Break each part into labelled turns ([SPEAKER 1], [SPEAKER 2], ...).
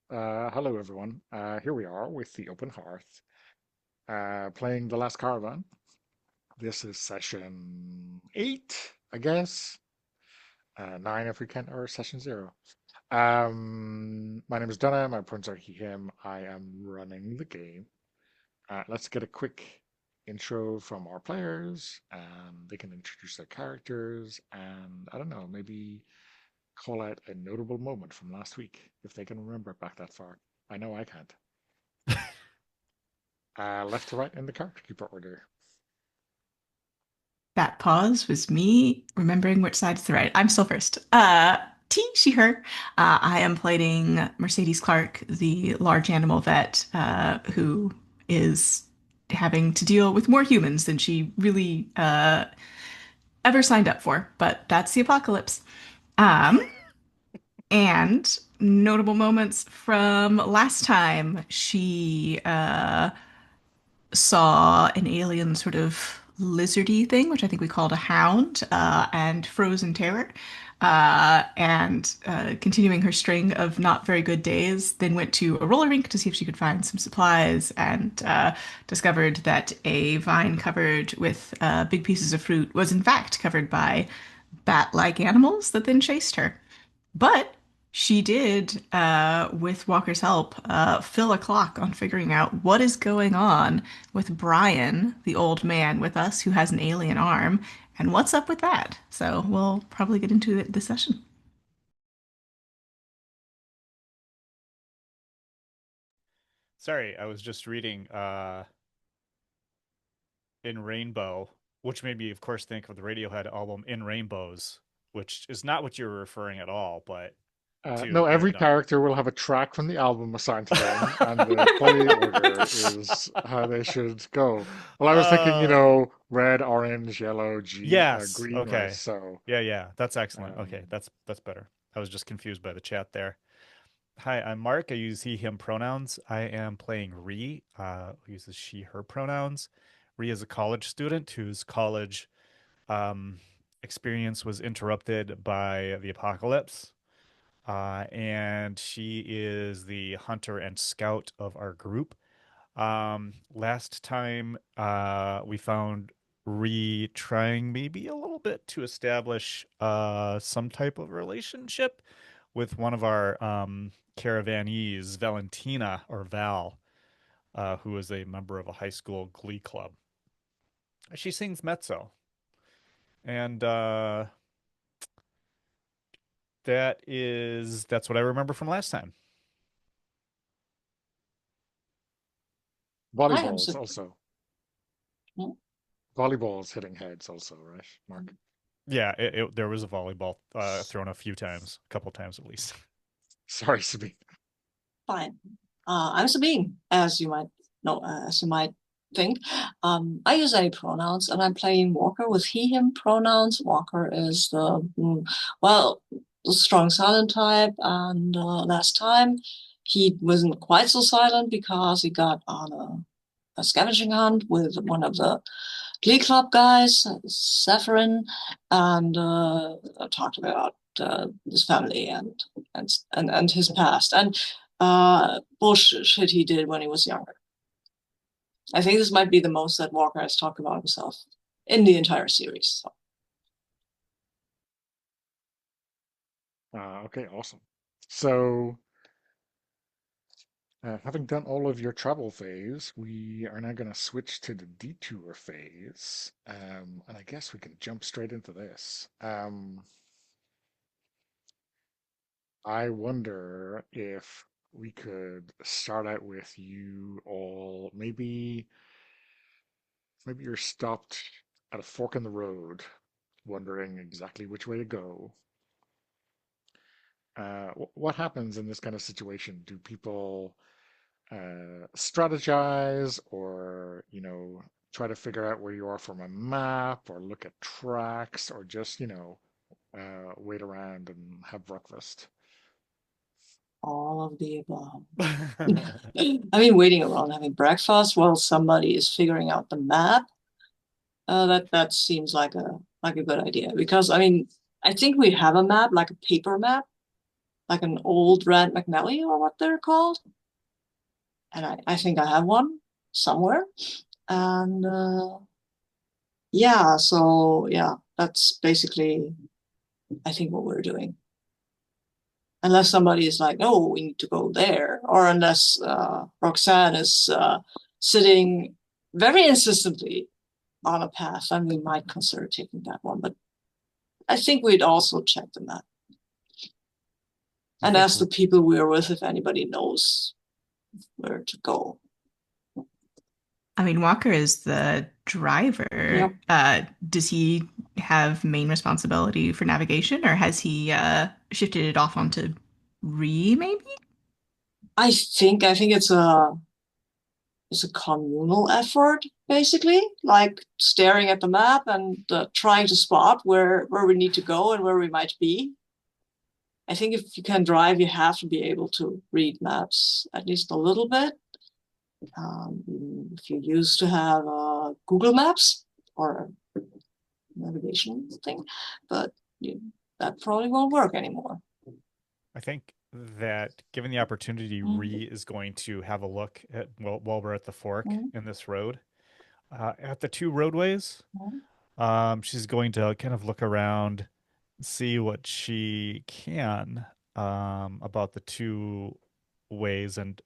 [SPEAKER 1] Hello everyone. Here we are with the open hearth, playing the Last Caravan. This is session 8, I guess. 9 if we count our session 0. My name is Donna. My pronouns are he, him. I am running the game. Let's get a quick intro from our players, and they can introduce their characters, and I don't know, maybe call out a notable moment from last week if they can remember it back that far. I know I can't. Left to right in the character keeper order.
[SPEAKER 2] That pause was me remembering which side's the right. I'm still first. T, she, her. I am playing Mercedes Clark, the large animal vet, who is having to deal with more humans than she really ever signed up for. But that's the apocalypse. Um, and notable moments from last time, she saw an alien sort of lizardy thing, which I think we called a hound, and frozen terror. And continuing her string of not very good days, then went to a roller rink to see if she could find some supplies and discovered that a vine covered with big pieces of fruit was in fact covered by bat-like animals that then chased her. But she did, with Walker's help, fill a clock on figuring out what is going on with Brian, the old man with us who has an alien arm, and what's up with that. So we'll probably get into it this session.
[SPEAKER 3] Sorry, I was just reading In Rainbow, which made me, of course, think of the Radiohead album In Rainbows, which is not what you were referring at all, but
[SPEAKER 1] No,
[SPEAKER 3] to
[SPEAKER 1] every
[SPEAKER 3] and
[SPEAKER 1] character will have a track from the album assigned to them, and the play order is how they should go. Well, I was thinking,
[SPEAKER 3] uh
[SPEAKER 1] red, orange, yellow,
[SPEAKER 3] yes,
[SPEAKER 1] green, right?
[SPEAKER 3] okay.
[SPEAKER 1] So,
[SPEAKER 3] Yeah, that's excellent. Okay,
[SPEAKER 1] um,
[SPEAKER 3] that's better. I was just confused by the chat there. Hi, I'm Mark. I use he, him pronouns. I am playing Ree, who uses she, her pronouns. Ree is a college student whose college um, experience was interrupted by the apocalypse. And she is the hunter and scout of our group. Last time we found Ree trying maybe a little bit to establish some type of relationship with one of our caravanees, Valentina or Val, who is a member of a high school glee club. She sings mezzo, and that's what I remember from last time.
[SPEAKER 4] I am
[SPEAKER 1] volleyballs
[SPEAKER 4] so.
[SPEAKER 1] also. Volleyballs hitting heads also, right, Mark?
[SPEAKER 3] Yeah, there was a volleyball thrown a few times, a couple times at least.
[SPEAKER 1] Sorry, Sabine.
[SPEAKER 4] Fine. I'm Sabine, as you might think. I use any pronouns, and I'm playing Walker with he, him pronouns. Walker is well, the strong silent type, and last time he wasn't quite so silent because he got on a scavenging hunt with one of the Glee Club guys, Zephyrin, and talked about his family and his past and bullshit he did when he was younger. I think this might be the most that Walker has talked about himself in the entire series. So.
[SPEAKER 1] Okay, awesome. So, having done all of your travel phase, we are now going to switch to the detour phase. And I guess we can jump straight into this. I wonder if we could start out with you all. Maybe you're stopped at a fork in the road, wondering exactly which way to go. What happens in this kind of situation? Do people strategize or, try to figure out where you are from a map or look at tracks or just, wait around and have breakfast?
[SPEAKER 4] All of the above. I mean, waiting around having breakfast while somebody is figuring out the map. That seems like a good idea because I mean I think we have a map, like a paper map, like an old Rand McNally or what they're called. And I think I have one somewhere. And yeah, so yeah, that's basically I think what we're doing. Unless somebody is like, no, we need to go there, or unless Roxanne is sitting very insistently on a path, and we might consider taking that one. But I think we'd also check the map
[SPEAKER 3] I
[SPEAKER 4] and
[SPEAKER 3] think
[SPEAKER 4] ask the people we're with if anybody knows where to go.
[SPEAKER 2] I mean, Walker is the driver.
[SPEAKER 4] Yep.
[SPEAKER 2] Does he have main responsibility for navigation, or has he shifted it off onto Ree, maybe?
[SPEAKER 4] I think it's a communal effort, basically, like staring at the map and trying to spot where we need to go and where we might be. I think if you can drive, you have to be able to read maps at least a little bit. If you used to have Google Maps or a navigation thing, but that probably won't work anymore.
[SPEAKER 3] I think that given the opportunity, Ree is going to have a look at while we're at the fork in this road, at the two roadways. She's going to kind of look around, see what she can about the two ways and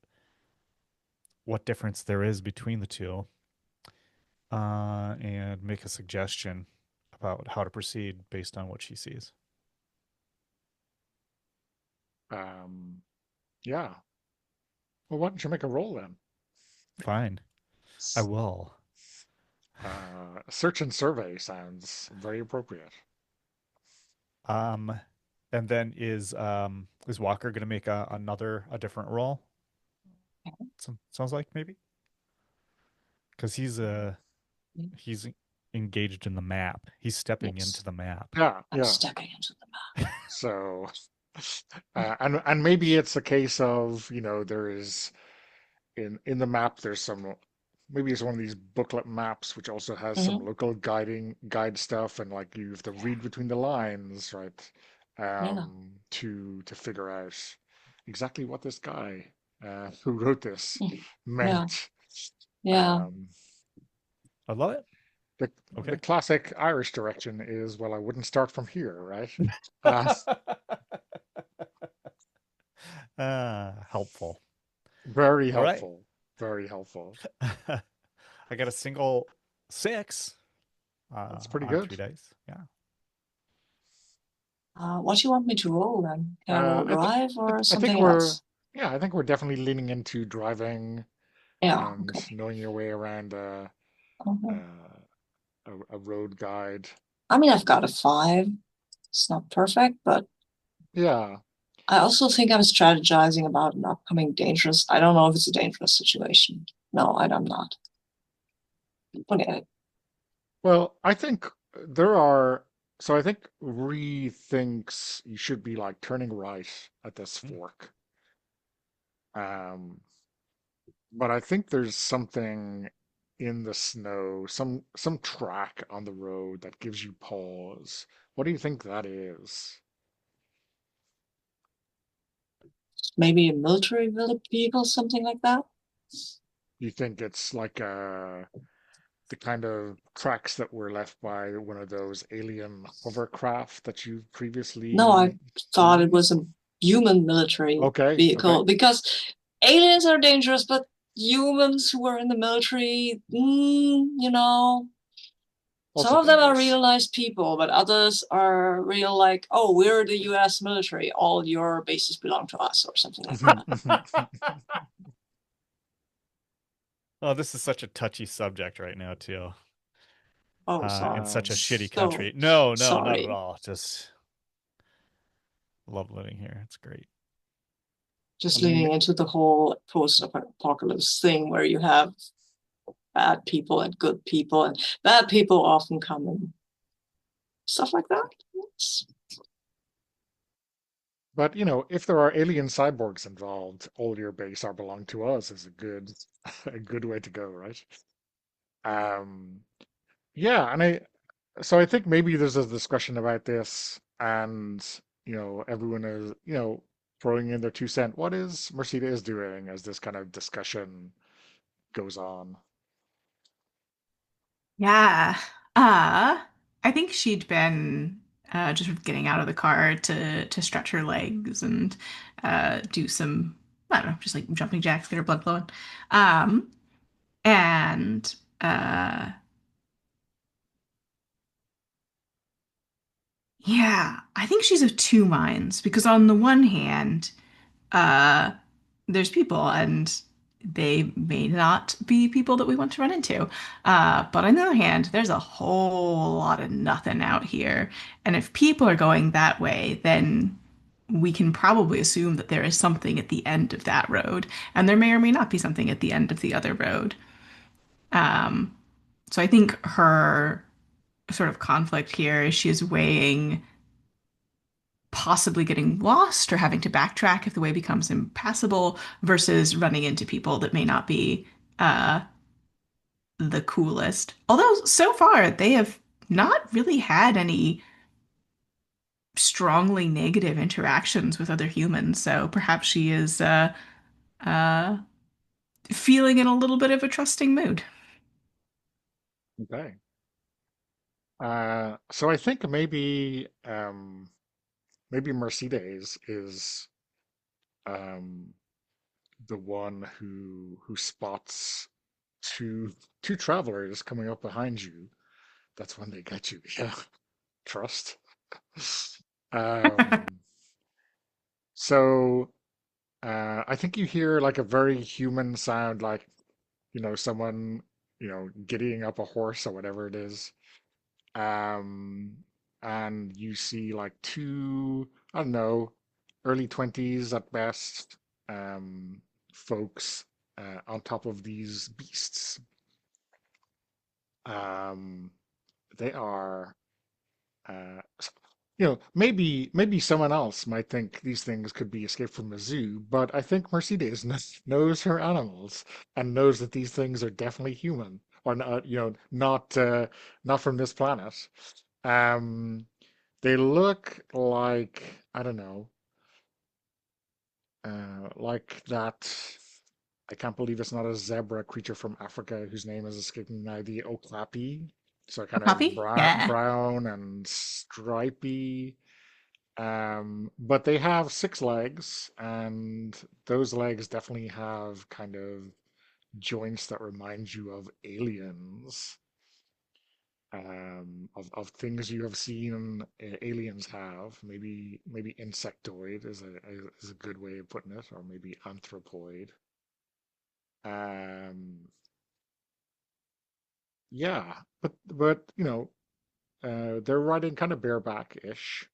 [SPEAKER 3] what difference there is between the two, and make a suggestion about how to proceed based on what she sees.
[SPEAKER 1] Yeah. Well, why don't you make a roll then?
[SPEAKER 3] Fine, I will.
[SPEAKER 1] Search and survey sounds very appropriate.
[SPEAKER 3] And then is Walker going to make a different roll? Sounds like maybe because he's engaged in the map. He's stepping into the map.
[SPEAKER 1] Yeah,
[SPEAKER 4] I'm stepping into the map.
[SPEAKER 1] So, and maybe it's a case of, there is in the map there's some, maybe it's one of these booklet maps which also has some local guide stuff, and like you have to read between the lines, right? To figure out exactly what this guy who wrote this meant.
[SPEAKER 4] Yeah.
[SPEAKER 3] I love it.
[SPEAKER 1] The classic Irish direction is, well, I wouldn't start from here, right?
[SPEAKER 3] Helpful.
[SPEAKER 1] Very helpful. Right. Very helpful.
[SPEAKER 3] I got a single 6.
[SPEAKER 1] That's pretty good.
[SPEAKER 3] 3 dice. Yeah.
[SPEAKER 4] What do you want me to roll then? Can I roll drive or something else?
[SPEAKER 1] Yeah, I think we're definitely leaning into driving and knowing your way around a road guide.
[SPEAKER 4] I mean, I've got a 5. It's not perfect, but
[SPEAKER 1] yeah.
[SPEAKER 4] I also think I'm strategizing about an upcoming dangerous. I don't know if it's a dangerous situation. No, I'm not. Forget it.
[SPEAKER 1] Well, I think there are. So I think Ree thinks you should be like turning right at this fork. But I think there's something in the snow, some track on the road that gives you pause. What do you think that is?
[SPEAKER 4] Maybe a military vehicle, something like that?
[SPEAKER 1] You think it's like the kind of tracks that were left by one of those alien hovercraft that you previously
[SPEAKER 4] No, I thought it was a human military vehicle because aliens are dangerous, but humans who are in the military, also some of them are real nice people, but others are real like, oh, we're the US military. All your bases belong to us or something like that.
[SPEAKER 3] Oh, this is such a touchy subject right now, too.
[SPEAKER 4] Oh, sorry.
[SPEAKER 3] In such a shitty country. No,
[SPEAKER 4] sorry.
[SPEAKER 3] Not at all. Just love living here. It's great.
[SPEAKER 4] Just leaning into the whole post-apocalypse thing where you have bad people and good people, and bad people often come and stuff like that. Yes.
[SPEAKER 1] But if there are alien cyborgs involved, all your base are belong to us is a good way to go, right? Yeah, and I think maybe there's a discussion about this, and everyone is, throwing in their 2 cents. What is Mercedes doing as this kind of discussion goes on?
[SPEAKER 2] Yeah. Uh, I think she'd been just sort of getting out of the car to stretch her legs and do some, I don't know, just like jumping jacks, get her blood flowing. Um, and yeah, I think she's of two minds because on the one hand, uh, there's people and they may not be people that we want to run into. But on the other hand, there's a whole lot of nothing out here. And if people are going that way, then we can probably assume that there is something at the end of that road. And there may or may not be something at the end of the other road. Um, so I think her sort of conflict here is she is weighing possibly getting lost or having to backtrack if the way becomes impassable versus running into people that may not be uh, the coolest. Although so far they have not really had any strongly negative interactions with other humans. So perhaps she is uh, feeling in a little bit of a trusting mood.
[SPEAKER 1] Okay. So I think maybe Mercedes is um, the one who spots two two travelers coming up behind you. That's when they get you. Yeah, trust. Um, so I think you hear like a very human sound, like someone giddying up a horse or whatever it is. Um, and you see like two, I don't know, early 20s at best, folks on top of these beasts. Um, they are, maybe someone else might think these things could be escaped from a zoo, but I think Mercedes knows her animals and knows that these things are definitely human or not, not from this planet. Um, they look like, I don't know, like that. I can't believe it's not a zebra creature from Africa whose name is escaping me now, the Oklapi. So
[SPEAKER 2] A
[SPEAKER 1] kind of
[SPEAKER 2] puppy? Yeah.
[SPEAKER 1] brown and stripy. But they have 6 legs, and those legs definitely have kind of joints that remind you of aliens, of things you have seen aliens have. Maybe insectoid is a good way of putting it, or maybe anthropoid. Um, yeah, but they're riding kind of bareback-ish.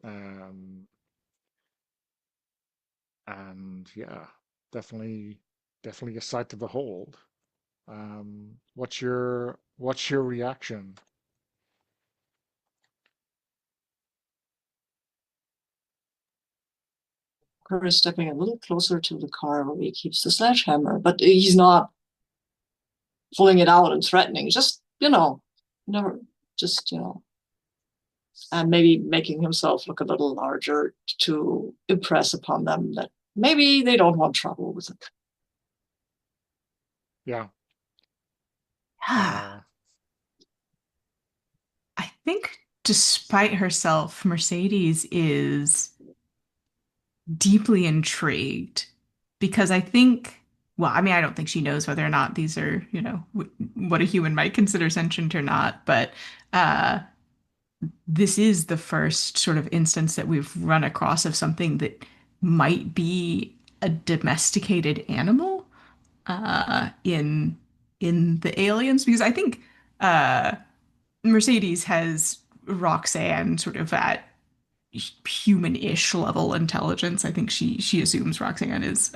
[SPEAKER 1] Um, and yeah, definitely definitely a sight to behold. What's your reaction?
[SPEAKER 4] Walker is stepping a little closer to the car where he keeps the sledgehammer, but he's not pulling it out and threatening. Just never, just and maybe making himself look a little larger to impress upon them that maybe they don't want trouble with it.
[SPEAKER 1] Yeah.
[SPEAKER 2] Yeah.
[SPEAKER 1] Uh,
[SPEAKER 2] I think despite herself, Mercedes is deeply intrigued because I think, well, I mean, I don't think she knows whether or not these are, what a human might consider sentient or not, but uh, this is the first sort of instance that we've run across of something that might be a domesticated animal in the aliens, because I think uh, Mercedes has Roxanne sort of at human-ish level intelligence. I think she assumes Roxanne is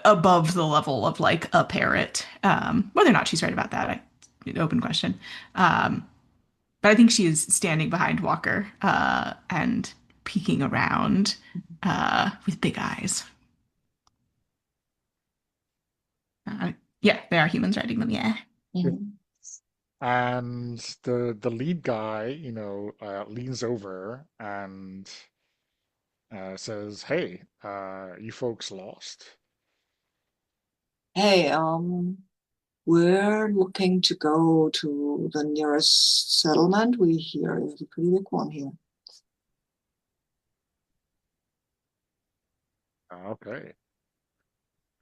[SPEAKER 2] above the level of like a parrot. Whether or not she's right about that, open question. Um, but I think she is standing behind Walker and peeking around with big eyes. Uh, yeah, there are humans riding them. Yeah.
[SPEAKER 1] if
[SPEAKER 4] Mhm.
[SPEAKER 1] And the lead guy, leans over and says, "Hey, you folks lost?"
[SPEAKER 4] Hey, we're looking to go to the nearest settlement. We hear there's a pretty big one here.
[SPEAKER 1] Okay.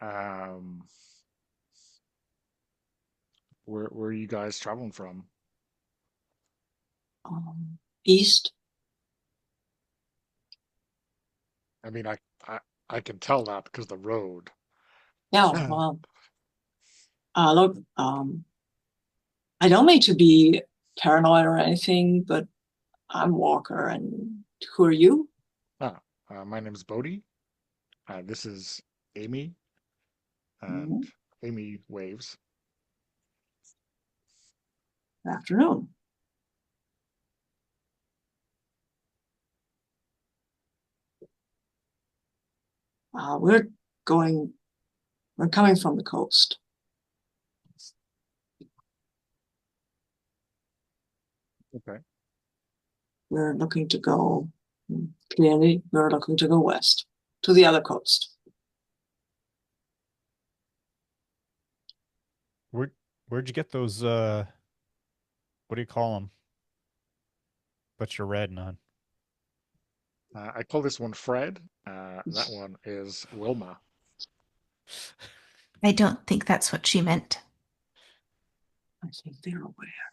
[SPEAKER 1] Um, where are you guys traveling from?
[SPEAKER 4] East.
[SPEAKER 1] I mean, I, I can tell that because the road.
[SPEAKER 4] Yeah, well, look, I don't mean to be paranoid or anything, but I'm Walker, and who are you?
[SPEAKER 1] My name's Bodhi. This is Amy, and
[SPEAKER 4] Mhm.
[SPEAKER 1] Amy waves.
[SPEAKER 4] Afternoon. We're going, we're coming from the coast.
[SPEAKER 1] Okay.
[SPEAKER 4] We're looking to go, clearly, we're looking to go west to the other coast.
[SPEAKER 3] Where'd you get those what do you call them? But you're red, none.
[SPEAKER 1] I call this one Fred. That one is Wilma.
[SPEAKER 2] I don't think that's what she meant.
[SPEAKER 4] I think they're aware.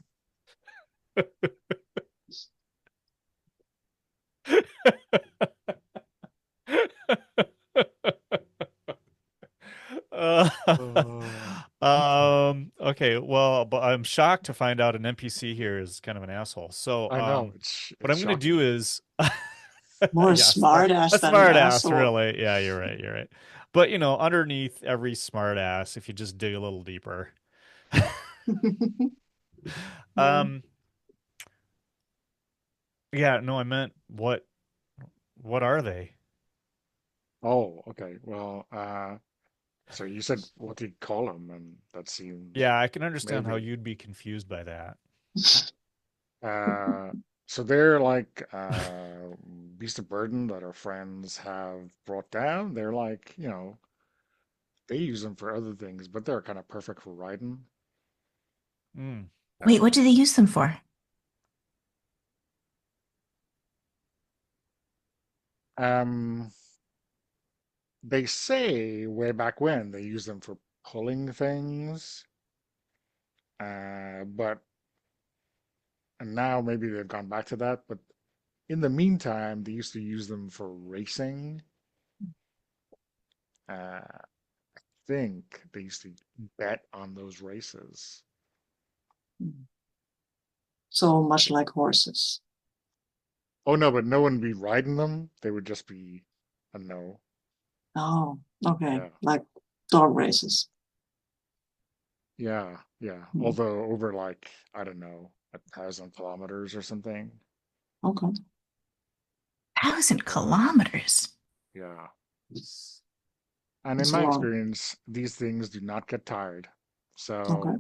[SPEAKER 3] Uh,
[SPEAKER 1] Oh,
[SPEAKER 3] okay, well, but I'm shocked to find out an NPC here is kind of an asshole. So,
[SPEAKER 1] I know
[SPEAKER 3] what
[SPEAKER 1] it's
[SPEAKER 3] I'm gonna do
[SPEAKER 1] shocking.
[SPEAKER 3] is,
[SPEAKER 4] More
[SPEAKER 3] yeah,
[SPEAKER 4] smart
[SPEAKER 3] a
[SPEAKER 4] ass than an
[SPEAKER 3] smart ass,
[SPEAKER 4] asshole.
[SPEAKER 3] really. Yeah, you're right, you're right. But underneath every smart ass, if you just dig a little deeper,
[SPEAKER 4] Yeah.
[SPEAKER 3] um, yeah, no, I meant what are they?
[SPEAKER 1] Oh, okay. Well, so you said what do you call them, and that seemed
[SPEAKER 3] Yeah, I can understand how
[SPEAKER 1] maybe.
[SPEAKER 3] you'd be confused by that.
[SPEAKER 1] Uh, so they're like beast of burden that our friends have brought down. They're like, they use them for other things, but they're kind of perfect for riding.
[SPEAKER 3] Hmm.
[SPEAKER 2] Wait, what do
[SPEAKER 1] Uh,
[SPEAKER 2] they use them for?
[SPEAKER 1] um, they say way back when they used them for pulling things, but and now maybe they've gone back to that. But in the meantime, they used to use them for racing. I think they used to bet on those races.
[SPEAKER 4] So much like horses.
[SPEAKER 1] Oh no, but no one would be riding them. They would just be a no.
[SPEAKER 4] Oh, okay.
[SPEAKER 1] Yeah.
[SPEAKER 4] Like dog races.
[SPEAKER 1] Yeah, yeah.
[SPEAKER 4] Hmm.
[SPEAKER 1] Although over like, I don't know, 1,000 kilometers or something.
[SPEAKER 2] 1,000 kilometers.
[SPEAKER 1] Yeah. And in
[SPEAKER 4] It's a
[SPEAKER 1] my
[SPEAKER 4] lot.
[SPEAKER 1] experience, these things do not get tired.
[SPEAKER 4] Okay.
[SPEAKER 1] So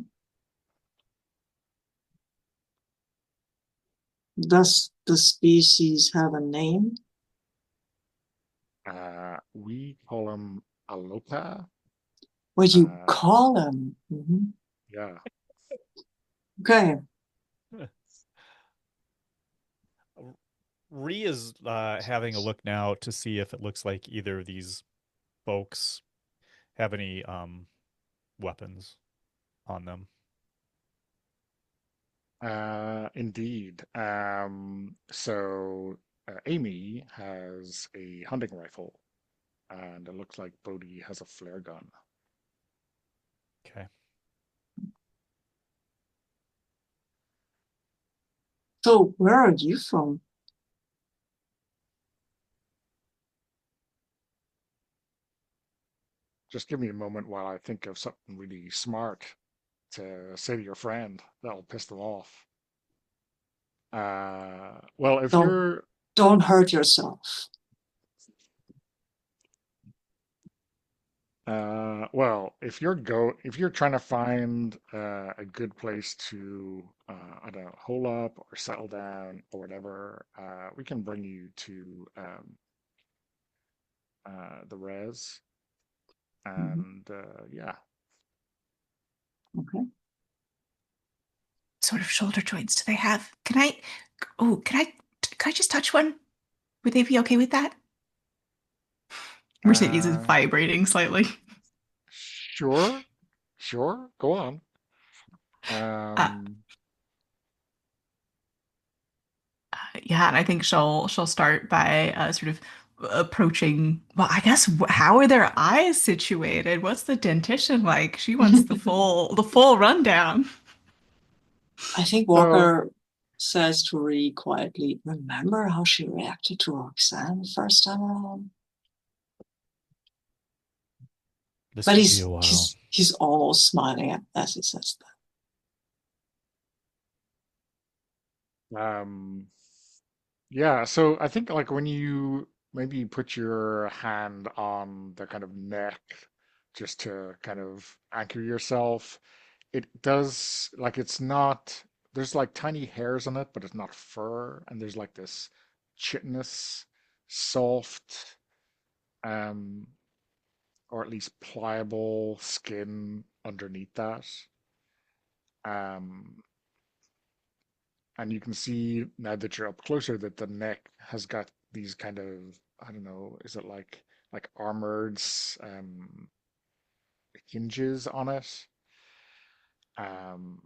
[SPEAKER 4] Does the species have a name?
[SPEAKER 1] we call them alota.
[SPEAKER 4] What you
[SPEAKER 1] Uh,
[SPEAKER 4] call them?
[SPEAKER 1] yeah.
[SPEAKER 4] Okay.
[SPEAKER 3] Ree is having a look now to see if it looks like either of these folks have any weapons on them.
[SPEAKER 1] Indeed. So Amy has a hunting rifle, and it looks like Bodhi has a flare gun.
[SPEAKER 3] Okay.
[SPEAKER 4] So where are you from?
[SPEAKER 1] Just give me a moment while I think of something really smart to say to your friend that'll piss them off. Well, if
[SPEAKER 4] Don't
[SPEAKER 1] you're,
[SPEAKER 4] don't hurt yourself.
[SPEAKER 1] Well, if you're trying to find a good place to I don't know, hole up or settle down or whatever, we can bring you to the res,
[SPEAKER 4] Mhm.
[SPEAKER 1] and yeah.
[SPEAKER 4] Okay.
[SPEAKER 2] Sort of shoulder joints do they have? Oh, can I just touch one? Would they be okay with that? Mercedes is
[SPEAKER 1] Uh,
[SPEAKER 2] vibrating slightly.
[SPEAKER 1] sure, sure, go on.
[SPEAKER 2] Uh,
[SPEAKER 1] Um,
[SPEAKER 2] yeah, and I think she'll start by sort of approaching. Well, I guess how are their eyes situated? What's the dentition like? She wants the full rundown.
[SPEAKER 4] I think
[SPEAKER 1] so
[SPEAKER 4] Walker says to Ree quietly, remember how she reacted to Roxanne the first time around?
[SPEAKER 3] This
[SPEAKER 4] But
[SPEAKER 3] could be a
[SPEAKER 4] he's
[SPEAKER 3] while.
[SPEAKER 4] he's he's almost smiling as he says that.
[SPEAKER 1] um, yeah, so I think like when you maybe put your hand on the kind of neck just to kind of anchor yourself, it does like it's not there's like tiny hairs on it, but it's not fur, and there's like this chitinous, soft, um, or at least pliable skin underneath that. Um, and you can see now that you're up closer that the neck has got these kind of, I don't know, is it like armored hinges on it? Um,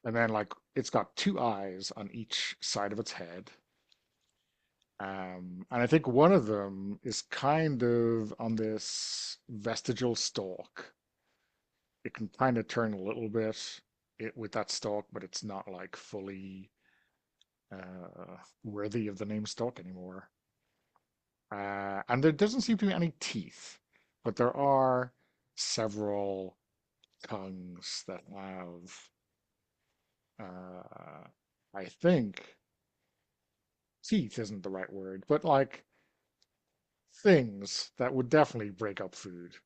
[SPEAKER 1] and then like it's got two eyes on each side of its head. And I think one of them is kind of on this vestigial stalk. It can kind of turn a little bit with that stalk, but it's not like fully worthy of the name stalk anymore. And there doesn't seem to be any teeth, but there are several tongues that have, I think, teeth isn't the right word, but like things that would definitely break up food.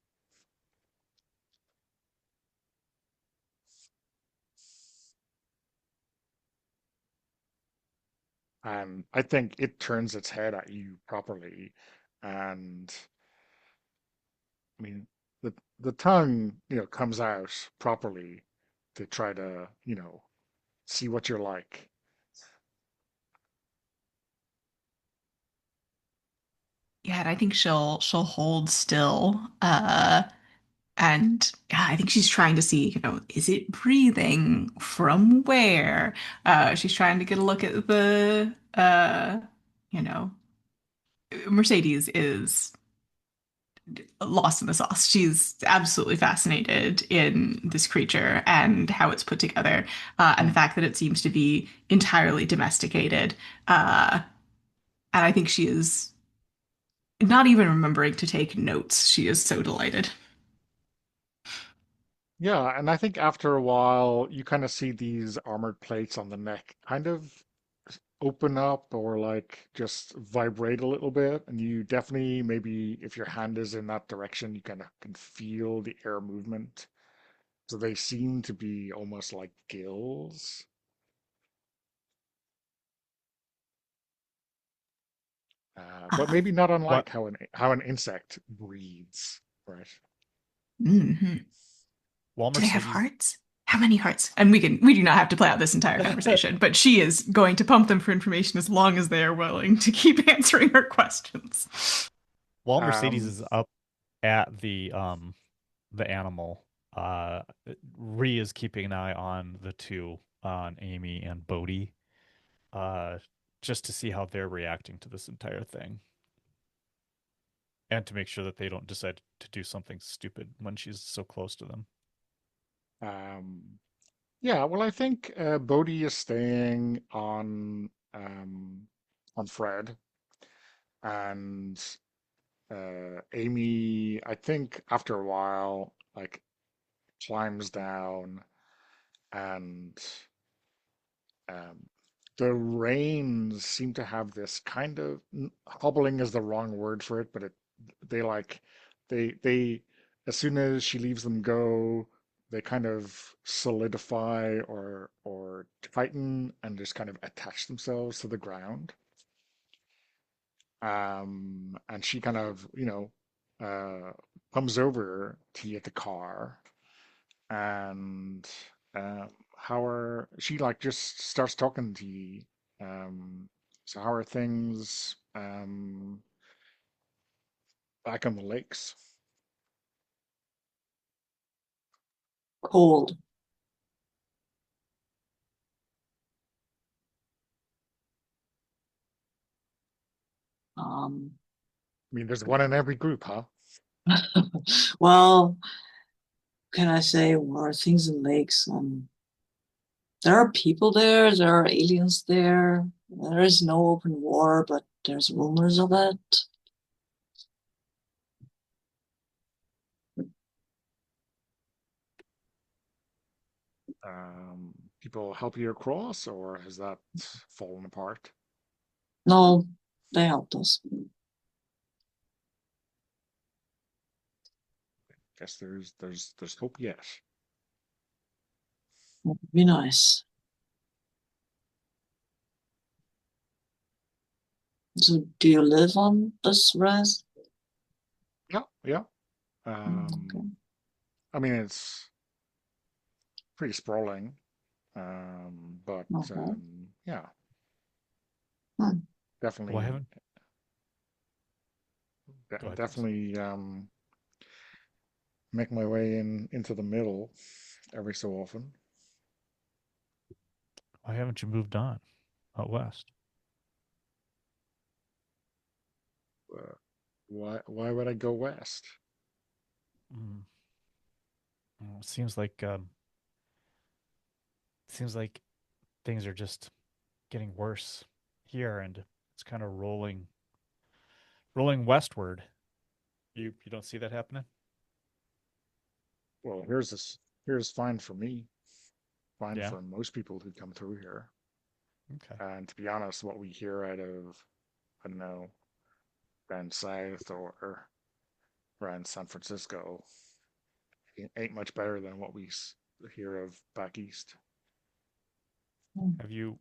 [SPEAKER 1] And I think it turns its head at you properly. And I mean, the tongue, comes out properly to try to, see what you're like.
[SPEAKER 2] Yeah, and I think she'll hold still. And yeah, I think she's trying to see, is it breathing from where? She's trying to get a look at you know, Mercedes is lost in the sauce. She's absolutely fascinated in this creature and how it's put together, and the
[SPEAKER 1] Hmm.
[SPEAKER 2] fact that it seems to be entirely domesticated. Uh, and I think she is not even remembering to take notes. She is so delighted.
[SPEAKER 1] Yeah, and I think after a while, you kind of see these armored plates on the neck kind of open up or like just vibrate a little bit. And you definitely, maybe if your hand is in that direction, you kind of can feel the air movement. So they seem to be almost like gills, but
[SPEAKER 2] Uh,
[SPEAKER 1] maybe not
[SPEAKER 3] What
[SPEAKER 1] unlike how an insect breathes, right?
[SPEAKER 2] mhm.
[SPEAKER 3] while
[SPEAKER 2] Do they have
[SPEAKER 3] Mercedes
[SPEAKER 2] hearts? How many hearts? And we do not have to play out this entire conversation, but she is going to pump them for information as long as they are willing to keep answering her questions.
[SPEAKER 3] while Mercedes
[SPEAKER 1] Um,
[SPEAKER 3] is up at the animal, uh Ree is keeping an eye on the two, on Amy and Bodhi, uh just to see how they're reacting to this entire thing, and to make sure that they don't decide to do something stupid when she's so close to them.
[SPEAKER 1] um, yeah, well, I think Bodhi is staying on Fred, and Amy, I think after a while, like climbs down, and um, the reins seem to have this kind of hobbling is the wrong word for it, but they like they as soon as she leaves them go, they kind of solidify or tighten and just kind of attach themselves to the ground. And she kind of, comes over to you at the car, and she like just starts talking to you. So how are things back on the lakes?
[SPEAKER 4] Cold. Um,
[SPEAKER 1] I mean, there's one in every group, huh?
[SPEAKER 4] well, can I say more things in lakes? There are people there, there are aliens there. There is no open war, but there's rumors of it.
[SPEAKER 1] People help you across, or has that fallen apart?
[SPEAKER 4] No, they helped us.
[SPEAKER 1] Guess there's hope yet.
[SPEAKER 4] Would be nice. So, do you live on this res?
[SPEAKER 1] Yeah, yeah.
[SPEAKER 4] Okay.
[SPEAKER 1] I mean, it's pretty sprawling, but
[SPEAKER 4] Okay.
[SPEAKER 1] yeah,
[SPEAKER 4] Hmm.
[SPEAKER 3] Why
[SPEAKER 1] definitely,
[SPEAKER 3] haven't? Go ahead, Chris.
[SPEAKER 1] definitely make my way into the middle every so often.
[SPEAKER 3] Why haven't you moved on out west?
[SPEAKER 1] Why would I go west?
[SPEAKER 3] Mm. Well, it seems like things are just getting worse here, and it's kind of rolling westward. You don't see that happening?
[SPEAKER 1] Well, here's fine for me, fine
[SPEAKER 3] Yeah.
[SPEAKER 1] for most people who come through here.
[SPEAKER 3] Okay.
[SPEAKER 1] And to be honest, what we hear out of, I don't know, down south or around San Francisco ain't much better than what we hear of back east.
[SPEAKER 4] Hmm.
[SPEAKER 3] Have you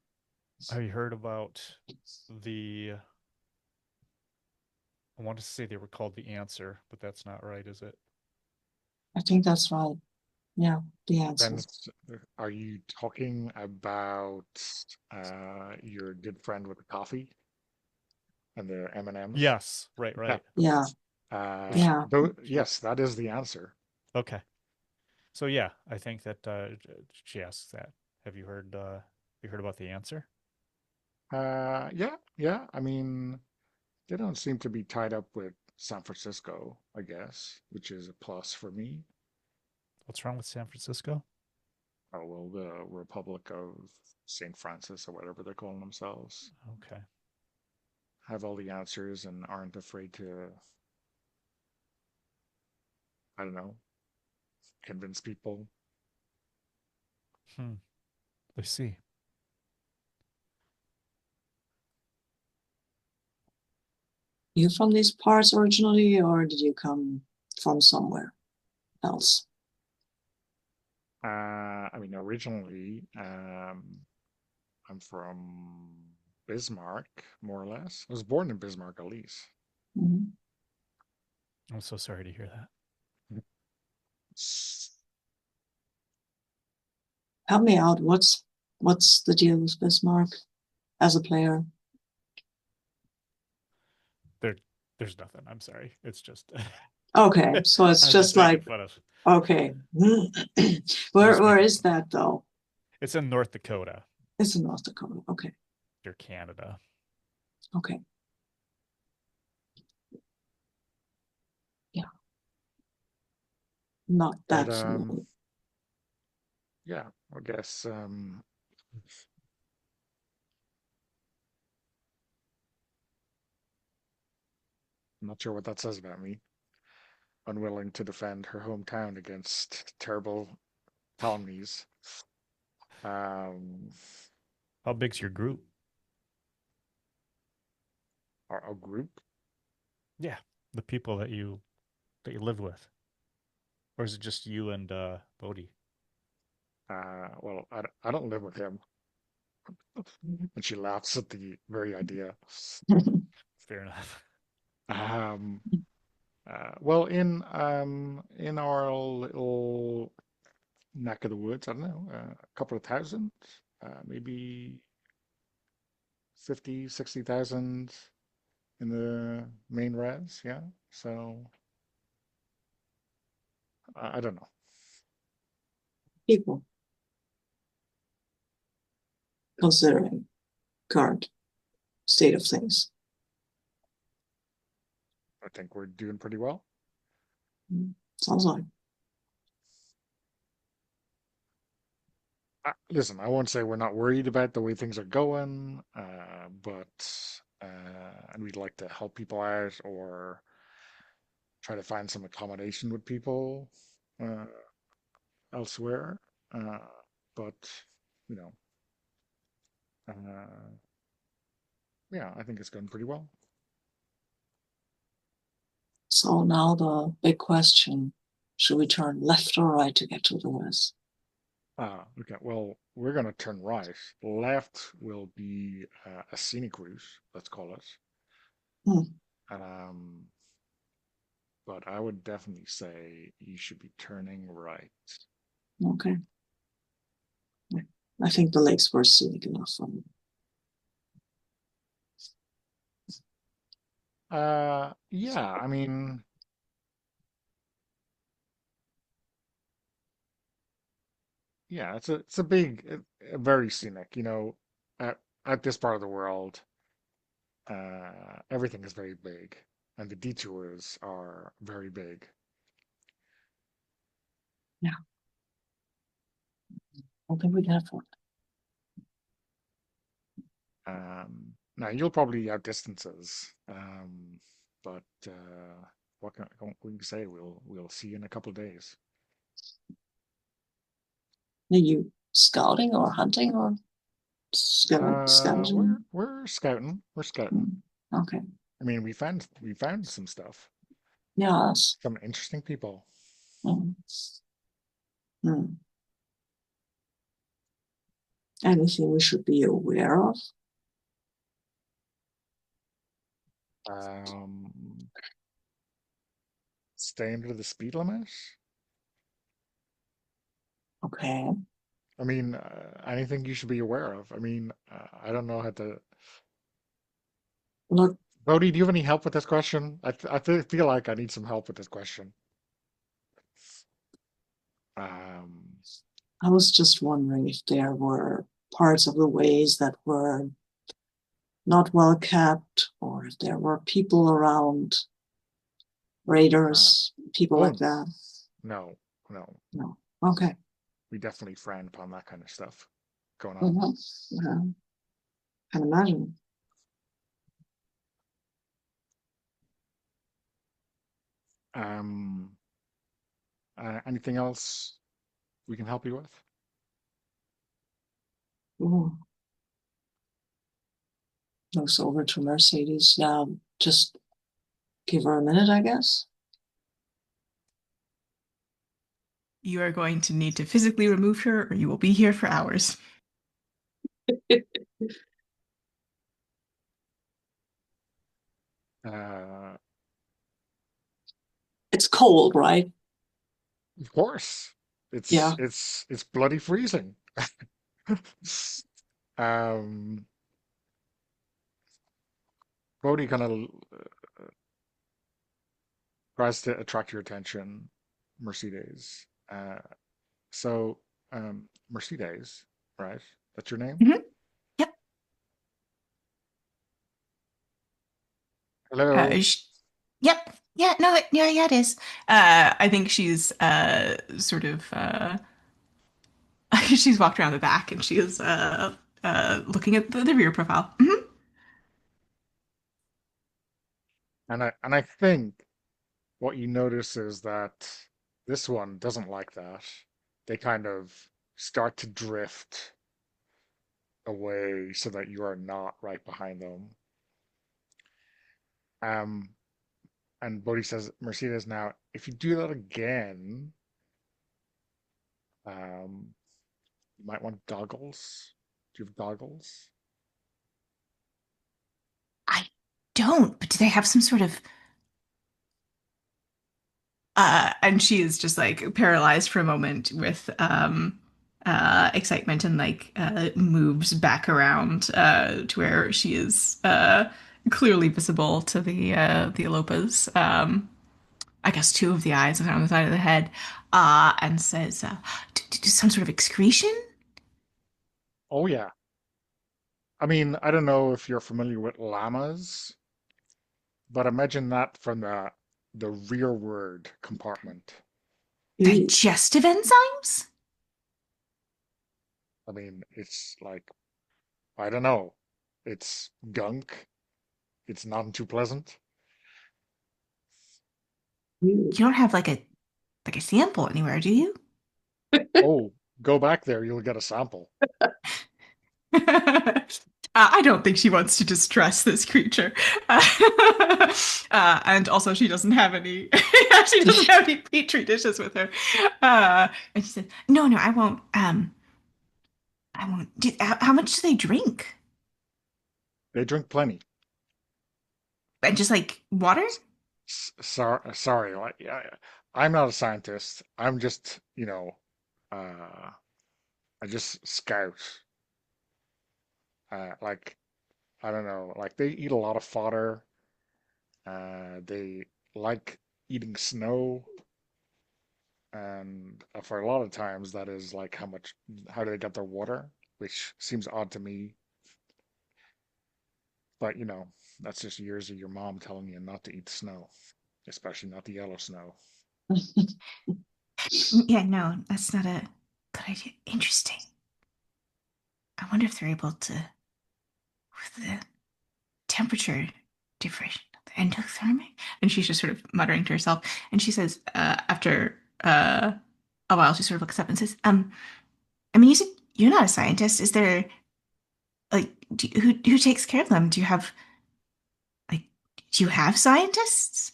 [SPEAKER 3] heard about the? I wanted to say they were called the Answer, but that's not right, is it?
[SPEAKER 4] I think that's right. Yeah, the answer.
[SPEAKER 1] Then are you talking about your good friend with the coffee and the M&Ms?
[SPEAKER 3] Yes. Right.
[SPEAKER 1] Yeah.
[SPEAKER 3] Right.
[SPEAKER 4] Yeah,
[SPEAKER 3] Which
[SPEAKER 4] yeah.
[SPEAKER 1] Yes, that is the answer.
[SPEAKER 3] okay. So yeah, I think that she asks that. Have you heard? You heard about the Answer?
[SPEAKER 1] Yeah, yeah. I mean, they don't seem to be tied up with San Francisco, I guess, which is a plus for me.
[SPEAKER 3] What's wrong with San Francisco?
[SPEAKER 1] Oh, well, the Republic of St. Francis or whatever they're calling themselves
[SPEAKER 3] Okay.
[SPEAKER 1] have all the answers and aren't afraid to, I don't know, convince people.
[SPEAKER 3] Hmm. I see.
[SPEAKER 4] You from these parts originally, or did you come from somewhere else?
[SPEAKER 1] I mean, originally, I'm from Bismarck, more or less. I was born in Bismarck, at least.
[SPEAKER 4] Mhm.
[SPEAKER 3] I'm so sorry to hear that.
[SPEAKER 4] Help me out. What's the deal with Bismarck as a player?
[SPEAKER 3] There, there's nothing. I'm sorry. It's just
[SPEAKER 4] Okay, so it's
[SPEAKER 3] I was just
[SPEAKER 4] just
[SPEAKER 3] making
[SPEAKER 4] like
[SPEAKER 3] fun of.
[SPEAKER 4] okay.
[SPEAKER 3] I'm
[SPEAKER 4] Where
[SPEAKER 3] just
[SPEAKER 4] where
[SPEAKER 3] making
[SPEAKER 4] is
[SPEAKER 3] fun.
[SPEAKER 4] that though?
[SPEAKER 3] It's in North Dakota
[SPEAKER 4] It's in North Dakota. Okay,
[SPEAKER 3] or Canada.
[SPEAKER 4] okay, yeah, not
[SPEAKER 1] But
[SPEAKER 4] that familiar.
[SPEAKER 1] yeah, I guess I'm not sure what that says about me. Unwilling to defend her hometown against terrible colonies. Um,
[SPEAKER 3] How big's your group?
[SPEAKER 1] our group.
[SPEAKER 3] Yeah, the people that you live with. Or is it just you and Bodhi?
[SPEAKER 1] Well, I don't live with him. And she laughs at the very idea.
[SPEAKER 3] Fair enough.
[SPEAKER 1] Um, well, in our little neck of the woods, I don't know, a couple of thousand, maybe 50, 60,000 in the main res, yeah. So I don't know.
[SPEAKER 4] People considering current state of things.
[SPEAKER 1] I think we're doing pretty well.
[SPEAKER 4] Sounds like.
[SPEAKER 1] Listen, I won't say we're not worried about the way things are going, but and we'd like to help people out or try to find some accommodation with people uh, elsewhere. Uh, but you know, uh, yeah, I think it's going pretty well.
[SPEAKER 4] So now the big question, should we turn left or right to get to the west?
[SPEAKER 1] Okay. Well, we're going to turn right. Left will be a scenic route, let's call it.
[SPEAKER 4] Hmm,
[SPEAKER 1] Um, but I would definitely say you should be turning right.
[SPEAKER 4] okay. I think the lakes were scenic enough for me.
[SPEAKER 1] Yeah, I mean, yeah, it's a big, very scenic. At this part of the world, everything is very big, and the detours are very big.
[SPEAKER 4] Yeah, I don't think we can afford
[SPEAKER 1] Now you'll probably have distances, but what we can say? We'll see you in a couple of days.
[SPEAKER 4] it. Are you scouting or hunting or
[SPEAKER 1] We're
[SPEAKER 4] scavenging?
[SPEAKER 1] we're scouting. We're scouting.
[SPEAKER 4] Hmm, okay.
[SPEAKER 1] I mean, we found some stuff,
[SPEAKER 4] Yes.
[SPEAKER 1] some interesting people.
[SPEAKER 4] Hmm. Hmm. Anything we should be aware of?
[SPEAKER 1] Um, Stay under the speed limit.
[SPEAKER 4] Okay.
[SPEAKER 1] I mean, anything you should be aware of. I mean, I don't know how to.
[SPEAKER 4] Look,
[SPEAKER 1] Bodhi, do you have any help with this question? I feel like I need some help with this question. Um,
[SPEAKER 4] I was just wondering if there were parts of the ways that were not well kept, or if there were people around,
[SPEAKER 1] uh,
[SPEAKER 4] raiders, people
[SPEAKER 1] oh,
[SPEAKER 4] like that.
[SPEAKER 1] no, no.
[SPEAKER 4] No. Okay.
[SPEAKER 1] We definitely frown upon that kind of stuff going on.
[SPEAKER 4] Mhm. Yeah, can imagine.
[SPEAKER 1] Um, Anything else we can help you with?
[SPEAKER 4] Ooh. Looks over to Mercedes. Yeah, just give her a minute, I guess.
[SPEAKER 2] You are going to need to physically remove her, or you will be here for hours.
[SPEAKER 1] Uh,
[SPEAKER 4] It's cold, right?
[SPEAKER 1] of course, it's
[SPEAKER 4] Yeah.
[SPEAKER 1] it's it's bloody freezing. Um, Bodhi kind of tries to attract your attention, Mercedes. So, Mercedes, right? That's your name?
[SPEAKER 2] Mhm. Yep.
[SPEAKER 1] Hello.
[SPEAKER 2] Sh Yep. Yeah, no, yeah, yeah, it is. I think she's sort of she's walked around the back and she is looking at the rear profile. Mhm.
[SPEAKER 1] And I think what you notice is that this one doesn't like that. They kind of start to drift away so that you are not right behind them. Um, and Bodhi says, Mercedes, now, if you do that again, You might want goggles. Do you have goggles?
[SPEAKER 2] I don't, but do they have some sort of and she is just like paralyzed for a moment with excitement and like moves back around to where she is clearly visible to the Alopas. I guess two of the eyes on the side of the head, and says, some sort of excretion?
[SPEAKER 1] Oh yeah. I mean, I don't know if you're familiar with llamas, but imagine that from the rearward compartment.
[SPEAKER 4] Ew.
[SPEAKER 2] Digestive enzymes?
[SPEAKER 1] I mean, it's like I don't know. It's gunk. It's not too pleasant.
[SPEAKER 2] You don't have like a sample anywhere, do you?
[SPEAKER 1] Oh, go back there, you'll get a sample.
[SPEAKER 2] I don't think she wants to distress this creature. And also, she doesn't have any. She doesn't have any petri dishes with her. And she said, "No, no, I won't. I won't. How much do they drink?
[SPEAKER 1] They drink plenty.
[SPEAKER 2] And just like water?
[SPEAKER 1] Sorry, like I'm not a scientist. I'm just, I just scout. Like I don't know, like they eat a lot of fodder. They like eating snow, and for a lot of times that is like how do they get their water, which seems odd to me. But that's just years of your mom telling you not to eat snow, especially not the yellow snow.
[SPEAKER 2] Yeah, no, that's not a good idea. Interesting. I wonder if they're able to, with the temperature difference, the endothermic. And she's just sort of muttering to herself. And she says, after a while, she sort of looks up and says, I mean, you said you're not a scientist. Is there like who takes care of them? Like do you have scientists?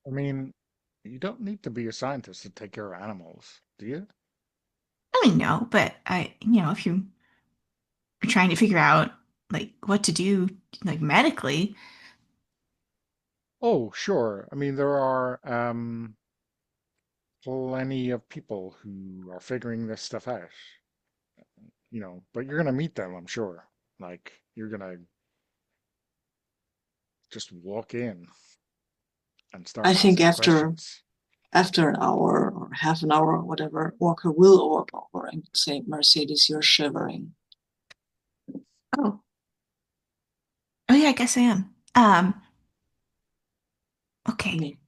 [SPEAKER 1] I mean, you don't need to be a scientist to take care of animals, do you?
[SPEAKER 2] I mean, no, but if you're trying to figure out like what to do, like medically,
[SPEAKER 1] Oh, sure. I mean, there are plenty of people who are figuring this stuff out, but you're gonna meet them, I'm sure. Like, you're gonna just walk in and start
[SPEAKER 4] I think
[SPEAKER 1] asking
[SPEAKER 4] after
[SPEAKER 1] questions.
[SPEAKER 4] after an hour or half an hour or whatever, Walker will walk over and say, Mercedes, you're shivering.
[SPEAKER 2] oh, oh yeah, I guess I am. Okay,
[SPEAKER 4] Maybe,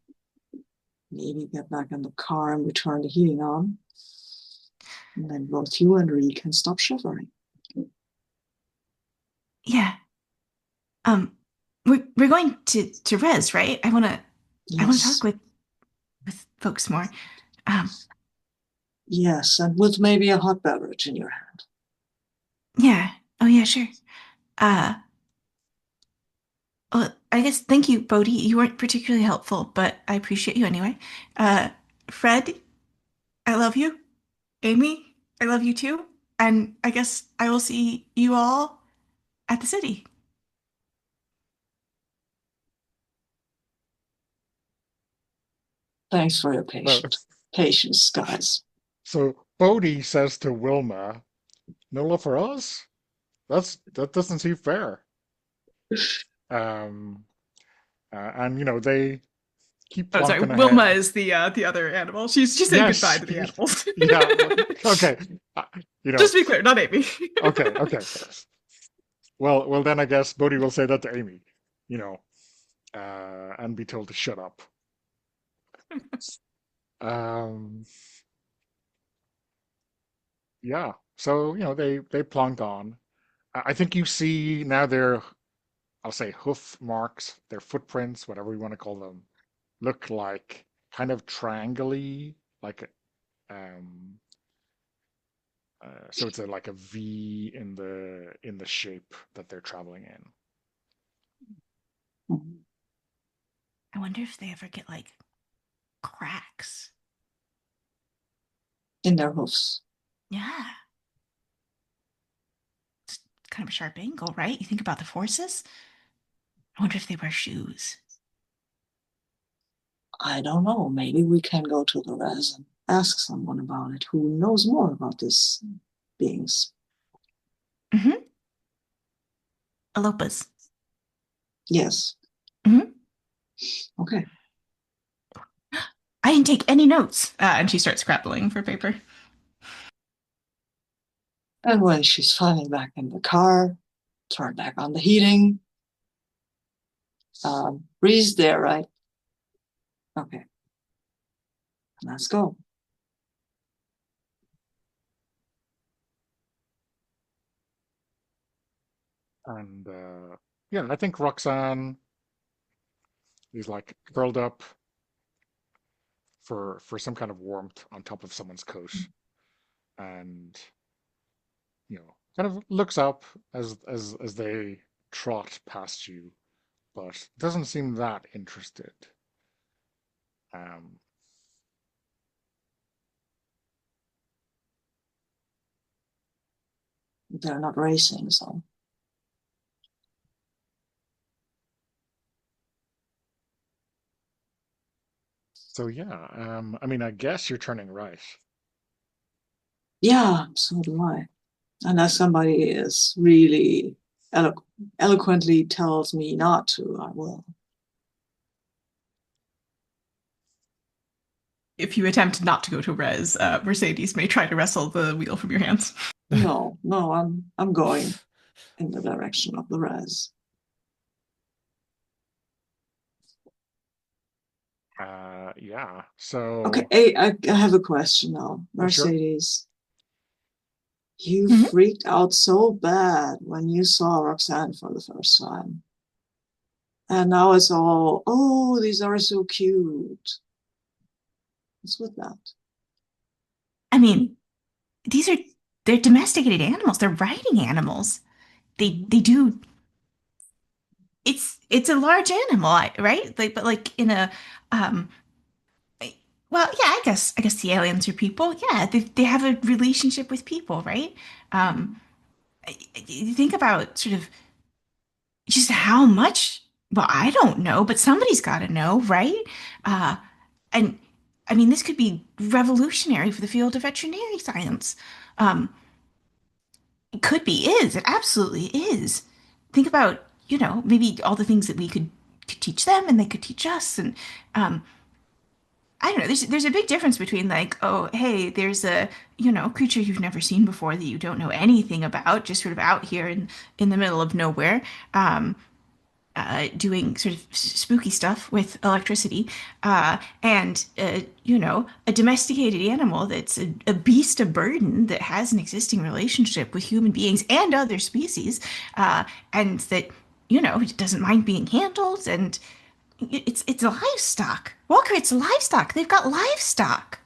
[SPEAKER 4] maybe get back in the car and we turn the heating on. And then both you and Ree can stop shivering.
[SPEAKER 2] yeah. Um, we're going to res, right? I wanna talk
[SPEAKER 4] Yes.
[SPEAKER 2] with folks more. Um,
[SPEAKER 4] Yes, and with maybe a hot beverage in your hand.
[SPEAKER 2] yeah. Oh yeah, sure. Uh, well, I guess thank you, Bodhi. You weren't particularly helpful, but I appreciate you anyway. Uh, Fred, I love you. Amy, I love you too. And I guess I will see you all at the city.
[SPEAKER 4] Thanks for your
[SPEAKER 1] So,
[SPEAKER 4] patience, guys.
[SPEAKER 1] so Bodhi says to Wilma, "No love for us? That doesn't seem fair." Um, and they keep
[SPEAKER 2] Oh, sorry.
[SPEAKER 1] plonking
[SPEAKER 2] Wilma
[SPEAKER 1] ahead.
[SPEAKER 2] is the other animal. She's saying goodbye
[SPEAKER 1] Yes,
[SPEAKER 2] to the animals.
[SPEAKER 1] yeah. Okay. Uh, you know.
[SPEAKER 2] Just to be clear, not Amy.
[SPEAKER 1] Okay. Okay. Well. Then I guess Bodhi will say that to Amy, you know, and be told to shut up. Um. Yeah. So they plonk on. I think you see now their, I'll say, hoof marks, their footprints, whatever you want to call them, look like kind of triangle-y, like um so it's like a V in the shape that they're traveling in.
[SPEAKER 2] I wonder if they ever get like cracks.
[SPEAKER 4] their hoofs.
[SPEAKER 2] Yeah. It's kind of a sharp angle, right? You think about the forces. I wonder if they wear shoes.
[SPEAKER 4] I don't know. Maybe we can go to the res and ask someone about it who knows more about these beings.
[SPEAKER 2] Mm-hmm. Alopas.
[SPEAKER 4] Yes.
[SPEAKER 2] Mm-hmm.
[SPEAKER 4] Okay.
[SPEAKER 2] I didn't take any notes. And she starts scrabbling for paper.
[SPEAKER 4] And when she's finally back in the car, turn back on the heating. Bree's there, right? Okay. Let's go.
[SPEAKER 1] And yeah, I think Roxanne is like curled up for some kind of warmth on top of someone's coat, and kind of looks up as they trot past you, but doesn't seem that interested. Um,
[SPEAKER 4] They're not racing, so.
[SPEAKER 1] so yeah, I mean, I guess you're turning right.
[SPEAKER 4] Yeah, so do I. Unless somebody is really eloquently tells me not to, I will.
[SPEAKER 2] If you attempt not to go to res, Mercedes may try to wrestle the wheel from your hands.
[SPEAKER 4] No, I'm going in the direction of the res.
[SPEAKER 1] Yeah. So,
[SPEAKER 4] Okay, hey, I have a question now.
[SPEAKER 1] oh, sure.
[SPEAKER 4] Mercedes, you
[SPEAKER 2] Mhm.
[SPEAKER 4] freaked out so bad when you saw Roxanne for the first time. And now it's all, oh, these are so cute. What's with that?
[SPEAKER 2] I mean, these are they're domesticated animals. They're riding animals. They do. It's a large animal, right? Like, but like in a um. Well, yeah, I guess the aliens are people. Yeah, they have a relationship with people, right? Um, you think about sort of just how much. Well, I don't know, but somebody's got to know, right? Uh, and I mean, this could be revolutionary for the field of veterinary science. Um, it could be, is. It absolutely is. Think about, maybe all the things that we could teach them and they could teach us. And I don't know, there's a big difference between like, oh, hey, there's a, creature you've never seen before that you don't know anything about, just sort of out here in the middle of nowhere. Um, doing sort of spooky stuff with electricity, and a domesticated animal that's a beast of burden that has an existing relationship with human beings and other species, and that doesn't mind being handled, and it's a livestock. Walker, it's livestock. They've got livestock.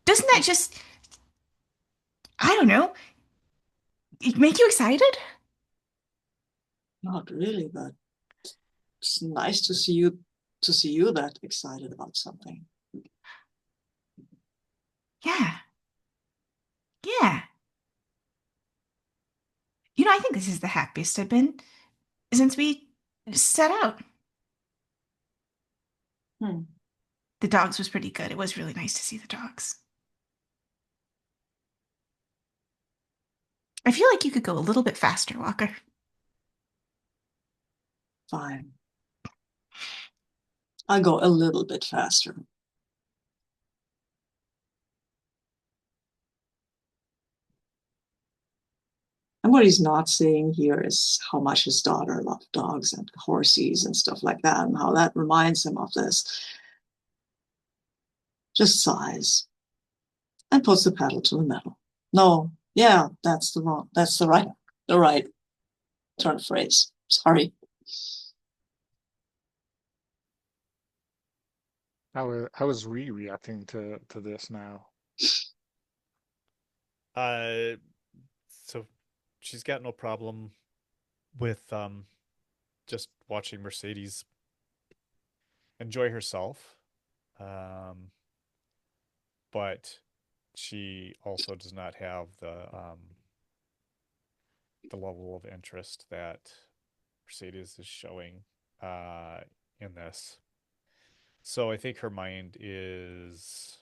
[SPEAKER 2] Doesn't that just, I don't know, make you excited?
[SPEAKER 4] Not really, but it's nice to see you that excited about something.
[SPEAKER 2] Yeah, yeah. I think this is the happiest I've been since we set out.
[SPEAKER 4] Hmm.
[SPEAKER 2] The dogs was pretty good. It was really nice to see the dogs. I feel like you could go a little bit faster, Walker.
[SPEAKER 4] Fine. I'll go a little bit faster. And what he's not saying here is how much his daughter loved dogs and horses and stuff like that, and how that reminds him of this. Just sighs and puts the pedal to the metal. No, yeah, that's the right turn of phrase. Sorry.
[SPEAKER 1] How is Ree reacting to this now?
[SPEAKER 3] Uh, so she's got no problem with just watching Mercedes enjoy herself. But she also does not have the level of interest that Mercedes is showing uh, in this. So I think her mind is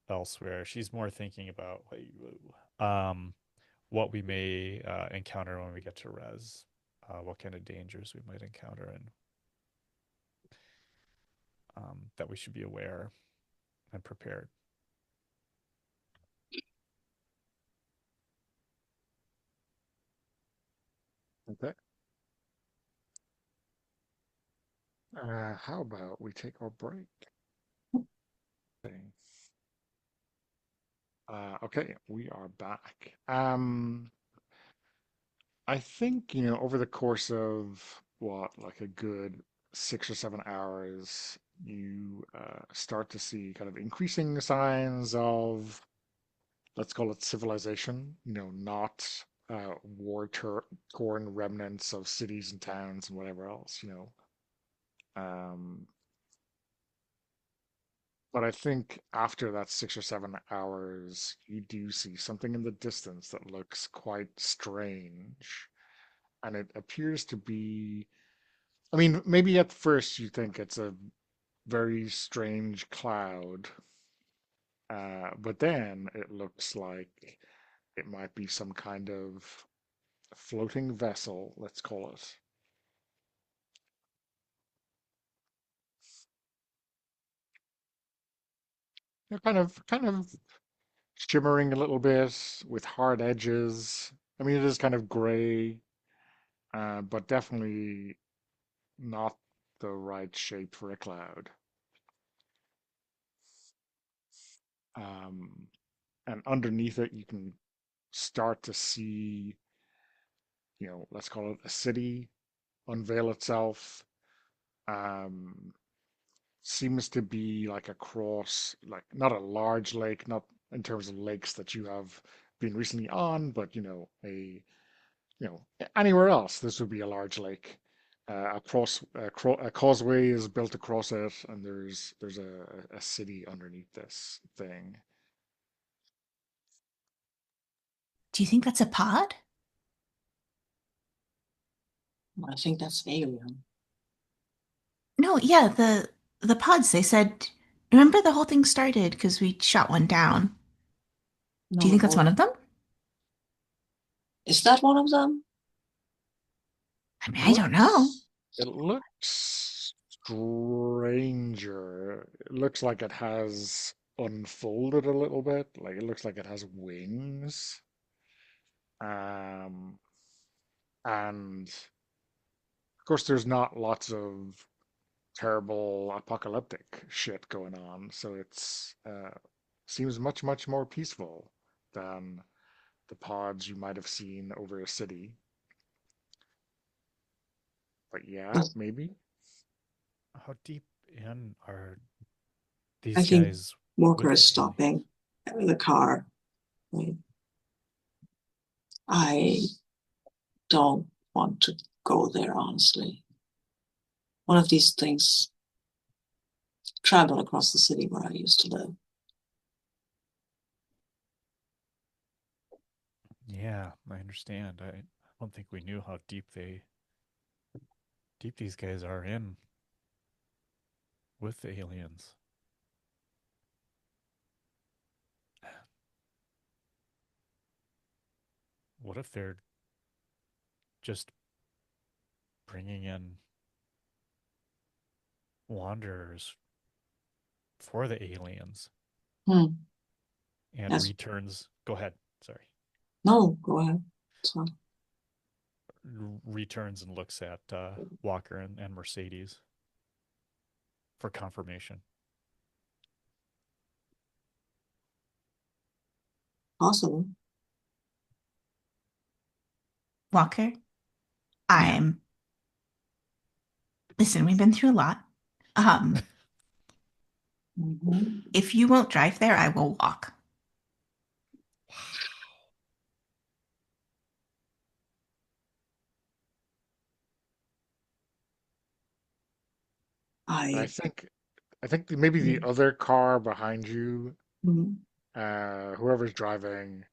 [SPEAKER 3] elsewhere. She's more thinking about um, what we may encounter when we get to res, what kind of dangers we might encounter, and that we should be aware and prepared.
[SPEAKER 1] Okay. How about we take our break? Okay. Okay, we are back. I think, over the course of what, like a good 6 or 7 hours, you start to see kind of increasing signs of, let's call it civilization, not war-torn remnants of cities and towns and whatever else. Um, but I think after that 6 or 7 hours, you do see something in the distance that looks quite strange. And it appears to be, I mean, maybe at first you think it's a very strange cloud, but then it looks like it might be some kind of floating vessel, let's call it. Kind of shimmering a little bit with hard edges. I mean, it is kind of gray, but definitely not the right shape for a cloud. Um, and underneath it, you can start to see, let's call it a city unveil itself. Um, Seems to be like across, like not a large lake, not in terms of lakes that you have been recently on, but anywhere else, this would be a large lake. A causeway is built across it, and there's a city underneath this thing.
[SPEAKER 2] Do you think that's a pod?
[SPEAKER 4] I think that's alien.
[SPEAKER 2] No, yeah, the pods, they said, remember the whole thing started because we shot one down. Do you
[SPEAKER 4] No,
[SPEAKER 2] think that's one of them?
[SPEAKER 4] is that one of them?
[SPEAKER 2] I mean, I don't know.
[SPEAKER 1] It looks stranger. It looks like it has unfolded a little bit. Like it looks like it has wings. Um, and of course, there's not lots of terrible apocalyptic shit going on, so it's seems much, much more peaceful than the pods you might have seen over a city. But yeah, maybe.
[SPEAKER 3] How deep in are
[SPEAKER 4] I
[SPEAKER 3] these
[SPEAKER 4] think
[SPEAKER 3] guys
[SPEAKER 4] Walker
[SPEAKER 3] with
[SPEAKER 4] is
[SPEAKER 3] the alien?
[SPEAKER 4] stopping the car. Like, I don't want to go there, honestly. One of these things travel across the city where I used to live.
[SPEAKER 3] Yeah, I understand. I don't think we knew how deep these guys are in with the aliens. What if they're just bringing in wanderers for the aliens
[SPEAKER 4] Hmm.
[SPEAKER 3] and
[SPEAKER 4] Yes.
[SPEAKER 3] returns? Go ahead. Sorry.
[SPEAKER 4] No, go ahead. So,
[SPEAKER 3] Returns and looks at Walker and Mercedes for confirmation.
[SPEAKER 4] possible.
[SPEAKER 2] Walker,
[SPEAKER 4] Yeah.
[SPEAKER 2] I'm. Listen, we've been through a lot. Um,
[SPEAKER 4] Mhm.
[SPEAKER 2] if you won't drive there, I will walk.
[SPEAKER 1] I
[SPEAKER 4] I
[SPEAKER 1] think I think maybe the
[SPEAKER 4] mm,
[SPEAKER 1] other car behind you
[SPEAKER 4] Mhm.
[SPEAKER 1] Whoever's driving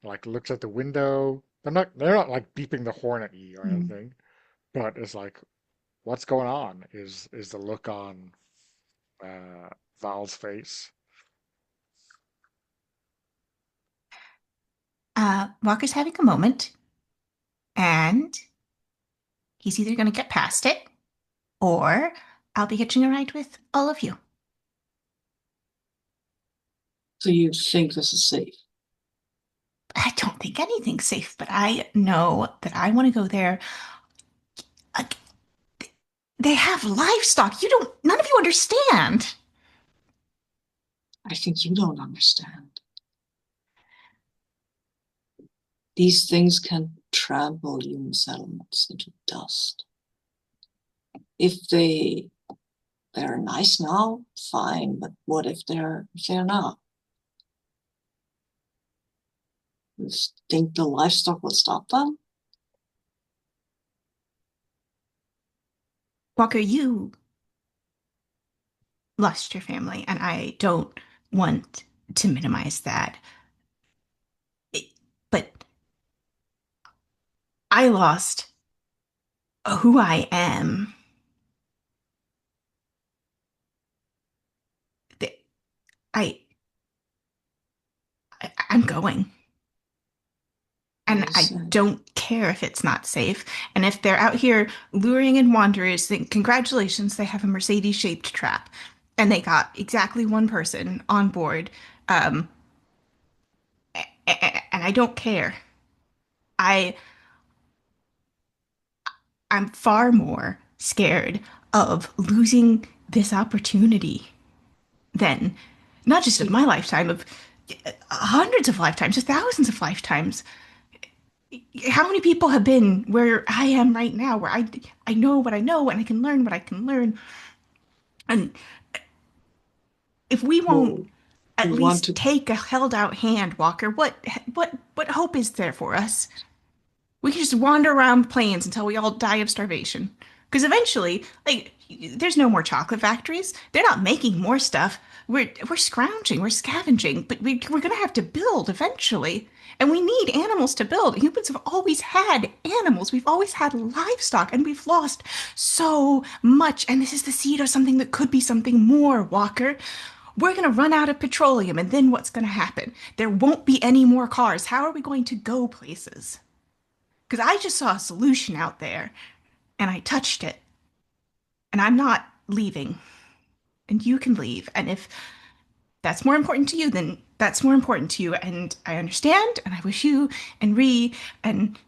[SPEAKER 1] like looks at the window. They're not like beeping the horn at you or
[SPEAKER 4] Mhm.
[SPEAKER 1] anything, but it's like, what's going on? Is the look on Val's face?
[SPEAKER 2] Walker's having a moment, and he's either going to get past it, or I'll be hitching a ride with all of you.
[SPEAKER 4] So you think this is safe?
[SPEAKER 2] I don't think anything's safe, but I know that I want to go there. Like, they have livestock. None of you understand.
[SPEAKER 4] I think you don't understand. These things can trample human settlements into dust. If they're nice now, fine, but what if they're not? You think the livestock will stop them?
[SPEAKER 2] Walker, you lost your family, and I don't want to minimize that. But I lost who I am. I, I'm going. And I
[SPEAKER 4] Listen,
[SPEAKER 2] don't care if it's not safe. And if they're out here luring in wanderers, then congratulations, they have a Mercedes-shaped trap. And they got exactly one person on board. Um, and I don't care. I I'm far more scared of losing this opportunity than not just of
[SPEAKER 4] see,
[SPEAKER 2] my lifetime, of hundreds of lifetimes, of thousands of lifetimes. How many people have been where I am right now, where I know what I know and I can learn what I can learn. And if we won't
[SPEAKER 4] well,
[SPEAKER 2] at
[SPEAKER 4] you want
[SPEAKER 2] least
[SPEAKER 4] to,
[SPEAKER 2] take a held out hand, Walker, what hope is there for us? We can just wander around plains until we all die of starvation. Because eventually, like, there's no more chocolate factories. They're not making more stuff. We're scrounging, we're scavenging, but we're gonna have to build eventually. And we need animals to build. Humans have always had animals. We've always had livestock, and we've lost so much. And this is the seed of something that could be something more, Walker. We're gonna run out of petroleum, and then what's gonna happen? There won't be any more cars. How are we going to go places? Because I just saw a solution out there and I touched it. And I'm not leaving. And you can leave. And if that's more important to you, then that's more important to you. And I understand. And I wish you and Ree and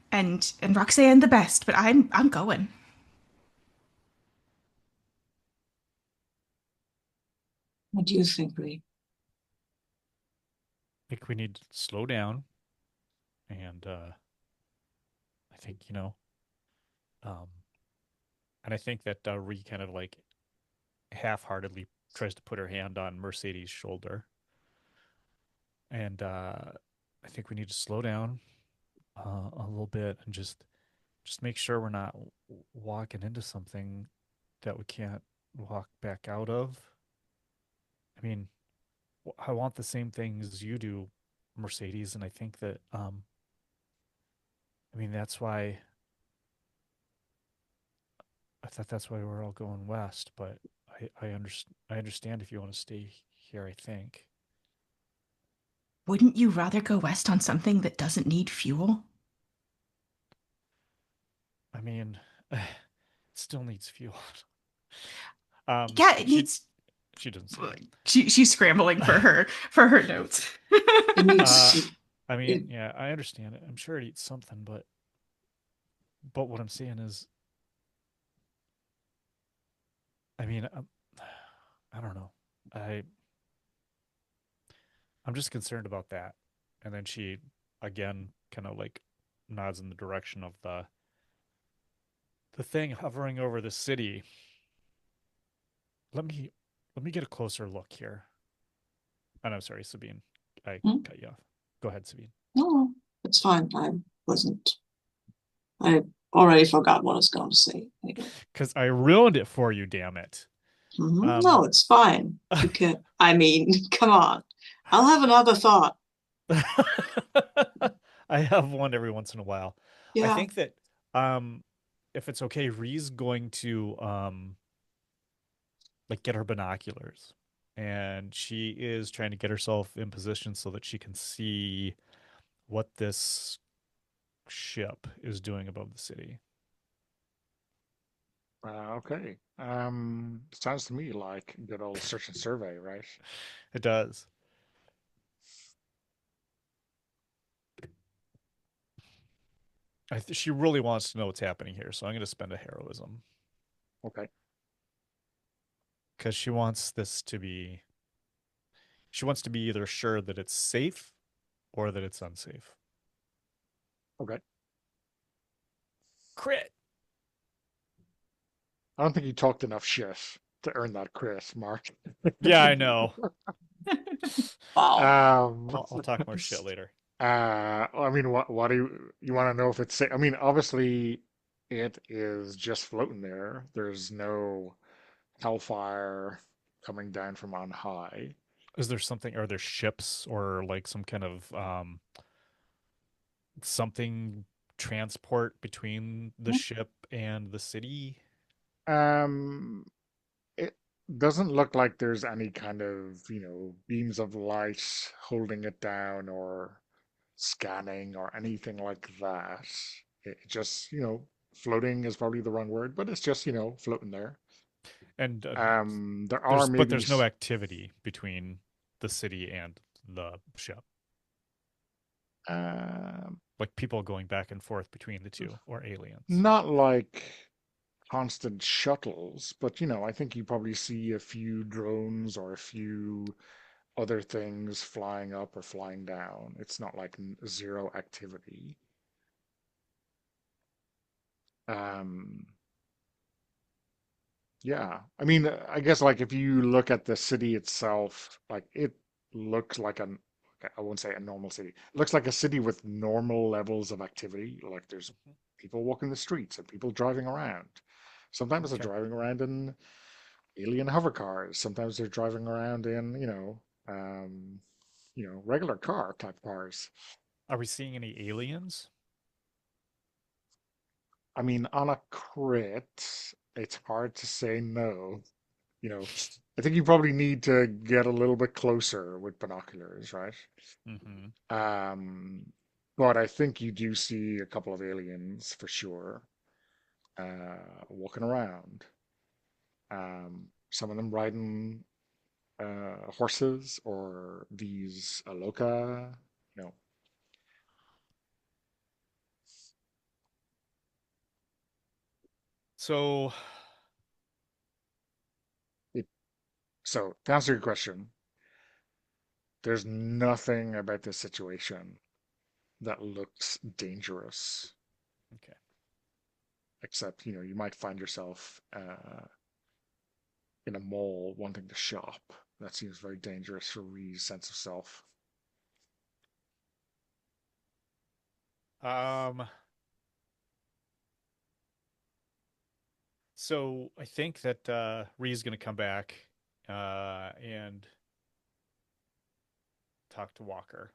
[SPEAKER 2] Roxanne the best. But I'm going.
[SPEAKER 4] what do you think, Ray?
[SPEAKER 3] I think we need to slow down, and I think um, and I think that Ree kind of like half-heartedly tries to put her hand on Mercedes' shoulder, and I think we need to slow down a little bit and just make sure we're not walking into something that we can't walk back out of. I mean, I want the same things as you do, Mercedes, and I think that I mean that's why I thought that's why we're all going west, but I understand if you want to stay here, I think.
[SPEAKER 2] Wouldn't you rather go west on something that doesn't need fuel?
[SPEAKER 3] I mean, it still needs fuel.
[SPEAKER 2] Yeah, it
[SPEAKER 3] She
[SPEAKER 2] needs.
[SPEAKER 3] doesn't say that.
[SPEAKER 2] She's scrambling for her notes.
[SPEAKER 4] It
[SPEAKER 3] uh,
[SPEAKER 4] needs
[SPEAKER 3] I
[SPEAKER 4] it.
[SPEAKER 3] mean, yeah, I understand it. I'm sure it eats something, but what I'm saying is, I mean, I don't know. I I'm just concerned about that. And then she again kind of like nods in the direction of the thing hovering over the city. Let me let me get a closer look here. And I'm sorry, Sabine. I
[SPEAKER 4] Hmm?
[SPEAKER 3] cut you off. Go ahead, Sabine.
[SPEAKER 4] No, it's fine. Wasn't. I already forgot what I was going to say. Anyway.
[SPEAKER 3] Because I ruined it for you, damn it.
[SPEAKER 4] Mhm.
[SPEAKER 3] Um
[SPEAKER 4] No, it's fine. You can. I mean, come on. I'll have another thought.
[SPEAKER 3] I have one every once in a while. I
[SPEAKER 4] Yeah.
[SPEAKER 3] think that um if it's okay, Ree's going to like get her binoculars. And she is trying to get herself in position so that she can see what this ship is doing above the city.
[SPEAKER 1] Okay. Sounds to me like good old search and survey, right?
[SPEAKER 3] It does. She really wants to know what's happening here, so I'm going to spend a heroism
[SPEAKER 1] Okay.
[SPEAKER 3] because she wants this to be. She wants to be either sure that it's safe or that it's unsafe.
[SPEAKER 1] Okay.
[SPEAKER 3] Crit.
[SPEAKER 1] I don't think you talked enough shit to earn that crit, Mark.
[SPEAKER 3] Yeah, I know.
[SPEAKER 4] Wow.
[SPEAKER 3] I'll talk more shit later.
[SPEAKER 1] I mean, what do you want to know if it's safe? I mean, obviously, it is just floating there. There's no hellfire coming down from on high.
[SPEAKER 3] Is there something? Are there ships or like some kind of something transport between the ship and the city?
[SPEAKER 1] Um, it doesn't look like there's any kind of, beams of light holding it down or scanning or anything like that. It just, floating is probably the wrong word, but it's just, floating there.
[SPEAKER 3] And
[SPEAKER 1] There are maybe
[SPEAKER 3] there's no activity between the city and the ship,
[SPEAKER 1] um,
[SPEAKER 3] like people going back and forth between the two or aliens.
[SPEAKER 1] not like constant shuttles, but I think you probably see a few drones or a few other things flying up or flying down. It's not like zero activity. Um, yeah, I mean, I guess like if you look at the city itself, like it looks like an, I won't say a normal city. It looks like a city with normal levels of activity. Like there's people walking the streets and people driving around. Sometimes they're
[SPEAKER 3] Okay.
[SPEAKER 1] driving around in alien hover cars. Sometimes they're driving around in, regular car type cars.
[SPEAKER 3] Are we seeing any aliens?
[SPEAKER 1] I mean, on a crit, it's hard to say no. You know, I think you probably need to get a little bit closer with binoculars, right?
[SPEAKER 3] Mm-hmm.
[SPEAKER 1] Um, but I think you do see a couple of aliens for sure, walking around. Some of them riding horses or these aloka, you know.
[SPEAKER 3] So
[SPEAKER 1] It, so to answer your question, there's nothing about this situation that looks dangerous,
[SPEAKER 3] okay.
[SPEAKER 1] except, you might find yourself in a mall wanting to shop. That seems very dangerous for Ree's sense of self.
[SPEAKER 3] Um. So I think that Ree's going to come back and talk to Walker.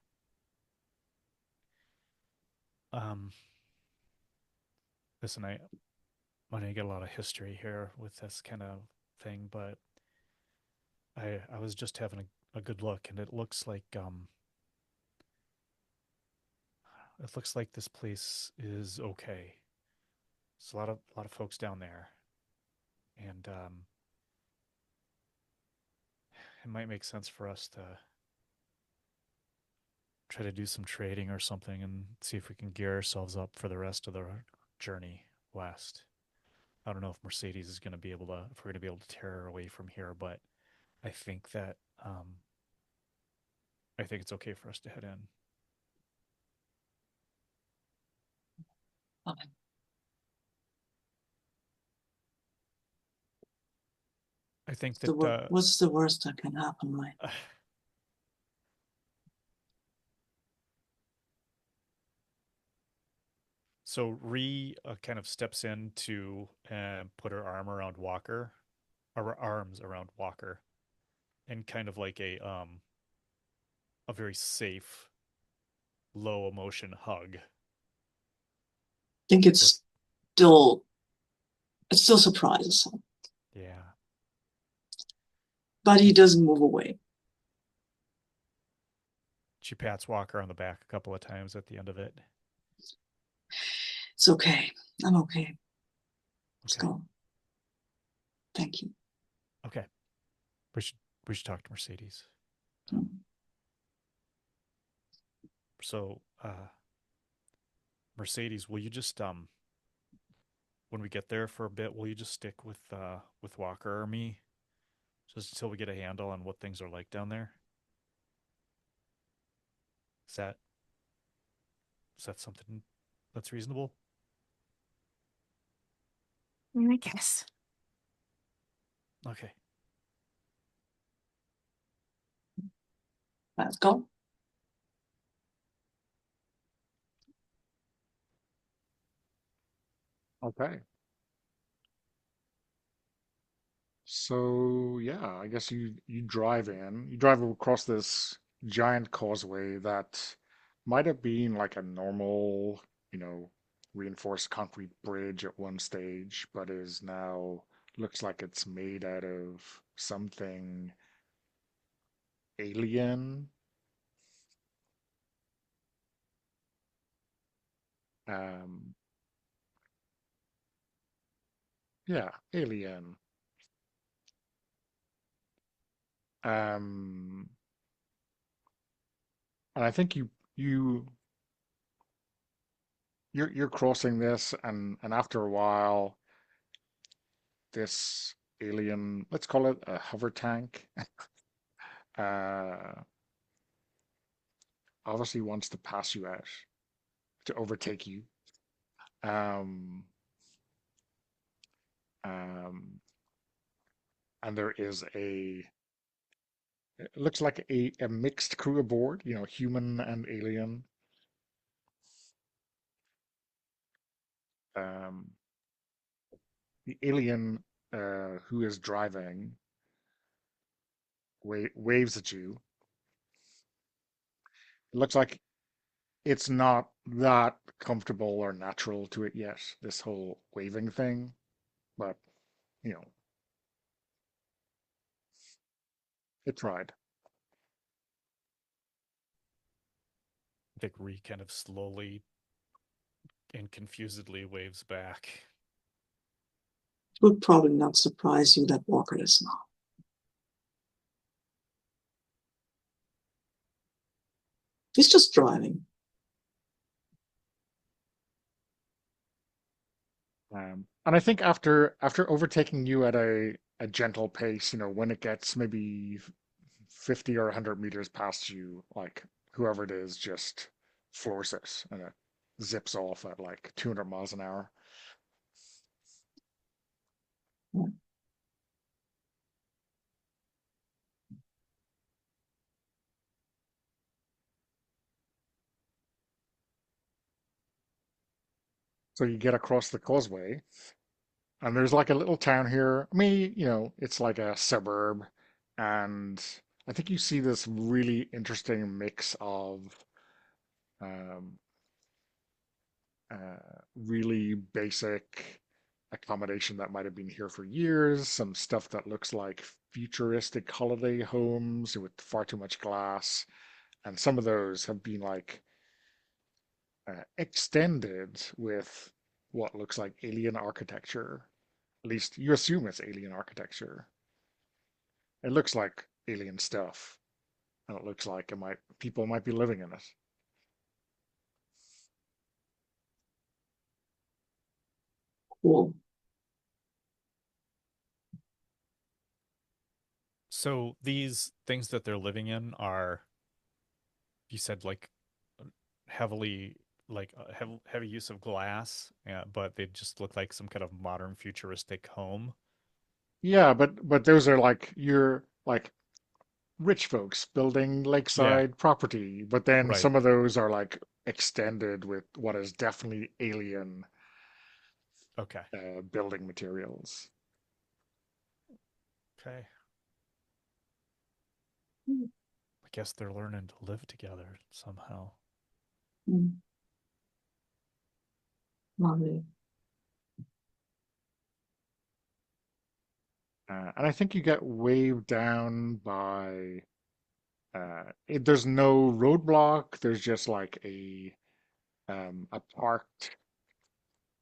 [SPEAKER 3] Um. Listen, I'm going to get a lot of history here with this kind of thing, but I was just having a good look, and it looks like this place is okay. There's a lot of folks down there, and it might make sense for us to try to do some trading or something and see if we can gear ourselves up for the rest of the journey west. I don't know if Mercedes is going to be able to, if we're going to be able to tear her away from here, but I think that, I think it's okay for us to head in.
[SPEAKER 4] Fine.
[SPEAKER 3] I think that,
[SPEAKER 4] What's the worst that can happen, right?
[SPEAKER 3] so Ree kind of steps in to put her arm around Walker, or arms around Walker, and kind of like a a very safe, low emotion hug.
[SPEAKER 4] I think it still surprises him,
[SPEAKER 3] Yeah.
[SPEAKER 4] but he doesn't move away.
[SPEAKER 3] She pats Walker on the back a couple of times at the end of it.
[SPEAKER 4] It's okay. I'm okay. Let's
[SPEAKER 3] Okay.
[SPEAKER 4] go. Thank you.
[SPEAKER 3] Okay. We should talk to Mercedes. So, Mercedes, will you just when we get there for a bit, will you just stick with Walker or me, just until we get a handle on what things are like down there? Is that something that's reasonable?
[SPEAKER 2] I guess.
[SPEAKER 3] Okay.
[SPEAKER 4] Let's go.
[SPEAKER 1] Okay. So yeah, I guess you drive in. You drive across this giant causeway that might have been like a normal, reinforced concrete bridge at one stage, but is now looks like it's made out of something alien. Um, yeah, alien. Um, and I think you're crossing this, and after a while, this alien, let's call it a hover tank, uh, obviously wants to pass you out, to overtake you. Um, um, and there is it looks like a mixed crew aboard, human and alien. Um, the alien who is driving waves at you. It looks like it's not that comfortable or natural to it yet, this whole waving thing, but you know, it tried.
[SPEAKER 3] I think Ree kind of slowly and confusedly waves back.
[SPEAKER 4] It would probably not surprise you that Walker is not. He's just driving.
[SPEAKER 1] And I think after overtaking you at a gentle pace, when it gets maybe 50 or 100 meters past you, like whoever it is just floors it and it zips off at like 200 miles an hour. So you get across the causeway, and there's like a little town here. I mean, it's like a suburb, and I think you see this really interesting mix of um, really basic accommodation that might have been here for years, some stuff that looks like futuristic holiday homes with far too much glass, and some of those have been like extended with what looks like alien architecture. At least you assume it's alien architecture. It looks like alien stuff, and it looks like people might be living in it.
[SPEAKER 4] Cool.
[SPEAKER 3] So these things that they're living in are, you said, like heavily, like heavy use of glass, but they just look like some kind of modern futuristic home.
[SPEAKER 1] Yeah, but those are like you're like rich folks building
[SPEAKER 3] Yeah,
[SPEAKER 1] lakeside property, but then
[SPEAKER 3] right.
[SPEAKER 1] some of those are like extended with what is definitely alien
[SPEAKER 3] Okay.
[SPEAKER 1] building materials.
[SPEAKER 3] Okay. guess they're learning to live together somehow.
[SPEAKER 4] Lovely.
[SPEAKER 1] And I think you get waved down by. There's no roadblock. There's just like a parked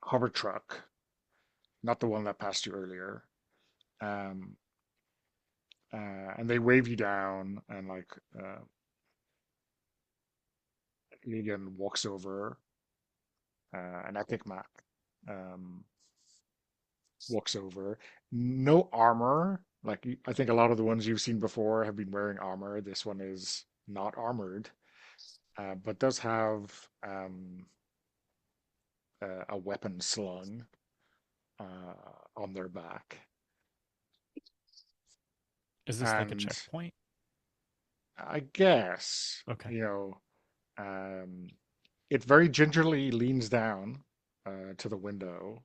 [SPEAKER 1] hover truck, not the one that passed you earlier. Um, and they wave you down, and like Negan walks over, and Epic Mac um, walks over. No armor. Like I think a lot of the ones you've seen before have been wearing armor. This one is not armored, but does have a weapon slung on their back.
[SPEAKER 3] Is this like a
[SPEAKER 1] And
[SPEAKER 3] checkpoint?
[SPEAKER 1] I guess,
[SPEAKER 3] Okay.
[SPEAKER 1] it very gingerly leans down to the window.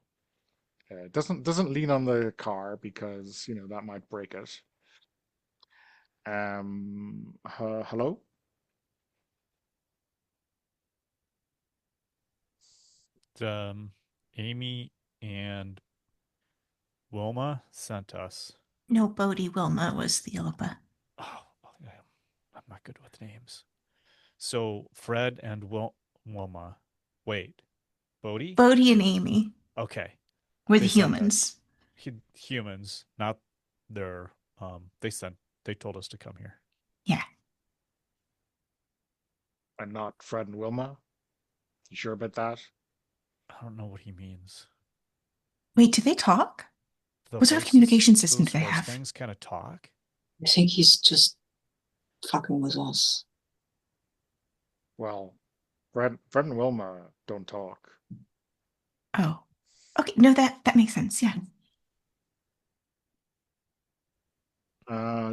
[SPEAKER 1] Doesn't lean on the car because that might break it. Hello?
[SPEAKER 3] Amy and Wilma sent us.
[SPEAKER 2] No, Bodhi Wilma was the Ilpa.
[SPEAKER 3] Oh, I'm not good with names. So Fred and Wilma. Wait, Bodhi?
[SPEAKER 2] Bodhi and Amy
[SPEAKER 3] Okay.
[SPEAKER 2] were the
[SPEAKER 3] They sent us.
[SPEAKER 2] humans.
[SPEAKER 3] Humans, not their. They told us to come here.
[SPEAKER 2] Yeah.
[SPEAKER 1] And not Fred and Wilma? You sure about that?
[SPEAKER 3] I don't know what he means.
[SPEAKER 2] Wait, do they talk?
[SPEAKER 3] The
[SPEAKER 2] What sort of
[SPEAKER 3] voices,
[SPEAKER 2] communication system
[SPEAKER 3] those
[SPEAKER 2] do they
[SPEAKER 3] voice
[SPEAKER 2] have?
[SPEAKER 3] things kind of talk.
[SPEAKER 4] I think he's just fucking with us.
[SPEAKER 1] Well, Fred and Wilma don't talk.
[SPEAKER 2] Oh. Okay, no, that makes sense, yeah.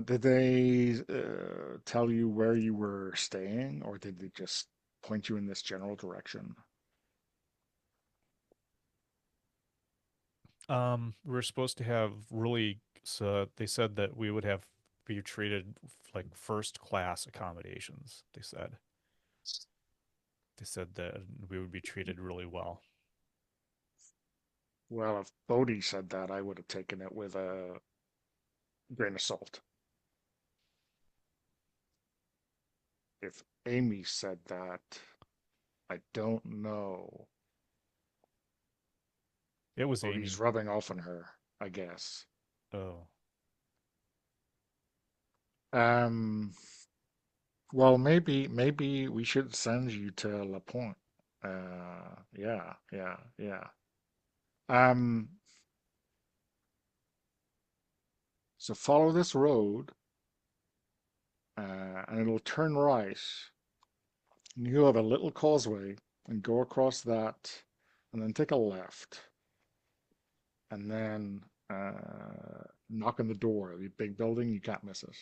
[SPEAKER 1] Did they tell you where you were staying, or did they just point you in this general direction?
[SPEAKER 3] We were supposed to have really. So they said that we would have be treated like first class accommodations. They said that we would be treated really well.
[SPEAKER 1] Well, if Bodhi said that, I would have taken it with a grain of salt. If Amy said that, I don't know.
[SPEAKER 3] It was
[SPEAKER 1] Bodhi's
[SPEAKER 3] Amy.
[SPEAKER 1] rubbing off on her, I guess.
[SPEAKER 3] Oh,
[SPEAKER 1] Um, well, maybe we should send you to La Pointe. Yeah, yeah, yeah. Um, so follow this road, and it'll turn right, and you'll have a little causeway, and go across that, and then take a left, and then knock on the door. The big building, you can't miss it.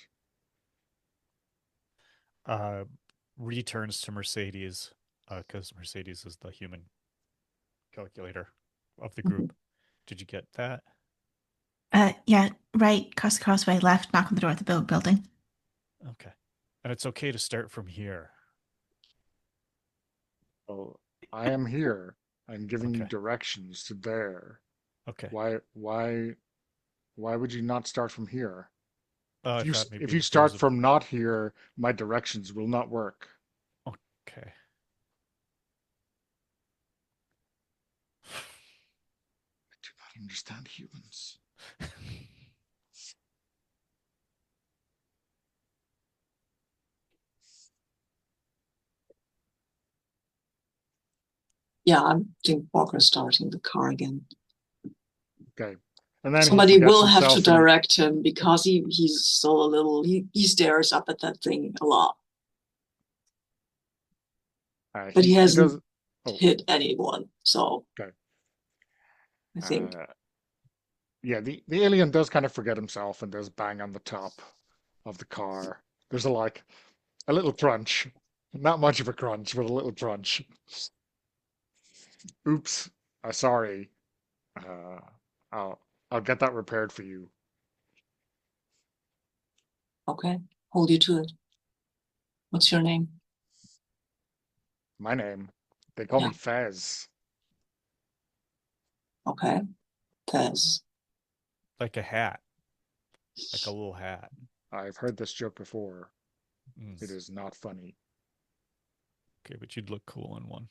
[SPEAKER 3] returns to Mercedes because Mercedes is the human calculator of the group. Did you get that?
[SPEAKER 2] Yeah, right, cross the crossway, left, knock on the door at the building.
[SPEAKER 3] Okay. And it's okay to start from here.
[SPEAKER 1] Oh, I am here. I'm giving you
[SPEAKER 3] Okay.
[SPEAKER 1] directions to there.
[SPEAKER 3] Okay.
[SPEAKER 1] Why would you not start from here?
[SPEAKER 3] I
[SPEAKER 1] If you
[SPEAKER 3] thought maybe
[SPEAKER 1] if you
[SPEAKER 3] there was
[SPEAKER 1] start from not here, my directions will not work.
[SPEAKER 3] Okay.
[SPEAKER 1] I do not understand humans.
[SPEAKER 4] Yeah, I think Walker's starting the car again.
[SPEAKER 1] Okay. And then
[SPEAKER 4] Somebody
[SPEAKER 1] he forgets
[SPEAKER 4] will have to
[SPEAKER 1] himself and
[SPEAKER 4] direct him because he's still a little, he stares up at that thing a lot, but he
[SPEAKER 1] he
[SPEAKER 4] hasn't
[SPEAKER 1] does. Oh,
[SPEAKER 4] hit anyone. So
[SPEAKER 1] okay.
[SPEAKER 4] I think,
[SPEAKER 1] Yeah, the alien does kind of forget himself and does bang on the top of the car. There's a little crunch. Not much of a crunch, but a little crunch. Oops. Sorry. Uh, I'll get that repaired for you.
[SPEAKER 4] okay, hold you to it. What's your name?
[SPEAKER 1] My name, they call
[SPEAKER 4] Yeah.
[SPEAKER 1] me Fez.
[SPEAKER 4] Okay. Tez.
[SPEAKER 3] Like a hat, like a little hat.
[SPEAKER 1] I've heard this joke before.
[SPEAKER 3] Mm.
[SPEAKER 1] It is not funny.
[SPEAKER 3] Okay, but you'd look cool in one.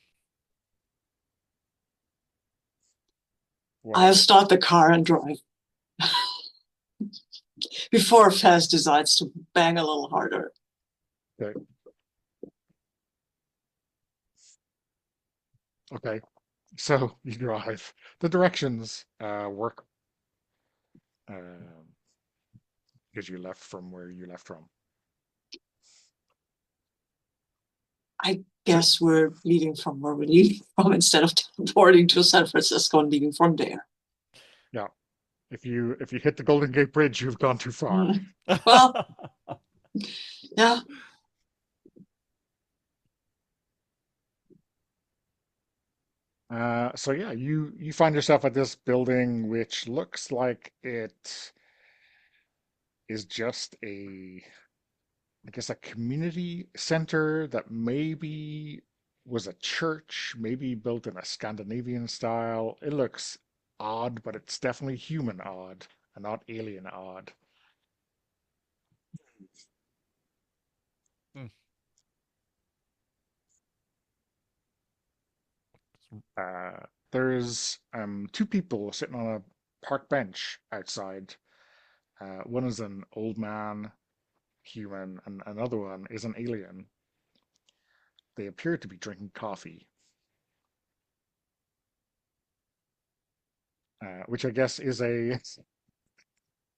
[SPEAKER 4] I'll
[SPEAKER 1] Well,
[SPEAKER 4] start the car and drive before Fez decides to bang a little harder.
[SPEAKER 1] okay. Okay. So you drive. The directions work because you left from where you left from.
[SPEAKER 4] I guess we're leaving from where we're leaving from instead of teleporting to San Francisco and leaving from there.
[SPEAKER 1] Yeah. If you hit the Golden Gate Bridge, you've gone too far.
[SPEAKER 4] Well, yeah.
[SPEAKER 1] So yeah, you find yourself at this building which looks like it is just I guess a community center that maybe was a church, maybe built in a Scandinavian style. It looks odd, but it's definitely human odd and not alien odd.
[SPEAKER 3] Hmm.
[SPEAKER 1] There's two people sitting on a park bench outside. One is an old man, human, and another one is an alien. They appear to be drinking coffee, which I guess is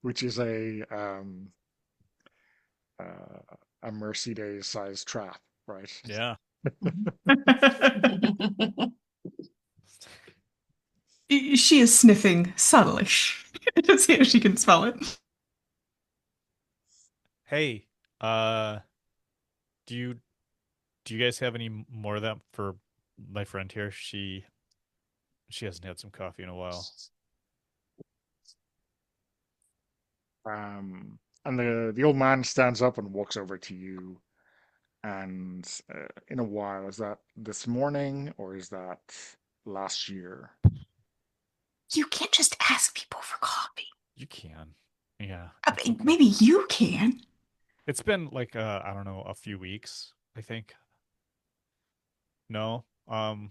[SPEAKER 1] which is a Mercedes-sized trap, right?
[SPEAKER 3] Yeah.
[SPEAKER 2] She is sniffing subtly to see if she can smell it.
[SPEAKER 3] Hey, uh, do you guys have any more of that for my friend here? She hasn't had some coffee in a while.
[SPEAKER 1] And the old man stands up and walks over to you. And in a while, is that this morning or is that last year?
[SPEAKER 2] You can't just ask people for coffee.
[SPEAKER 3] You can. Yeah,
[SPEAKER 2] I
[SPEAKER 3] it's
[SPEAKER 2] mean,
[SPEAKER 3] okay.
[SPEAKER 2] maybe you can.
[SPEAKER 3] It's been like I don't know, a few weeks, I think. No. I'm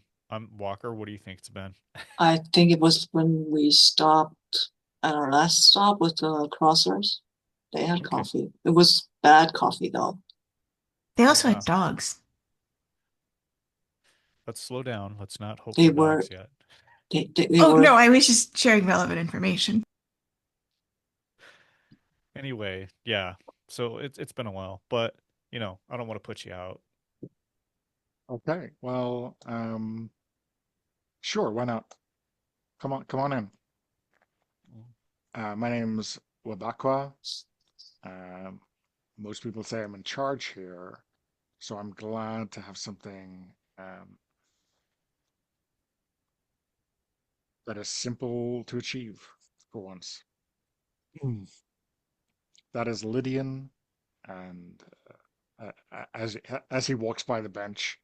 [SPEAKER 3] Walker, what do you think it's been?
[SPEAKER 4] I think it was when we stopped at our last stop with the crossers. They had
[SPEAKER 3] Okay.
[SPEAKER 4] coffee. It was bad coffee though.
[SPEAKER 2] They also
[SPEAKER 3] Yeah.
[SPEAKER 2] had dogs.
[SPEAKER 3] Let's slow down. Let's not hope
[SPEAKER 4] They
[SPEAKER 3] for
[SPEAKER 4] were
[SPEAKER 3] dogs yet.
[SPEAKER 4] they
[SPEAKER 2] Oh,
[SPEAKER 4] were
[SPEAKER 2] no, I was just sharing relevant information.
[SPEAKER 3] Anyway, yeah. So it's been a while, but I don't want to put you out.
[SPEAKER 1] Okay, well, sure, why not? Come on in. My name's Wabakwa. Um, most people say I'm in charge here, so I'm glad to have something that is simple to achieve for once. Mm. That is Lydian, and as he walks by the bench,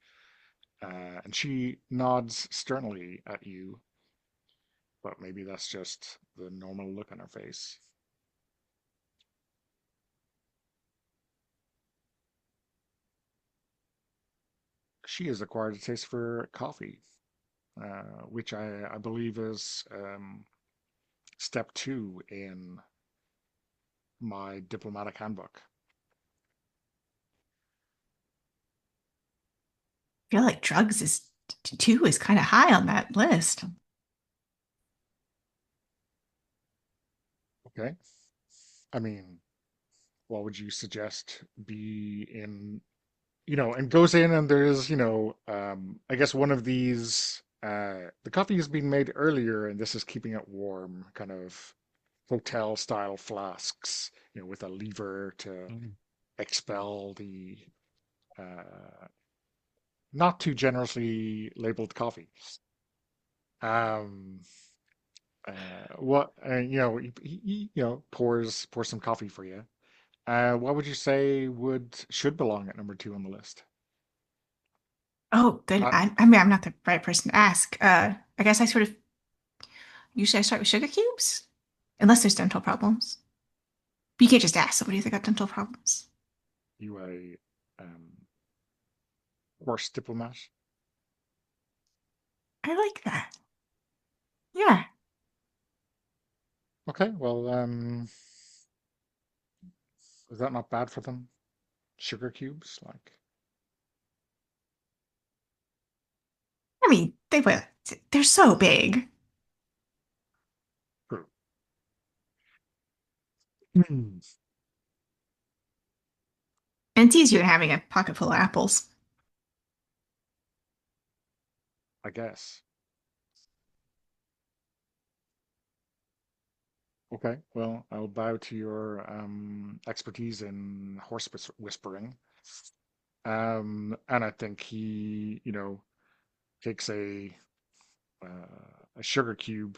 [SPEAKER 1] and she nods sternly at you, but maybe that's just the normal look on her face. She has acquired a taste for coffee, which I believe is step two in my diplomatic handbook.
[SPEAKER 2] I feel like drugs is two is kind of high on that list.
[SPEAKER 1] Okay. I mean, what would you suggest be in, and goes in and there's, I guess one of these, the coffee has been made earlier and this is keeping it warm, kind of hotel style flasks, with a lever to
[SPEAKER 3] Mm.
[SPEAKER 1] expel the not too generously labeled coffee. Um, what you know, he pours some coffee for you, What would you say should belong at number 2 on the list?
[SPEAKER 2] Oh, then
[SPEAKER 1] Uh,
[SPEAKER 2] I mean, I'm not the right person to ask. I guess I sort of usually I start with sugar cubes, unless there's dental problems. But you can't just ask somebody if they got dental problems.
[SPEAKER 1] you a horse diplomat?
[SPEAKER 2] I like that. Yeah.
[SPEAKER 1] Okay, well, is that not bad for them? Sugar cubes, like.
[SPEAKER 2] I mean, they will. They're so big.
[SPEAKER 1] True. Hmm.
[SPEAKER 2] And it's easier than having a pocket full of apples.
[SPEAKER 1] I guess. Okay, well, I'll bow to your expertise in horse whispering. And I think he, takes a sugar cube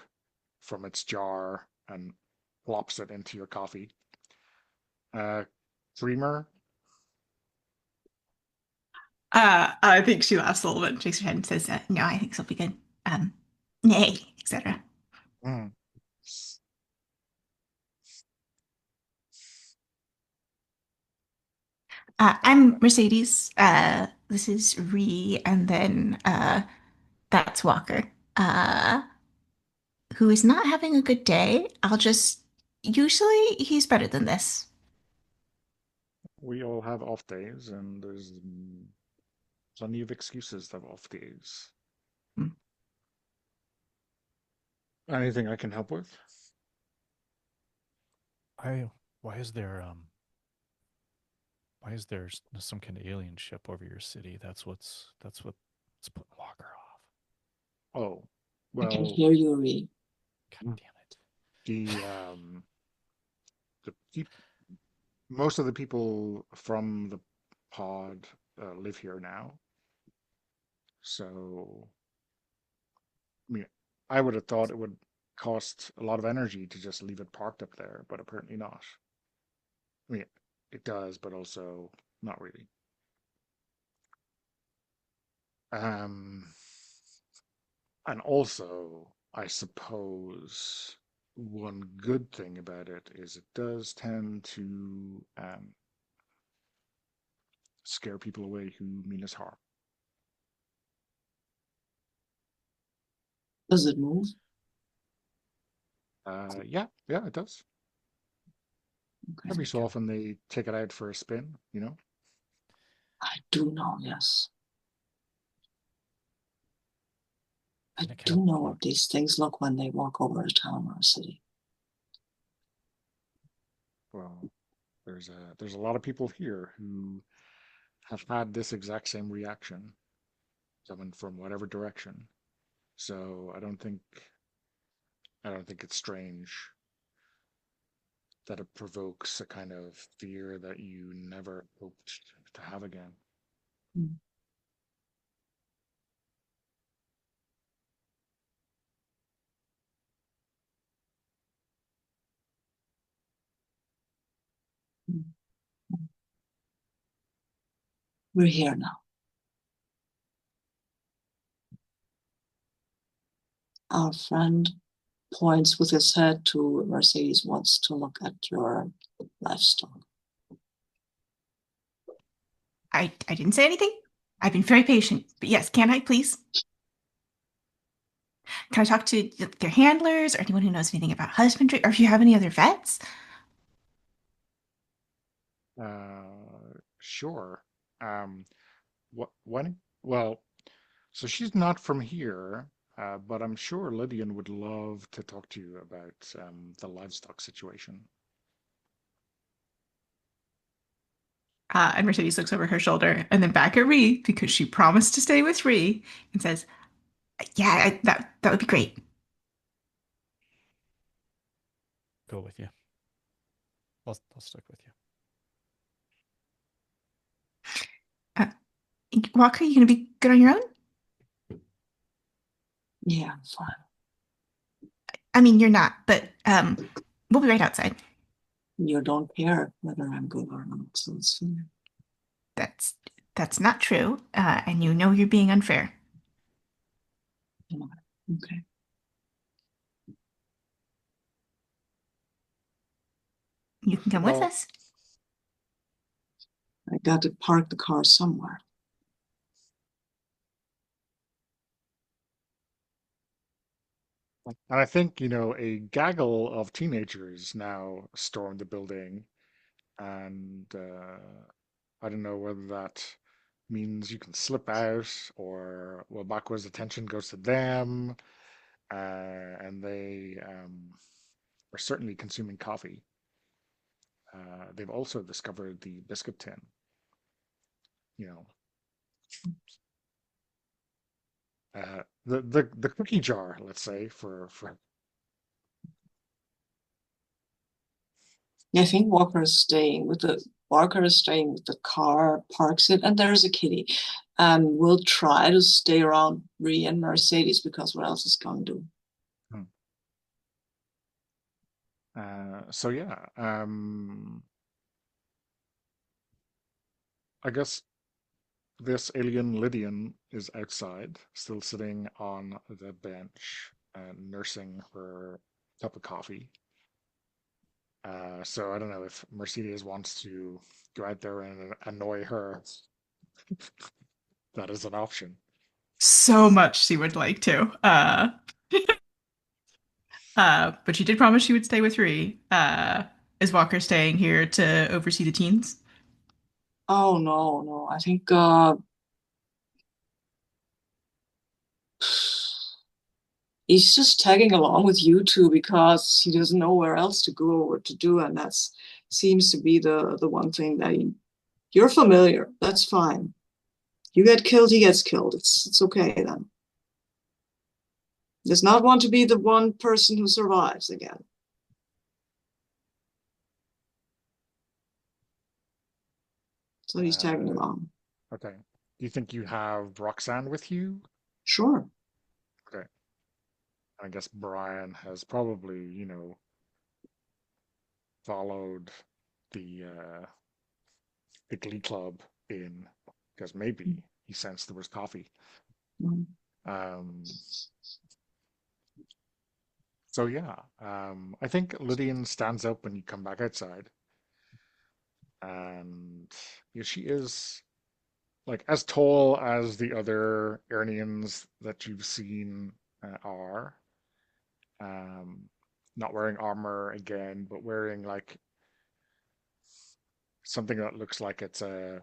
[SPEAKER 1] from its jar and plops it into your coffee. Uh, Dreamer,
[SPEAKER 2] I think she laughs a little bit and shakes her head and says, "No, I think this will be good. Nay, etc."
[SPEAKER 1] mm,
[SPEAKER 2] I'm
[SPEAKER 1] uh,
[SPEAKER 2] Mercedes. This is Ree, and then that's Walker. Uh, who is not having a good day. I'll just usually he's better than this.
[SPEAKER 1] we all have off days, and there's plenty of excuses to have off days.
[SPEAKER 2] Hmm.
[SPEAKER 1] Anything I can help with?
[SPEAKER 3] I why is there some kind of alien ship over your city? That's what's putting Walker off.
[SPEAKER 1] Oh,
[SPEAKER 4] I can
[SPEAKER 1] well,
[SPEAKER 4] hear you, Ree.
[SPEAKER 3] God damn it.
[SPEAKER 1] the most of the people from the pod live here now. So, I mean, I would have thought it would cost a lot of energy to just leave it parked up there, but apparently not. I mean, it does, but also not really. Um, and also, I suppose one good thing about it is it does tend to scare people away who mean us harm.
[SPEAKER 4] Does it move?
[SPEAKER 1] Yeah, yeah, it does.
[SPEAKER 4] Okay.
[SPEAKER 1] Every so often they take it out for a spin.
[SPEAKER 4] I do know, yes. I
[SPEAKER 3] And it kind
[SPEAKER 4] do
[SPEAKER 3] of
[SPEAKER 4] know what these things look when they walk over a town or a city.
[SPEAKER 1] Well, there's a lot of people here who have had this exact same reaction, coming from whatever direction. So I don't think it's strange that it provokes a kind of fear that you never hoped to have again.
[SPEAKER 4] Mm. Mm. We're here now. Our friend points with his head to Mercedes, wants to look at your livestock.
[SPEAKER 2] I didn't say anything. I've been very patient. But yes, can I please? Can I talk to their handlers or anyone who knows anything about husbandry, or if you have any other vets?
[SPEAKER 1] Sure. What when? Well, so she's not from here, but I'm sure Lydian would love to talk to you about the livestock situation.
[SPEAKER 2] And Mercedes looks over her shoulder and then back at Ree because she promised to stay with Ree and says, "Yeah, that would be great."
[SPEAKER 3] go with you. I'll stick with you.
[SPEAKER 2] Uh, Walker, you gonna be good on your own?
[SPEAKER 4] Yeah, I'm fine.
[SPEAKER 2] I mean, you're not, but we'll be right outside.
[SPEAKER 4] You don't care whether I'm good or not, so it's fine.
[SPEAKER 2] That's that's not true, and you know you're being unfair.
[SPEAKER 4] Okay.
[SPEAKER 2] You can come with
[SPEAKER 1] Well,
[SPEAKER 2] us.
[SPEAKER 4] I got to park the car somewhere.
[SPEAKER 1] and I think, a gaggle of teenagers now storm the building, and I don't know whether that means you can slip out or, well, Baku's attention goes to them, and they are certainly consuming coffee. They've also discovered the biscuit tin, you know, the cookie jar, let's say, for
[SPEAKER 4] Yeah, I think Walker is staying with the car, parks it, and there's a kitty. We'll try to stay around Ree and Mercedes because what else is going to do?
[SPEAKER 1] hmm. So yeah, I guess this alien Lydian is outside, still sitting on the bench, nursing her cup of coffee. So I don't know if Mercedes wants to go out there and annoy her. That is an option.
[SPEAKER 2] So much she would like to. But she did promise she would stay with Ree. Is Walker staying here to oversee the teens?
[SPEAKER 4] Oh no, no. I think he's just tagging along with you two because he doesn't know where else to go or what to do, and that's seems to be the one thing that you're familiar. That's fine. You get killed, he gets killed. It's okay then. Does not want to be the one person who survives again. So he's tagging
[SPEAKER 1] Uh,
[SPEAKER 4] along.
[SPEAKER 1] okay. Do you think you have Roxanne with you?
[SPEAKER 4] Sure.
[SPEAKER 1] Okay. I guess Brian has probably, followed the uh, the Glee Club in because maybe he sensed there was coffee.
[SPEAKER 4] Mhm.
[SPEAKER 1] Um, so yeah, I think Lydian stands up when you come back outside, and yeah, she is like as tall as the other Aernians that you've seen are. Um, Not wearing armor again, but wearing like something that looks like it's a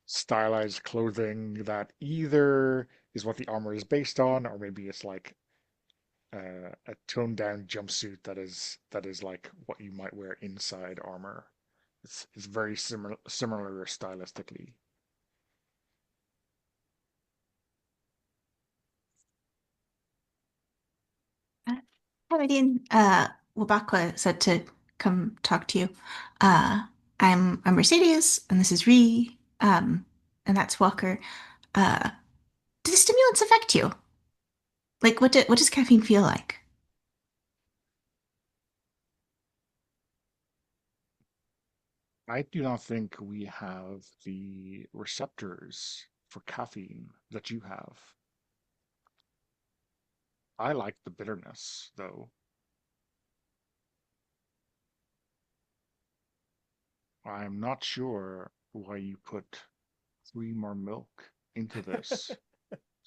[SPEAKER 1] stylized clothing that either is what the armor is based on, or maybe it's like a toned down jumpsuit that is like what you might wear inside armor. It's very similar stylistically.
[SPEAKER 2] Uh, Harmonian, Wabakwa said to come talk to you. Uh, I'm Mercedes, and this is Ree, and that's Walker. Uh, do the stimulants affect you? Like, what does caffeine feel like?
[SPEAKER 1] I do not think we have the receptors for caffeine that you have. I like the bitterness, though. I'm not sure why you put three more milk into this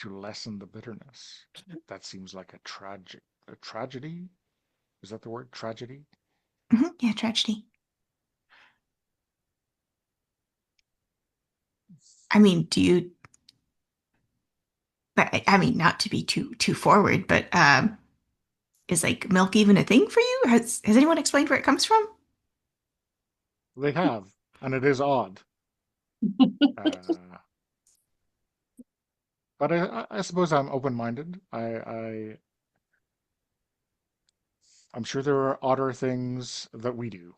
[SPEAKER 1] to lessen the bitterness. That seems like a tragedy. Is that the word? Tragedy?
[SPEAKER 2] Yeah, tragedy. I mean, do you? I mean, not to be too forward, but is like milk even a thing for you? Has anyone explained where it comes from?
[SPEAKER 1] They have, and it is odd. Uh, but I suppose I'm open-minded. I'm sure there are odder things that we do.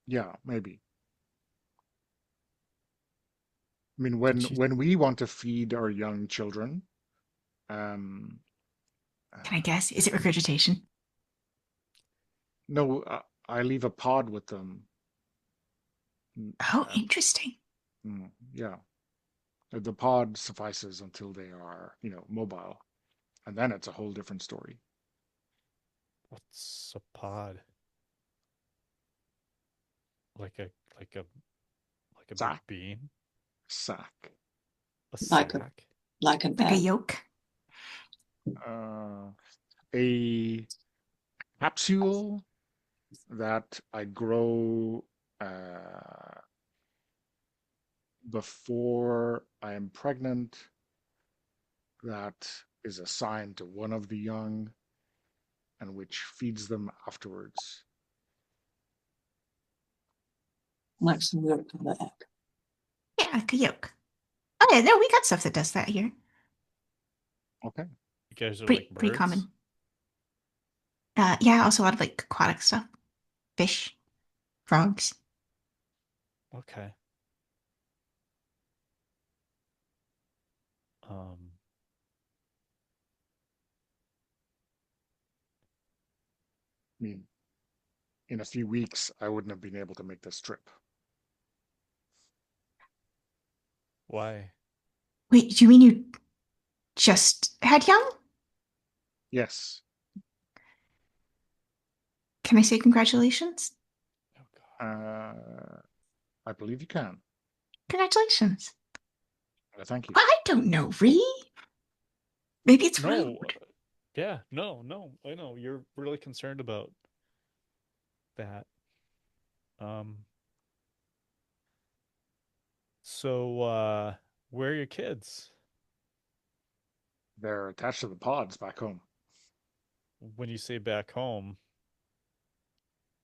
[SPEAKER 1] Yeah, maybe. I mean, when
[SPEAKER 3] Did you
[SPEAKER 1] when we want to feed our young children, um,
[SPEAKER 2] Can I
[SPEAKER 1] uh,
[SPEAKER 2] guess? Is it regurgitation?
[SPEAKER 1] No, I leave a pod with them.
[SPEAKER 2] Oh,
[SPEAKER 1] Uh,
[SPEAKER 2] interesting.
[SPEAKER 1] yeah, the pod suffices until they are, mobile, and then it's a whole different story.
[SPEAKER 3] What's a pod? Like a like a like a big
[SPEAKER 1] Sack,
[SPEAKER 3] bean?
[SPEAKER 1] sack.
[SPEAKER 3] A
[SPEAKER 4] like a
[SPEAKER 3] sack?
[SPEAKER 4] like an
[SPEAKER 2] Like a
[SPEAKER 4] egg.
[SPEAKER 2] yolk.
[SPEAKER 1] Uh, a capsule that I grow before I am pregnant, that is assigned to one of the young and which feeds them afterwards.
[SPEAKER 4] Like some weird kind of egg.
[SPEAKER 2] Yeah, like a yolk. Oh yeah, no, we got stuff that does that here.
[SPEAKER 1] Okay.
[SPEAKER 3] You guys are like
[SPEAKER 2] Pretty
[SPEAKER 3] birds?
[SPEAKER 2] common. Yeah, also a lot of like aquatic stuff. Fish, frogs.
[SPEAKER 3] Okay. Um,
[SPEAKER 1] I mean, in a few weeks, I wouldn't have been able to make this trip.
[SPEAKER 3] why?
[SPEAKER 2] Wait, do you mean you just had young?
[SPEAKER 1] Yes.
[SPEAKER 2] Can I say congratulations?
[SPEAKER 3] Oh God.
[SPEAKER 1] I believe you can.
[SPEAKER 2] Congratulations.
[SPEAKER 1] Thank you.
[SPEAKER 2] Well, I don't know, Ree. Maybe it's
[SPEAKER 3] No.
[SPEAKER 2] rude.
[SPEAKER 3] Yeah. No. No. I know you're really concerned about that. Um. So, where are your kids?
[SPEAKER 1] They're attached to the pods back home.
[SPEAKER 3] When you say back home,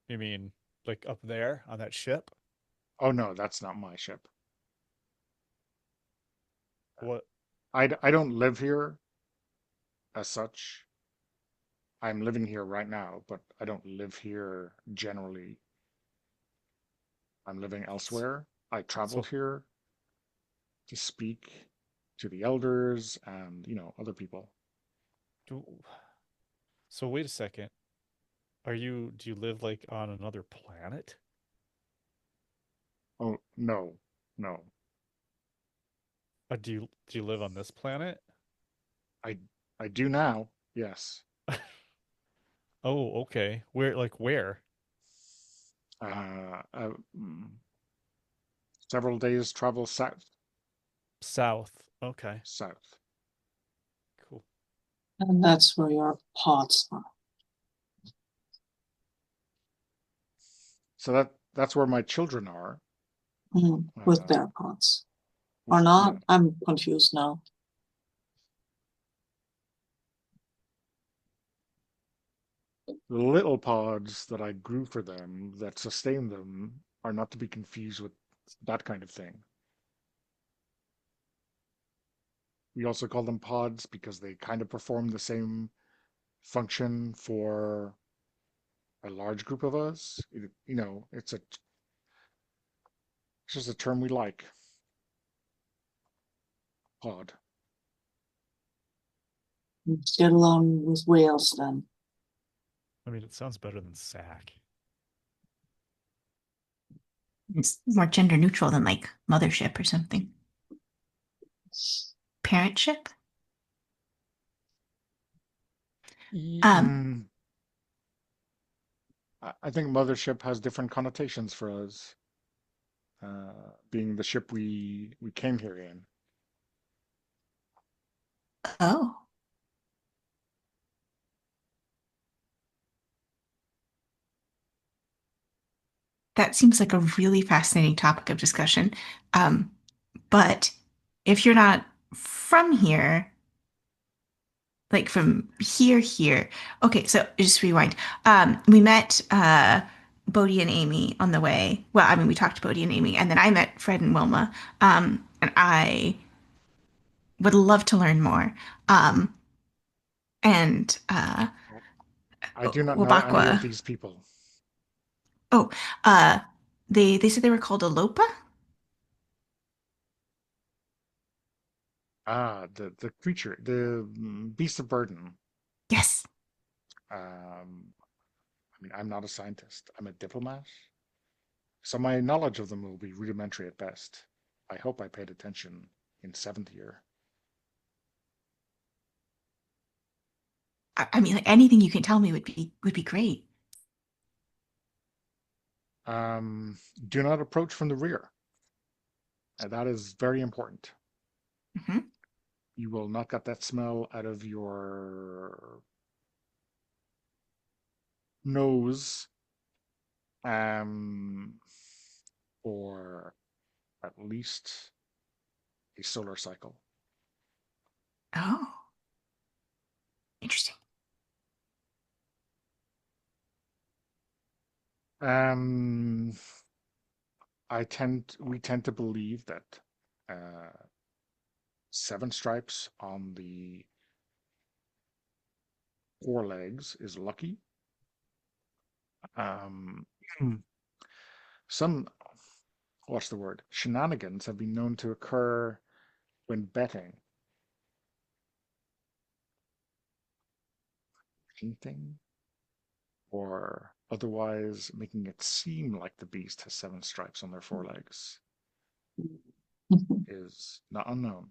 [SPEAKER 3] you mean like up there on that ship?
[SPEAKER 1] Oh no, that's not my ship.
[SPEAKER 3] What?
[SPEAKER 1] I don't live here as such. I'm living here right now, but I don't live here generally. I'm living elsewhere. I travel
[SPEAKER 3] So,
[SPEAKER 1] here to speak to the elders and, other people.
[SPEAKER 3] do, so wait a second. Do you live like on another planet?
[SPEAKER 1] Oh, no, no.
[SPEAKER 3] Do you live on this planet?
[SPEAKER 1] I I do now. Yes.
[SPEAKER 3] Oh, okay. Where?
[SPEAKER 1] Uh, uh, mm, Several days travel south.
[SPEAKER 3] South. Okay.
[SPEAKER 1] South.
[SPEAKER 3] Cool.
[SPEAKER 4] And that's where your pods are.
[SPEAKER 1] So that's where my children are.
[SPEAKER 4] With
[SPEAKER 1] Uh,
[SPEAKER 4] their pods. Or not?
[SPEAKER 1] yeah.
[SPEAKER 4] I'm confused now.
[SPEAKER 1] The little pods that I grew for them that sustain them are not to be confused with that kind of thing. We also call them pods because they kind of perform the same function for a large group of us. It's just a term we like. Pod.
[SPEAKER 4] Let's get along with whales then.
[SPEAKER 3] I mean, it sounds better than sack.
[SPEAKER 2] It's more gender neutral than like mothership or something. Parentship? Um,
[SPEAKER 1] Mm, I think mothership has different connotations for us, being the ship we came here in.
[SPEAKER 2] oh, that seems like a really fascinating topic of discussion. Um, but if you're not from here, like from here. Okay, so just rewind. We met Bodhi and Amy on the way. Well, I mean, we talked to Bodhi and Amy, and then I met Fred and Wilma. And I would love to learn more. Um, and
[SPEAKER 1] I do not know any of
[SPEAKER 2] Wabakwa.
[SPEAKER 1] these people.
[SPEAKER 2] Oh, uh, they said they were called Alopa.
[SPEAKER 1] The creature, the beast of burden.
[SPEAKER 2] Yes.
[SPEAKER 1] Um, I mean, I'm not a scientist. I'm a diplomat. So my knowledge of them will be rudimentary at best. I hope I paid attention in 7th year.
[SPEAKER 2] I mean, like anything you can tell me would be great.
[SPEAKER 1] Do not approach from the rear. That is very important.
[SPEAKER 2] Hmm.
[SPEAKER 1] You will not get that smell out of your nose for at least a solar cycle.
[SPEAKER 2] Oh, interesting.
[SPEAKER 1] We tend to believe that 7 stripes on the forelegs is lucky. Um, some, what's the word? Shenanigans have been known to occur when betting. Painting, or otherwise making it seem like the beast has 7 stripes on their forelegs is not unknown.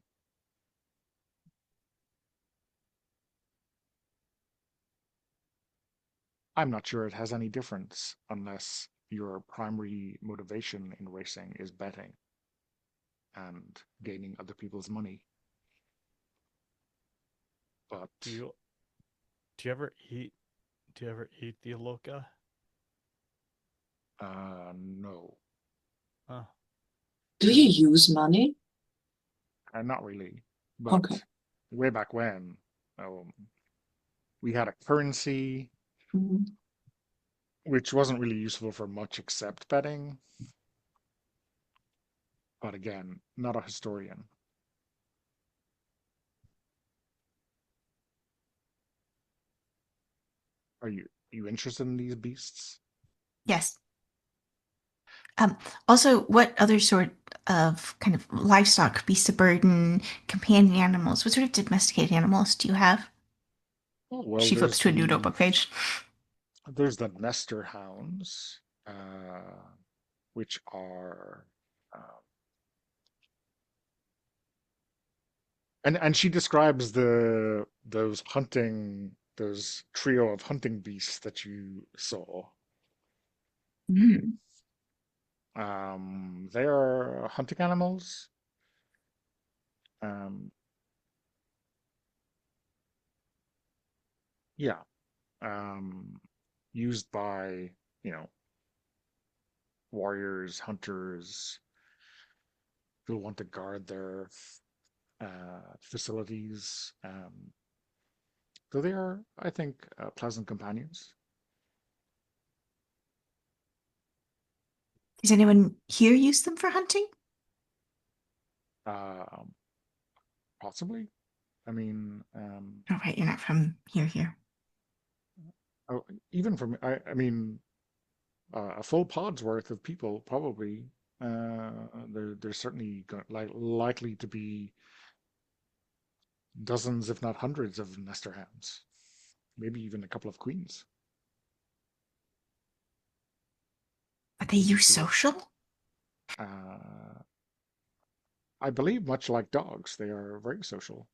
[SPEAKER 1] I'm not sure it has any difference unless your primary motivation in racing is betting and gaining other people's money. But
[SPEAKER 3] Do you ever eat the aloca?
[SPEAKER 1] no,
[SPEAKER 3] Huh.
[SPEAKER 4] Do you use money?
[SPEAKER 1] not really.
[SPEAKER 4] Okay.
[SPEAKER 1] But way back when, we had a currency
[SPEAKER 4] Mhm.
[SPEAKER 1] which wasn't really useful for much except betting. But again, not a historian. Are you interested in these beasts?
[SPEAKER 2] Yes. Also, what other sort of kind of livestock, beasts of burden, companion animals, what sort of domesticated animals do you have?
[SPEAKER 1] Oh, well,
[SPEAKER 2] She flips to a new notebook page.
[SPEAKER 1] there's the Nestor hounds, which are uh, and she describes those trio of hunting beasts that you saw.
[SPEAKER 2] Mm.
[SPEAKER 1] They are hunting animals. Um, yeah, used by, you know, warriors, hunters who want to guard their facilities. So they are, I think, pleasant companions.
[SPEAKER 2] Does anyone here use them for hunting?
[SPEAKER 1] Um, Possibly. I mean,
[SPEAKER 2] Oh, right, you're not from here.
[SPEAKER 1] oh, even from I mean, a full pod's worth of people probably. There's certainly likely to be dozens, if not hundreds, of Nestor hounds. Maybe even a couple of queens.
[SPEAKER 2] Are they you social?
[SPEAKER 1] Uh, I believe, much like dogs, they are very social.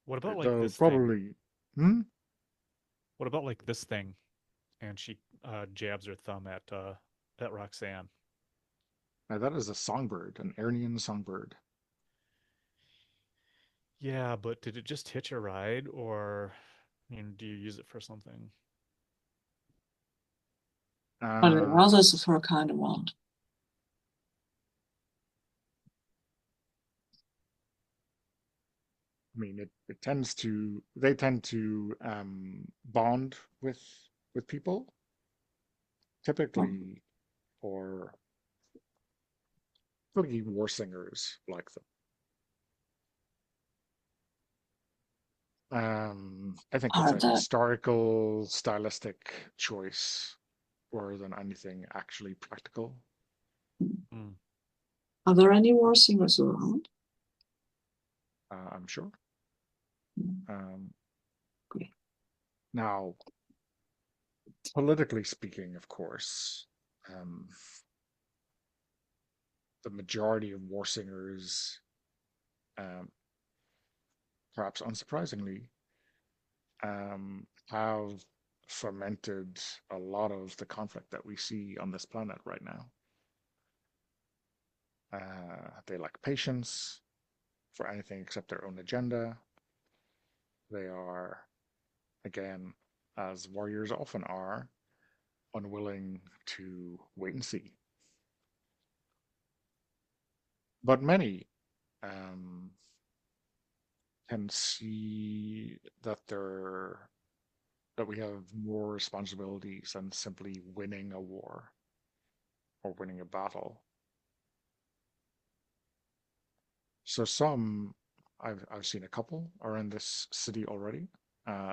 [SPEAKER 3] What about like
[SPEAKER 1] Though
[SPEAKER 3] this thing?
[SPEAKER 1] probably, hmm?
[SPEAKER 3] What about like this thing? And she jabs her thumb at Roxanne.
[SPEAKER 1] Now that is a songbird, an Aernian songbird.
[SPEAKER 3] Yeah, but did it just hitch a ride, or do you use it for something?
[SPEAKER 4] But it
[SPEAKER 1] Uh,
[SPEAKER 4] was for a kind of one.
[SPEAKER 1] I mean, it tends to they tend to bond with people typically, or typically war singers like them. I think it's
[SPEAKER 4] Are
[SPEAKER 1] a
[SPEAKER 4] there
[SPEAKER 1] historical, stylistic choice rather than anything actually practical.
[SPEAKER 3] Hmm.
[SPEAKER 4] are there any more singers around?
[SPEAKER 1] I'm sure.
[SPEAKER 4] Mm,
[SPEAKER 1] Um,
[SPEAKER 4] great.
[SPEAKER 1] Now, politically speaking, of course, um, the majority of war singers, um, perhaps unsurprisingly, have fomented a lot of the conflict that we see on this planet right now. They lack patience for anything except their own agenda. They are, again, as warriors often are, unwilling to wait and see. But many um, can see that we have more responsibilities than simply winning a war or winning a battle. So some, I've seen a couple are in this city already.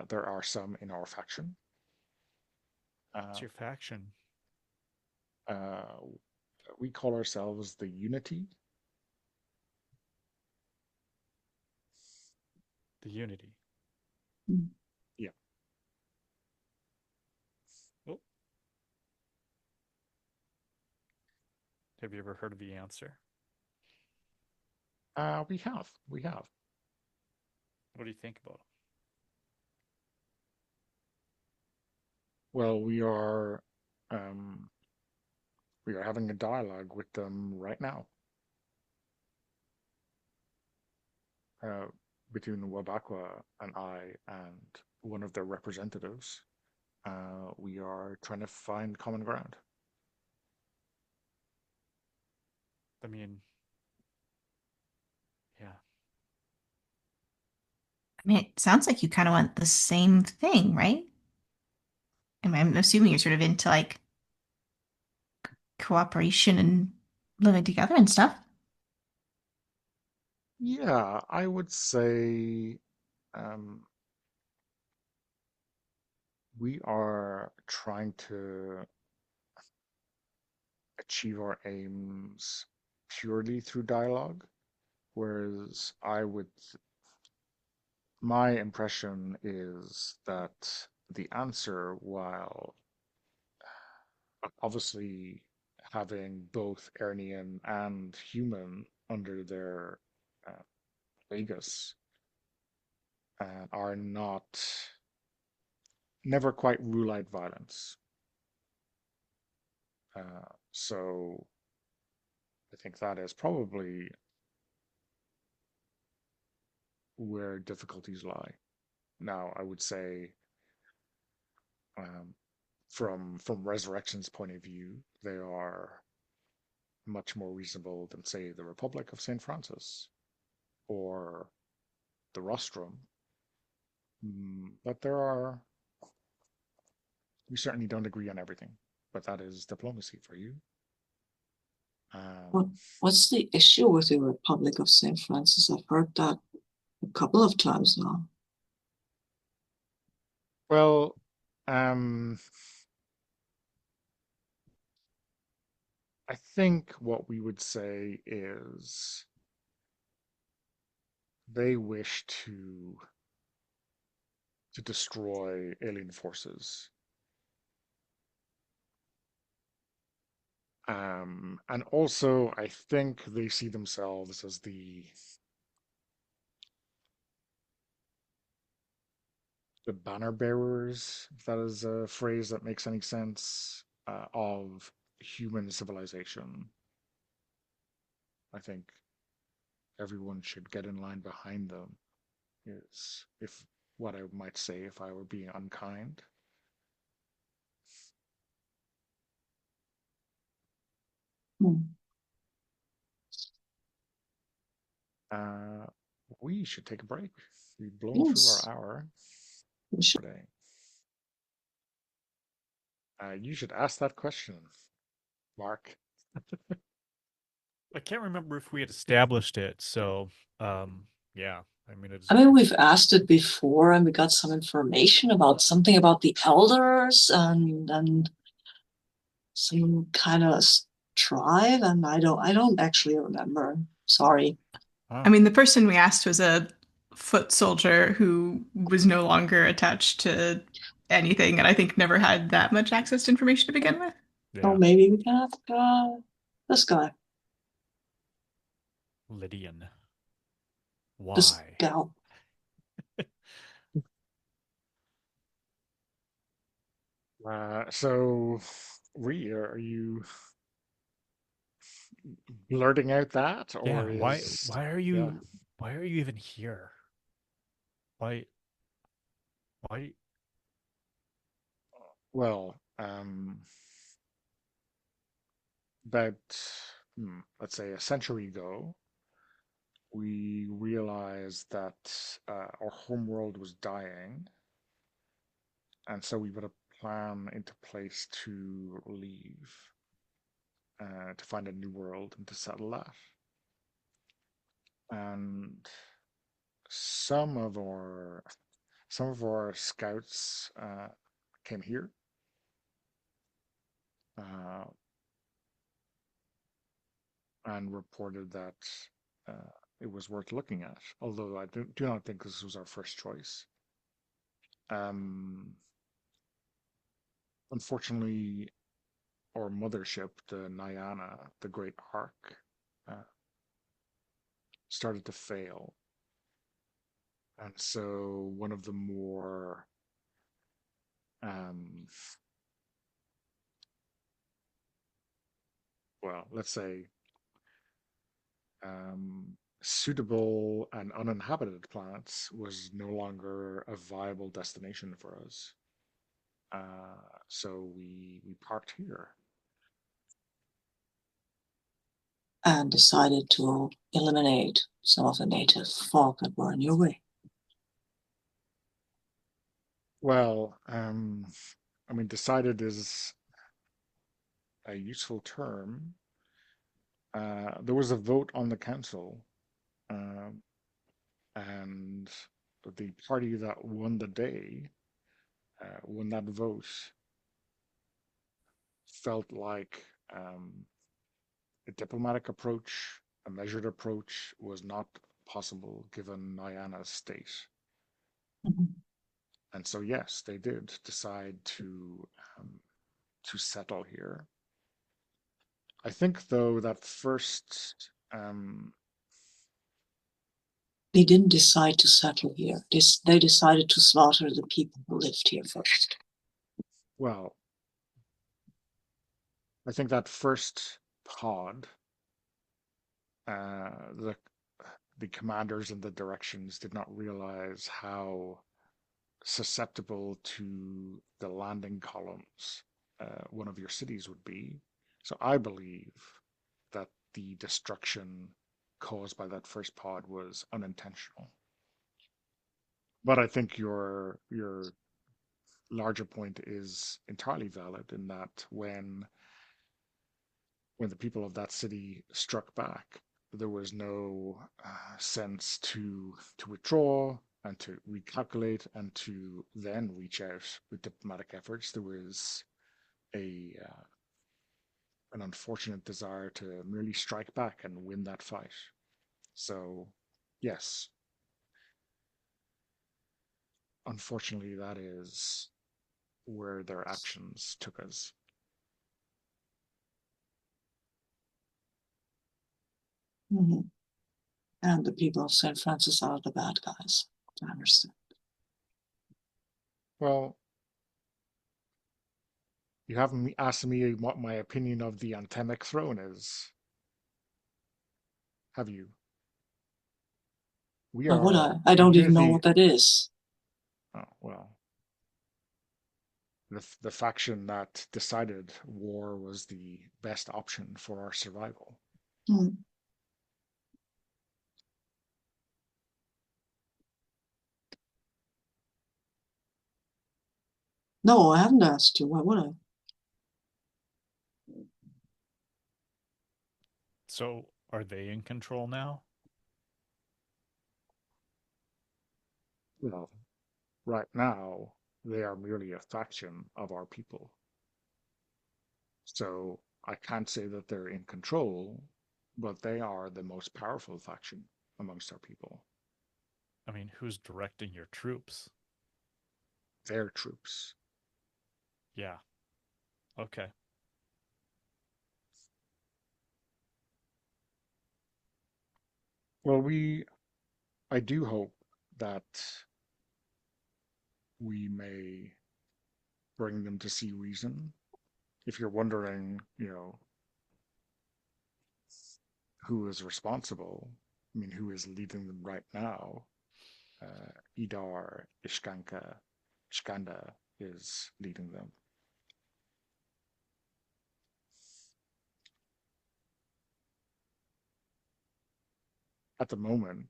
[SPEAKER 1] There are some in our faction.
[SPEAKER 3] It's
[SPEAKER 1] Uh,
[SPEAKER 3] your faction.
[SPEAKER 1] uh, we call ourselves the Unity.
[SPEAKER 3] The Unity.
[SPEAKER 4] Mm.
[SPEAKER 1] Yeah.
[SPEAKER 3] Oh, have you ever heard of the answer?
[SPEAKER 1] We have.
[SPEAKER 3] What do you think about
[SPEAKER 1] Well, um, we are having a dialogue with them right now. Uh, between Wabakwa and I and one of their representatives, we are trying to find common ground.
[SPEAKER 3] it? I mean, yeah.
[SPEAKER 2] I mean, it sounds like you kind of want the same thing, right? I'm assuming you're sort of into like cooperation and living together and stuff.
[SPEAKER 1] Yeah, I would say um, we are trying to achieve our aims purely through dialogue, whereas my impression is that the answer, while obviously having both Aernian and human under their uh, aegis, are not never quite rule out violence. So I think that is probably where difficulties lie. Now, I would say, um, from Resurrection's point of view, they are much more reasonable than, say, the Republic of Saint Francis or the Rostrum. But we certainly don't agree on everything. But that is diplomacy for you.
[SPEAKER 4] What
[SPEAKER 1] Um,
[SPEAKER 4] what's the issue with the Republic of Saint Francis? I've heard that a couple of times now.
[SPEAKER 1] well, um, I think what we would say is they wish to destroy alien forces. And also, I think they see themselves as the banner bearers, if that is a phrase that makes any sense, of human civilization. I think everyone should get in line behind them, is if what I might say if I were being unkind.
[SPEAKER 4] Hmm.
[SPEAKER 1] Uh, we should take a break. We've blown through our
[SPEAKER 4] Yes,
[SPEAKER 1] hour
[SPEAKER 4] we should.
[SPEAKER 1] today. You should ask that question, Mark.
[SPEAKER 3] I can't remember if we had established it. So, yeah. I mean,
[SPEAKER 4] I mean, we've asked it before, and we got some information about something about the elders and some kind of tribe, and I don't actually remember. Sorry.
[SPEAKER 2] I
[SPEAKER 3] oh,
[SPEAKER 2] mean, the person we asked was a foot soldier who was no longer attached to anything, and I think never had that much access to information to begin with.
[SPEAKER 4] So
[SPEAKER 3] Yeah.
[SPEAKER 4] maybe we can ask this guy,
[SPEAKER 3] Lydian.
[SPEAKER 4] this
[SPEAKER 3] Why?
[SPEAKER 4] gal.
[SPEAKER 1] So, are you blurting out that,
[SPEAKER 3] Yeah,
[SPEAKER 1] or
[SPEAKER 3] why
[SPEAKER 1] is
[SPEAKER 3] why are
[SPEAKER 1] yeah?
[SPEAKER 3] you why are you even here? Why why
[SPEAKER 1] Well, about let's say a century ago, we realized that our homeworld was dying, and so we put a plan into place to leave, to find a new world and to settle that. And some of our some of our scouts came here, uh, and reported that it was worth looking at. Although I do not think this was our first choice. Um, Unfortunately, our mothership, the Nyana, the Great Ark, uh, started to fail. And so one of the more, um, well, let's say, suitable and uninhabited planets was no longer a viable destination for us. So we parked here.
[SPEAKER 4] And decided to eliminate some of the native folk that were in your way.
[SPEAKER 1] Well, I mean, decided is a useful term. There was a vote on the council, um, and the party that won the day, won that vote, felt like a diplomatic approach, a measured approach was not possible given Nyana's state.
[SPEAKER 4] Mhm.
[SPEAKER 1] And so, yes, they did decide to settle here. I think, though, that first,
[SPEAKER 4] They didn't decide to settle here. They decided to slaughter the people who lived here first.
[SPEAKER 1] well, I think that first pod, uh, the the commanders and the directions did not realize how susceptible to the landing columns one of your cities would be. So I believe that the destruction caused by that first pod was unintentional. But I think your larger point is entirely valid in that when the people of that city struck back, there was no sense to withdraw and to recalculate and to then reach out with diplomatic efforts. There was a an unfortunate desire to merely strike back and win that fight. So, yes, unfortunately, that is where their actions took us.
[SPEAKER 4] Mm-hmm. And the people of St. Francis are the bad guys. I understand.
[SPEAKER 1] Well, you haven't asked me what my opinion of the anthemic throne is, have you? We
[SPEAKER 4] But would
[SPEAKER 1] are
[SPEAKER 4] I? I don't even know
[SPEAKER 1] admittedly,
[SPEAKER 4] what that is.
[SPEAKER 1] oh, well, the faction that decided war was the best option for our survival.
[SPEAKER 4] Hmm. No, I haven't asked you. Why would I?
[SPEAKER 3] so are they in control now?
[SPEAKER 1] Well, right now, they are merely a faction of our people. So I can't say that they're in control, but they are the most powerful faction amongst our people.
[SPEAKER 3] I mean, who's directing your troops?
[SPEAKER 1] their troops.
[SPEAKER 3] Yeah. Okay.
[SPEAKER 1] Well, I do hope that we may bring them to see reason. If you're wondering, who is responsible, I mean, who is leading them right now, Idar Ishkanda is leading them. At the moment,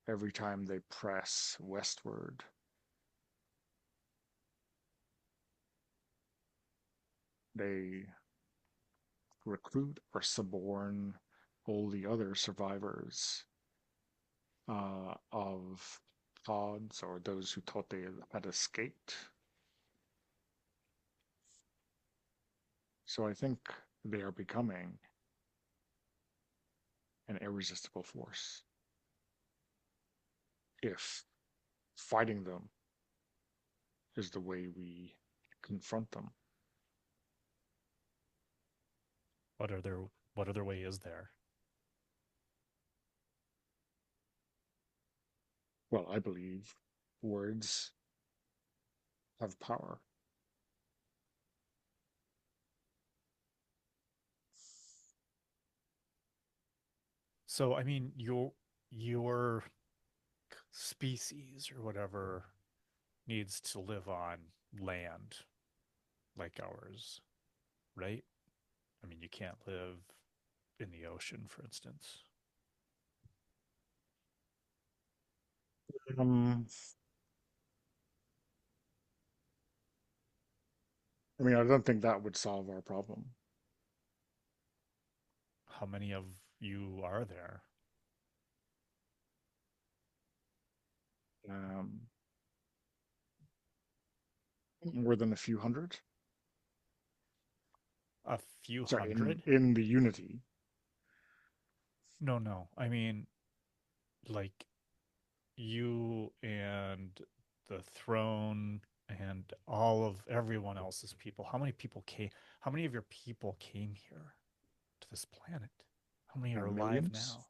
[SPEAKER 1] every time they press westward, they recruit or suborn all the other survivors of pods or those who thought they had escaped. So I think they are becoming an irresistible force. If fighting them is the way we confront them.
[SPEAKER 3] What other way is there?
[SPEAKER 1] Well, I believe words have power.
[SPEAKER 3] So, I mean, your species or whatever needs to live on land like ours, right? I mean, you can't live in the ocean, for instance.
[SPEAKER 1] Um, I mean, I don't think that would solve our problem.
[SPEAKER 3] How many of you are there?
[SPEAKER 1] Um, more than a few hundred.
[SPEAKER 3] A few
[SPEAKER 1] Sorry,
[SPEAKER 3] hundred?
[SPEAKER 1] in the Unity.
[SPEAKER 3] No, no. I mean, like you and the throne and all of everyone else's people. How many people came? How many of your people came here to this planet? How many are alive
[SPEAKER 1] Millions,
[SPEAKER 3] now?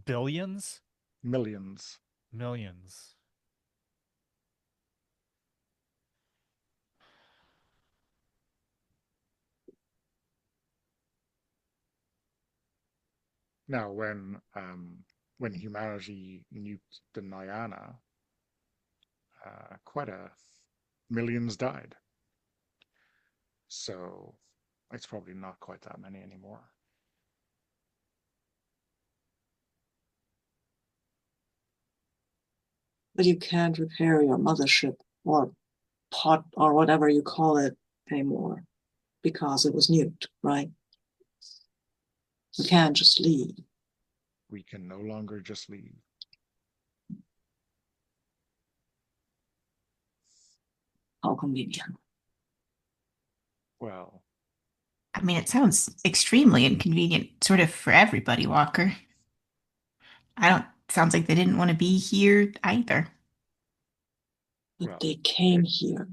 [SPEAKER 3] Billions?
[SPEAKER 1] millions.
[SPEAKER 3] Millions.
[SPEAKER 1] Now, when humanity nuked the Nyana, quite a millions died. So it's probably not quite that many anymore.
[SPEAKER 4] But you can't repair your mothership or pod or whatever you call it anymore because it was nuked, right? You can't just leave.
[SPEAKER 1] We can no longer just leave.
[SPEAKER 4] How convenient.
[SPEAKER 1] Well,
[SPEAKER 2] I mean, it sounds extremely inconvenient, sort of for everybody, Walker. I don't, sounds like they didn't want to be here either.
[SPEAKER 4] But
[SPEAKER 1] well,
[SPEAKER 4] they came here.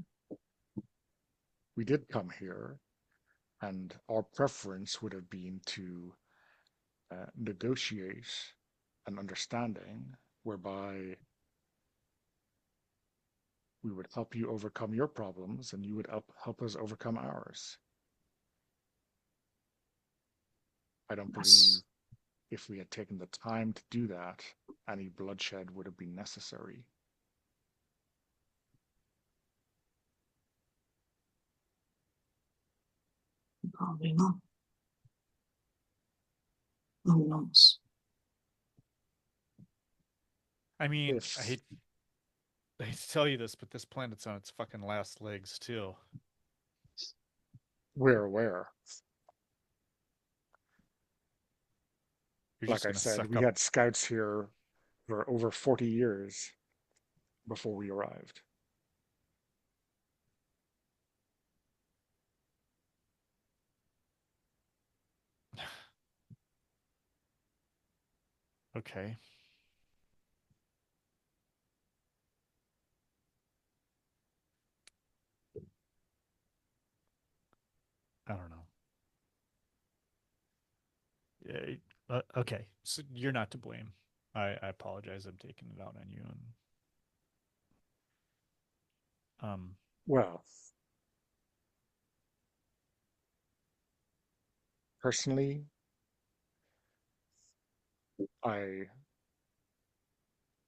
[SPEAKER 1] we did come here, and our preference would have been to negotiate an understanding whereby we would help you overcome your problems and you would help us overcome ours. I don't believe
[SPEAKER 4] Yes.
[SPEAKER 1] if we had taken the time to do that, any bloodshed would have been necessary.
[SPEAKER 4] Probably not. Who knows?
[SPEAKER 3] I mean,
[SPEAKER 1] If
[SPEAKER 3] I hate to tell you this, but this planet's on its fucking last legs too.
[SPEAKER 1] we're aware,
[SPEAKER 3] You're
[SPEAKER 1] like
[SPEAKER 3] just
[SPEAKER 1] I
[SPEAKER 3] gonna
[SPEAKER 1] said,
[SPEAKER 3] suck
[SPEAKER 1] we
[SPEAKER 3] up.
[SPEAKER 1] had scouts here for over 40 years before we arrived.
[SPEAKER 3] Okay. I don't know. Yeah, okay, so you're not to blame. I apologize. I'm taking it out on you. And um,
[SPEAKER 1] Well, personally, I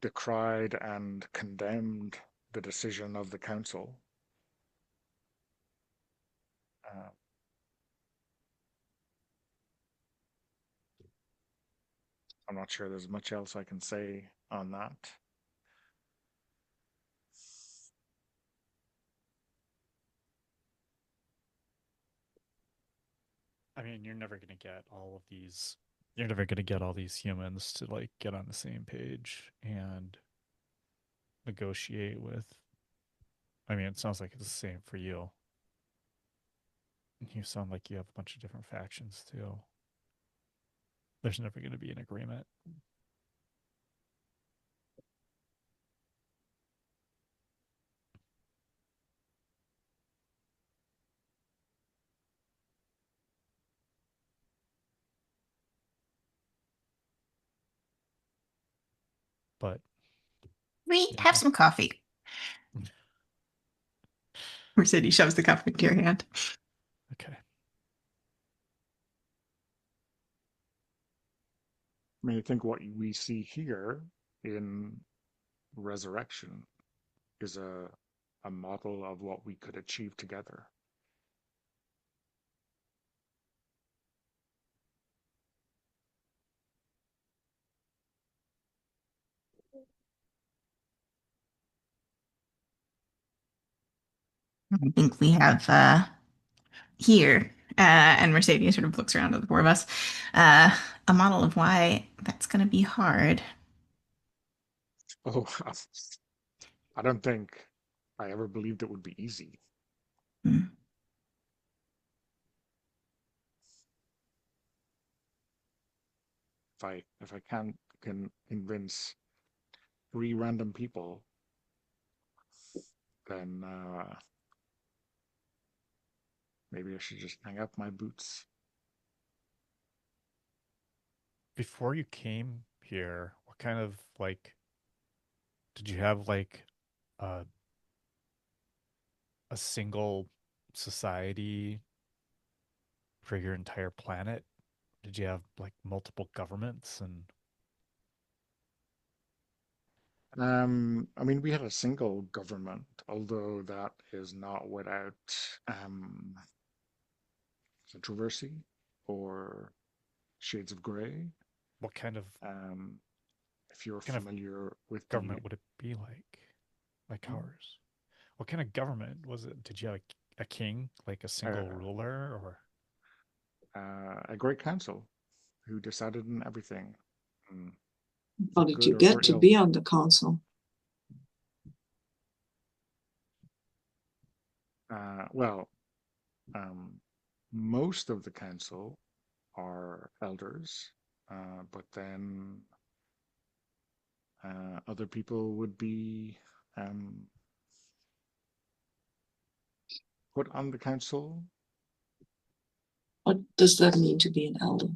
[SPEAKER 1] decried and condemned the decision of the council. Uh, I'm not sure there's much else I can say on that.
[SPEAKER 3] I mean, you're never gonna get all of these. You're never gonna get all these humans to like get on the same page and negotiate with. I mean, it sounds like it's the same for you. You sound like you have a bunch of different factions too. There's never going to be an agreement. But
[SPEAKER 2] We
[SPEAKER 3] yeah,
[SPEAKER 2] have some coffee. Mercedes shoves the cup into your hand.
[SPEAKER 3] okay.
[SPEAKER 1] I mean, I think what we see here in Resurrection is a model of what we could achieve together.
[SPEAKER 2] I think we have here, and Mercedes sort of looks around at the four of us, a model of why that's going to be hard.
[SPEAKER 1] Oh, I don't think I ever believed it would be easy.
[SPEAKER 2] Hmm.
[SPEAKER 1] If I can convince three random people, then maybe I should just hang up my boots.
[SPEAKER 3] Before you came here, what kind of like did you have like a a single society for your entire planet? Did you have like multiple governments and
[SPEAKER 1] I mean, we had a single government, although that is not without um, controversy or shades of gray.
[SPEAKER 3] what
[SPEAKER 1] Um, if you're
[SPEAKER 3] kind of
[SPEAKER 1] familiar with the
[SPEAKER 3] government would it be like ours? What kind of government was it? Did you have a king, like a single
[SPEAKER 1] uh,
[SPEAKER 3] ruler, or
[SPEAKER 1] a great council who decided on everything, mm,
[SPEAKER 4] How
[SPEAKER 1] for
[SPEAKER 4] did
[SPEAKER 1] good
[SPEAKER 4] you
[SPEAKER 1] or for
[SPEAKER 4] get to
[SPEAKER 1] ill.
[SPEAKER 4] be on the council?
[SPEAKER 1] Well, um, most of the council are elders, but then other people would be um, put on the council.
[SPEAKER 4] What does that mean to be an elder?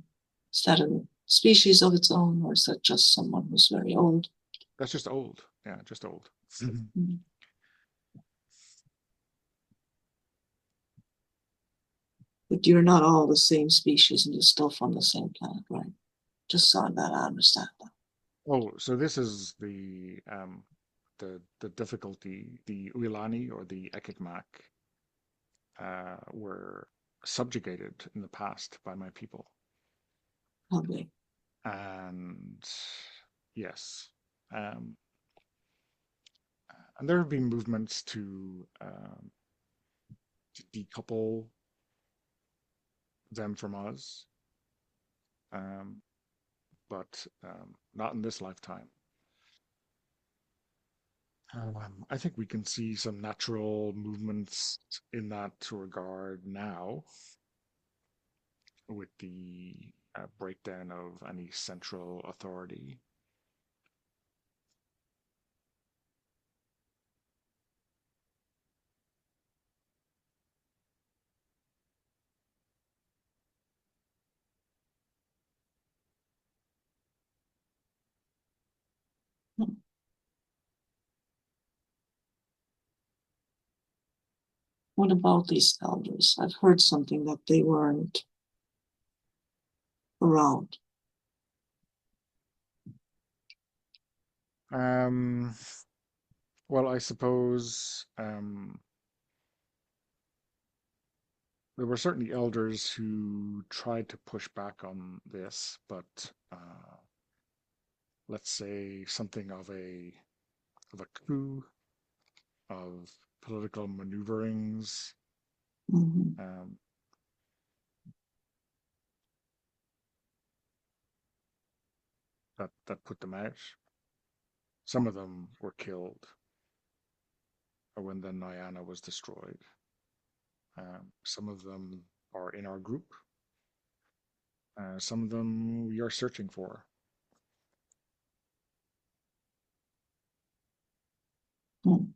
[SPEAKER 4] Is that a species of its own, or is that just someone who's very old?
[SPEAKER 1] That's just old. Yeah, just old.
[SPEAKER 4] Mm. But you're not all the same species and you're still from the same planet, right? Just so that I understand that.
[SPEAKER 1] Oh, so this is the difficulty. The Uilani or the Ekikmak were subjugated in the past by my people,
[SPEAKER 4] Lovely.
[SPEAKER 1] and yes, um, and there have been movements to decouple them from us, um, but not in this lifetime. I think we can see some natural movements in that regard now with the breakdown of any central authority.
[SPEAKER 4] What about these elders? I've heard something that they weren't around.
[SPEAKER 1] Well, I suppose there were certainly elders who tried to push back on this, but let's say something of a coup, of political maneuverings.
[SPEAKER 4] Mhm.
[SPEAKER 1] That put them out. Some of them were killed when the Nyana was destroyed. Some of them are in our group. Some of them we are searching for.
[SPEAKER 4] Mm.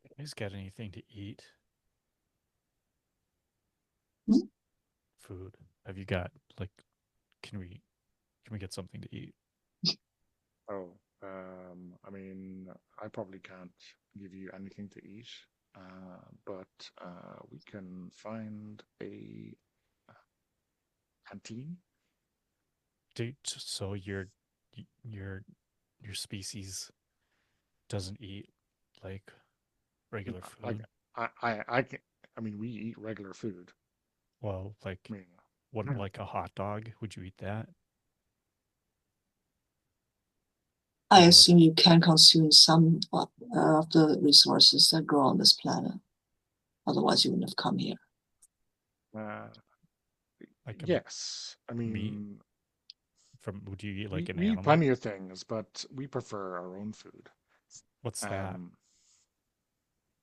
[SPEAKER 3] You guys got anything to eat?
[SPEAKER 4] Mm.
[SPEAKER 3] Food? Have you got like? Can we get something to eat?
[SPEAKER 1] Oh, I mean, I probably can't give you anything to eat, but we can find a canteen.
[SPEAKER 3] So your your species doesn't eat like regular
[SPEAKER 1] Like
[SPEAKER 3] food?
[SPEAKER 1] I can. I mean, we eat regular food.
[SPEAKER 3] Well,
[SPEAKER 1] I
[SPEAKER 3] like
[SPEAKER 1] mean,
[SPEAKER 3] what, like a hot dog? Would you eat that?
[SPEAKER 4] I
[SPEAKER 3] Like a
[SPEAKER 4] assume you can consume some of the resources that grow on this planet. Otherwise, you wouldn't have come here.
[SPEAKER 1] uh,
[SPEAKER 3] like a
[SPEAKER 1] yes. I
[SPEAKER 3] meat
[SPEAKER 1] mean,
[SPEAKER 3] from? Would you eat like
[SPEAKER 1] we
[SPEAKER 3] an
[SPEAKER 1] we eat
[SPEAKER 3] animal?
[SPEAKER 1] plenty of things, but we prefer our own food.
[SPEAKER 3] What's that?
[SPEAKER 1] Um,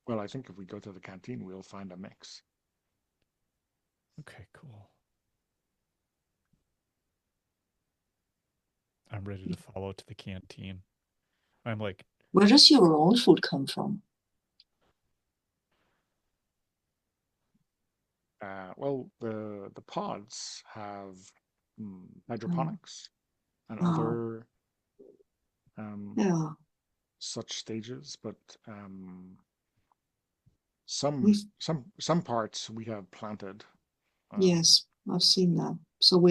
[SPEAKER 1] well, I think if we go to the canteen, we'll find a mix.
[SPEAKER 3] Okay, cool. I'm ready to follow to the canteen. I'm like,
[SPEAKER 4] Where does your own food come from?
[SPEAKER 1] Well, the pods have
[SPEAKER 4] Mm.
[SPEAKER 1] hydroponics and
[SPEAKER 4] Oh,
[SPEAKER 1] other um,
[SPEAKER 4] yeah.
[SPEAKER 1] such stages, but some
[SPEAKER 4] We've
[SPEAKER 1] some parts we have planted. Um,
[SPEAKER 4] Yes, I've seen that. So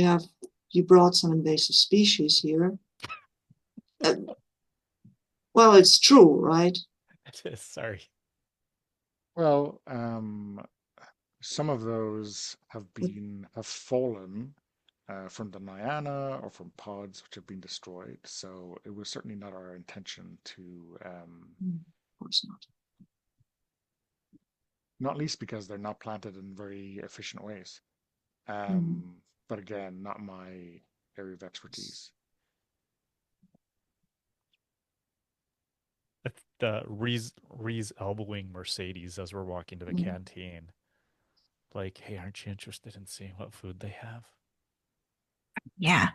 [SPEAKER 4] you brought some invasive species here. Uh, well, it's true, right?
[SPEAKER 3] it is, sorry.
[SPEAKER 1] well, some of those
[SPEAKER 4] But
[SPEAKER 1] have fallen from the Nyana or from pods which have been destroyed. So it was certainly not our intention to
[SPEAKER 4] of course not.
[SPEAKER 1] not least because they're not planted in very efficient ways.
[SPEAKER 4] Mm.
[SPEAKER 1] But again, not my area of expertise.
[SPEAKER 3] The Ree's elbowing Mercedes as we're walking to the
[SPEAKER 4] Mm.
[SPEAKER 3] canteen. Like, hey, aren't you interested in seeing what food they have?
[SPEAKER 2] Yeah.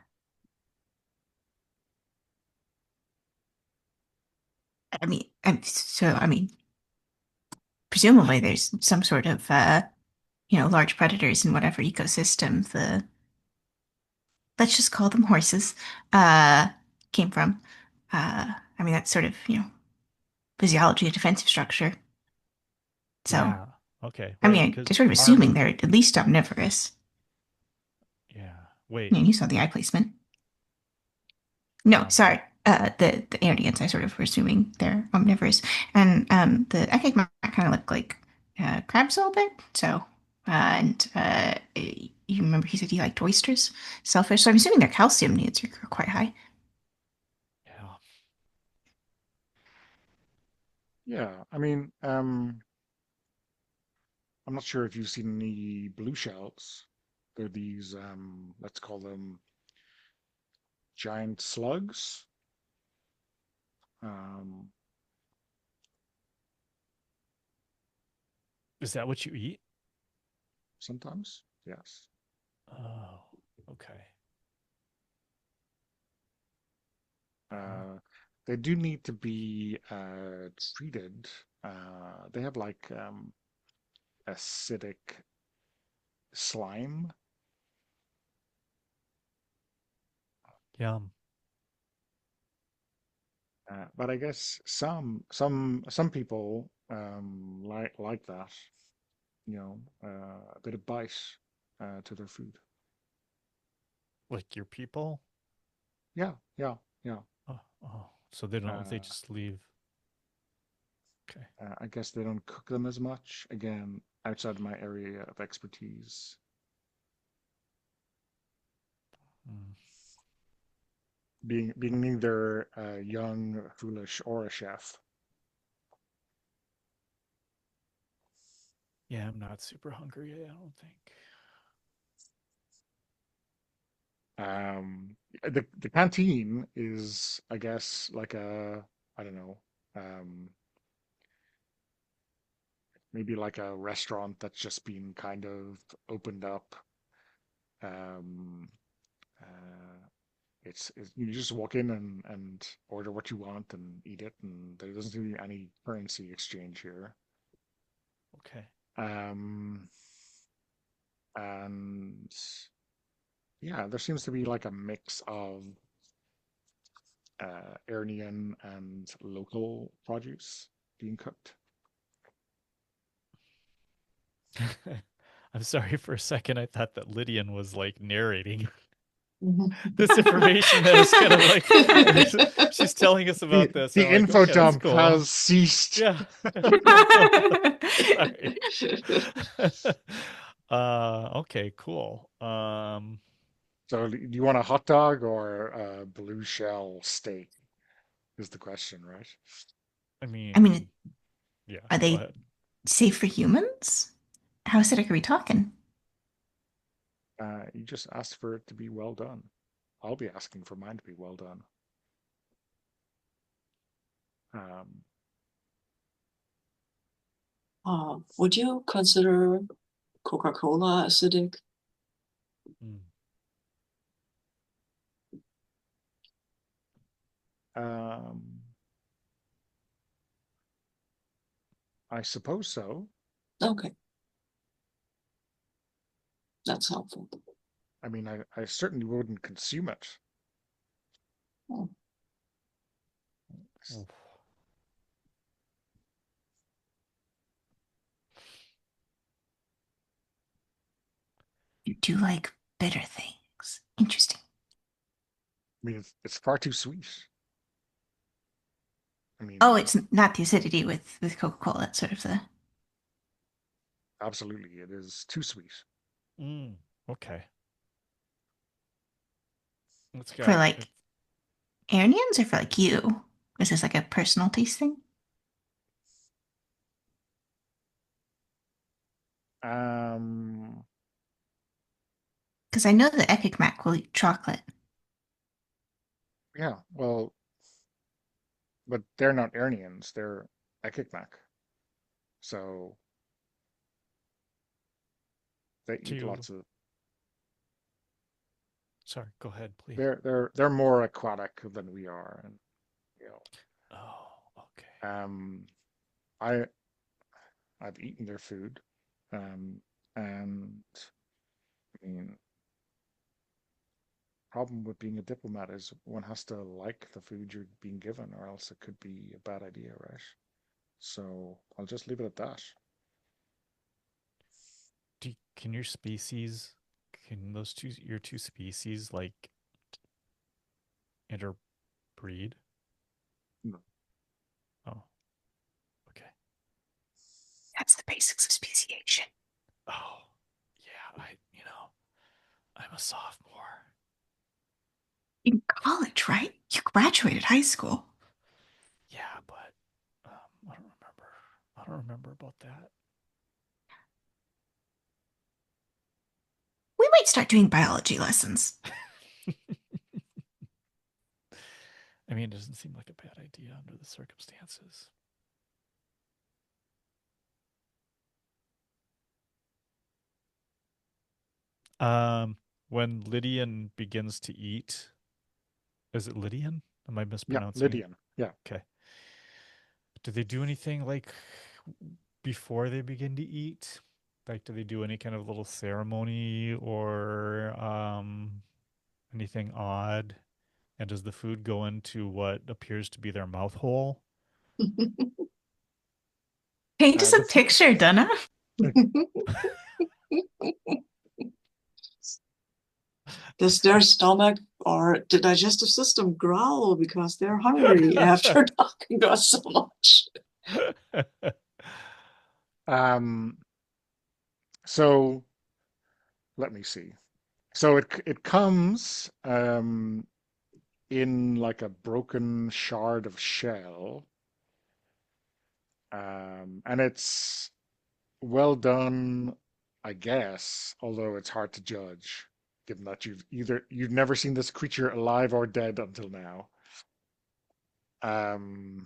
[SPEAKER 2] I mean, presumably there's some sort of, large predators in whatever ecosystem let's just call them horses, uh, came from. I mean, that's sort of, physiology, a defensive structure. So,
[SPEAKER 3] Yeah. Okay.
[SPEAKER 2] I
[SPEAKER 3] Wait,
[SPEAKER 2] mean,
[SPEAKER 3] because
[SPEAKER 2] they're sort of assuming they're at least omnivorous.
[SPEAKER 3] yeah. Wait.
[SPEAKER 2] You saw the eye placement. No,
[SPEAKER 3] Um.
[SPEAKER 2] sorry. The Aernians, I sort of were assuming they're omnivorous, and the Ekek kind of look like crabs a little bit. So, you remember he said he liked oysters, shellfish. So I'm assuming their calcium needs are quite high.
[SPEAKER 3] Yeah.
[SPEAKER 1] Yeah, I mean, I'm not sure if you've seen any blue shells. They're these, let's call them giant slugs. Um,
[SPEAKER 3] Is that what you eat?
[SPEAKER 1] Sometimes, yes.
[SPEAKER 3] Oh. Okay. Huh.
[SPEAKER 1] Uh, they do need to be treated. They have like acidic slime,
[SPEAKER 3] Yum.
[SPEAKER 1] But I guess some people like that, a bit of bite to their food.
[SPEAKER 3] Like your people?
[SPEAKER 1] Yeah, yeah, yeah.
[SPEAKER 3] Oh, oh. So they don't, they
[SPEAKER 1] Uh,
[SPEAKER 3] just leave. Okay.
[SPEAKER 1] I guess they don't cook them as much. Again, outside my area of expertise.
[SPEAKER 3] Mm.
[SPEAKER 1] Being neither young, foolish, or a chef.
[SPEAKER 3] Yeah, I'm not super hungry, I don't think.
[SPEAKER 1] The canteen is, I guess, like I don't know, um, maybe like a restaurant that's just been kind of opened up. Um, uh, it's you just walk in and order what you want and eat it, and there doesn't seem to be any currency exchange here.
[SPEAKER 3] Okay.
[SPEAKER 1] Um, and yeah, there seems to be like a mix of Aernian and local produce being cooked.
[SPEAKER 3] I'm sorry for a second. I thought that Lydian was like narrating
[SPEAKER 4] Mhm.
[SPEAKER 3] this information. I was kind of like, she's telling us about this.
[SPEAKER 1] The
[SPEAKER 3] I'm like,
[SPEAKER 1] info
[SPEAKER 3] okay, that's
[SPEAKER 1] dump
[SPEAKER 3] cool.
[SPEAKER 1] has ceased.
[SPEAKER 3] Yeah. Sorry. Okay, cool.
[SPEAKER 1] So, do you want a hot dog or a blue shell steak? Is the question, right?
[SPEAKER 3] I
[SPEAKER 2] I mean,
[SPEAKER 3] mean, yeah,
[SPEAKER 2] are
[SPEAKER 3] go
[SPEAKER 2] they
[SPEAKER 3] ahead.
[SPEAKER 2] safe for humans? How acidic are we talking?
[SPEAKER 1] You just asked for it to be well done. I'll be asking for mine to be well done. Um,
[SPEAKER 4] Would you consider Coca-Cola acidic?
[SPEAKER 3] Mm.
[SPEAKER 1] um, I suppose so.
[SPEAKER 4] Okay, that's helpful.
[SPEAKER 1] I mean, I certainly wouldn't consume it.
[SPEAKER 4] Oh,
[SPEAKER 3] Oof.
[SPEAKER 2] You do like bitter things. Interesting.
[SPEAKER 1] I mean, it's far too sweet. I
[SPEAKER 2] Oh,
[SPEAKER 1] mean,
[SPEAKER 2] it's not the acidity with Coca-Cola. It's sort of the
[SPEAKER 1] absolutely, it is too sweet.
[SPEAKER 3] Mm. Okay. It's
[SPEAKER 2] for
[SPEAKER 3] got it.
[SPEAKER 2] like Airnians or for like you. Is this like a personal taste thing?
[SPEAKER 1] Um,
[SPEAKER 2] Because I know that Ekik will eat chocolate.
[SPEAKER 1] yeah, well, but they're not Aernians, they're Ekikmak. So they eat
[SPEAKER 3] To,
[SPEAKER 1] lots of
[SPEAKER 3] sorry, go ahead, please.
[SPEAKER 1] they're more aquatic than we are, and you
[SPEAKER 3] Oh, okay.
[SPEAKER 1] I I've eaten their food, and I mean, problem with being a diplomat is one has to like the food you're being given, or else it could be a bad idea, right? So I'll just leave it at that.
[SPEAKER 3] Can your species, can those two, your two species, like interbreed?
[SPEAKER 1] No.
[SPEAKER 3] Oh, okay.
[SPEAKER 2] That's the basics of speciation.
[SPEAKER 3] Oh, yeah, I'm a sophomore.
[SPEAKER 2] In college, right? You graduated high school.
[SPEAKER 3] Yeah, but I don't remember. I don't remember about that.
[SPEAKER 2] We might start doing biology lessons.
[SPEAKER 3] I mean, it doesn't seem like a bad idea under the circumstances. Um, when Lydian begins to eat, is it Lydian? Am I
[SPEAKER 1] Yeah,
[SPEAKER 3] mispronouncing it?
[SPEAKER 1] Lydian. Yeah.
[SPEAKER 3] Okay. Do they do anything like before they begin to eat? Like, do they do any kind of little ceremony or anything odd? And does the food go into what appears to be their mouth hole?
[SPEAKER 2] Paint us a
[SPEAKER 1] The
[SPEAKER 2] picture, Donna.
[SPEAKER 4] Does their stomach or the digestive system growl because they're hungry after talking to us so much?
[SPEAKER 1] um, so let me see. So it comes in like a broken shard of shell, and it's well done, I guess, although it's hard to judge, given that you've never seen this creature alive or dead until now. Um,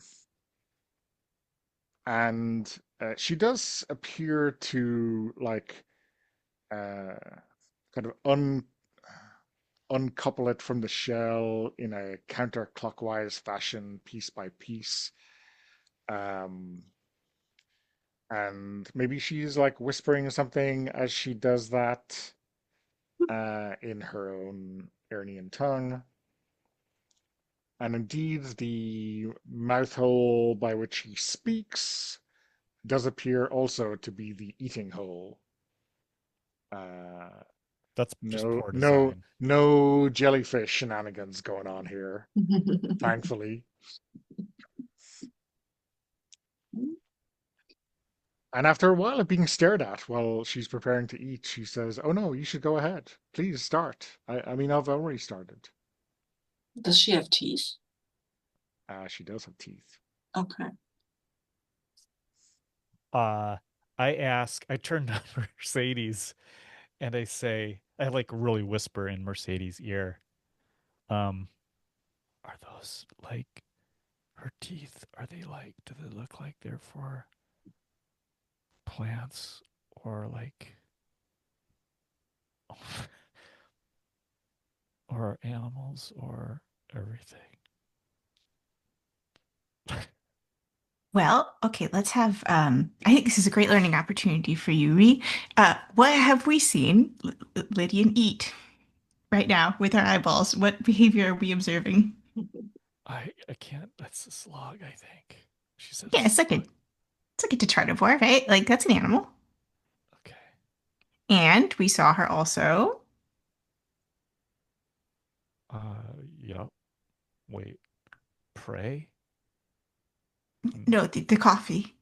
[SPEAKER 1] and she does appear to like kind of uncouple it from the shell in a counterclockwise fashion, piece by piece. Um, and maybe she's like whispering something as she does that in her own Aernian tongue. And indeed, the mouth hole by which he speaks does appear also to be the eating hole. Uh,
[SPEAKER 3] That's just
[SPEAKER 1] no,
[SPEAKER 3] poor
[SPEAKER 1] no,
[SPEAKER 3] design.
[SPEAKER 1] no jellyfish shenanigans going on here, thankfully. And after a while of being stared at while she's preparing to eat, she says, "Oh no, you should go ahead. Please start. I mean, I've already started."
[SPEAKER 4] Does she have teeth?
[SPEAKER 1] She does have teeth.
[SPEAKER 4] Okay.
[SPEAKER 3] I turn to Mercedes and I like really whisper in Mercedes' ear, um, are those like her teeth? Are they like, do they look like they're for plants or like, or animals or everything?
[SPEAKER 2] Well, okay, let's have I think this is a great learning opportunity for you, Ree. What have we seen Lydian eat right now with our eyeballs? What behavior are we observing?
[SPEAKER 3] I can't, that's a slug, I think. She said a
[SPEAKER 2] Yeah,
[SPEAKER 3] slug.
[SPEAKER 2] it's like a detritivore, right? Like that's an animal.
[SPEAKER 3] Okay.
[SPEAKER 2] And we saw her also.
[SPEAKER 3] Yep. Wait, pray? Mm,
[SPEAKER 2] No, the coffee.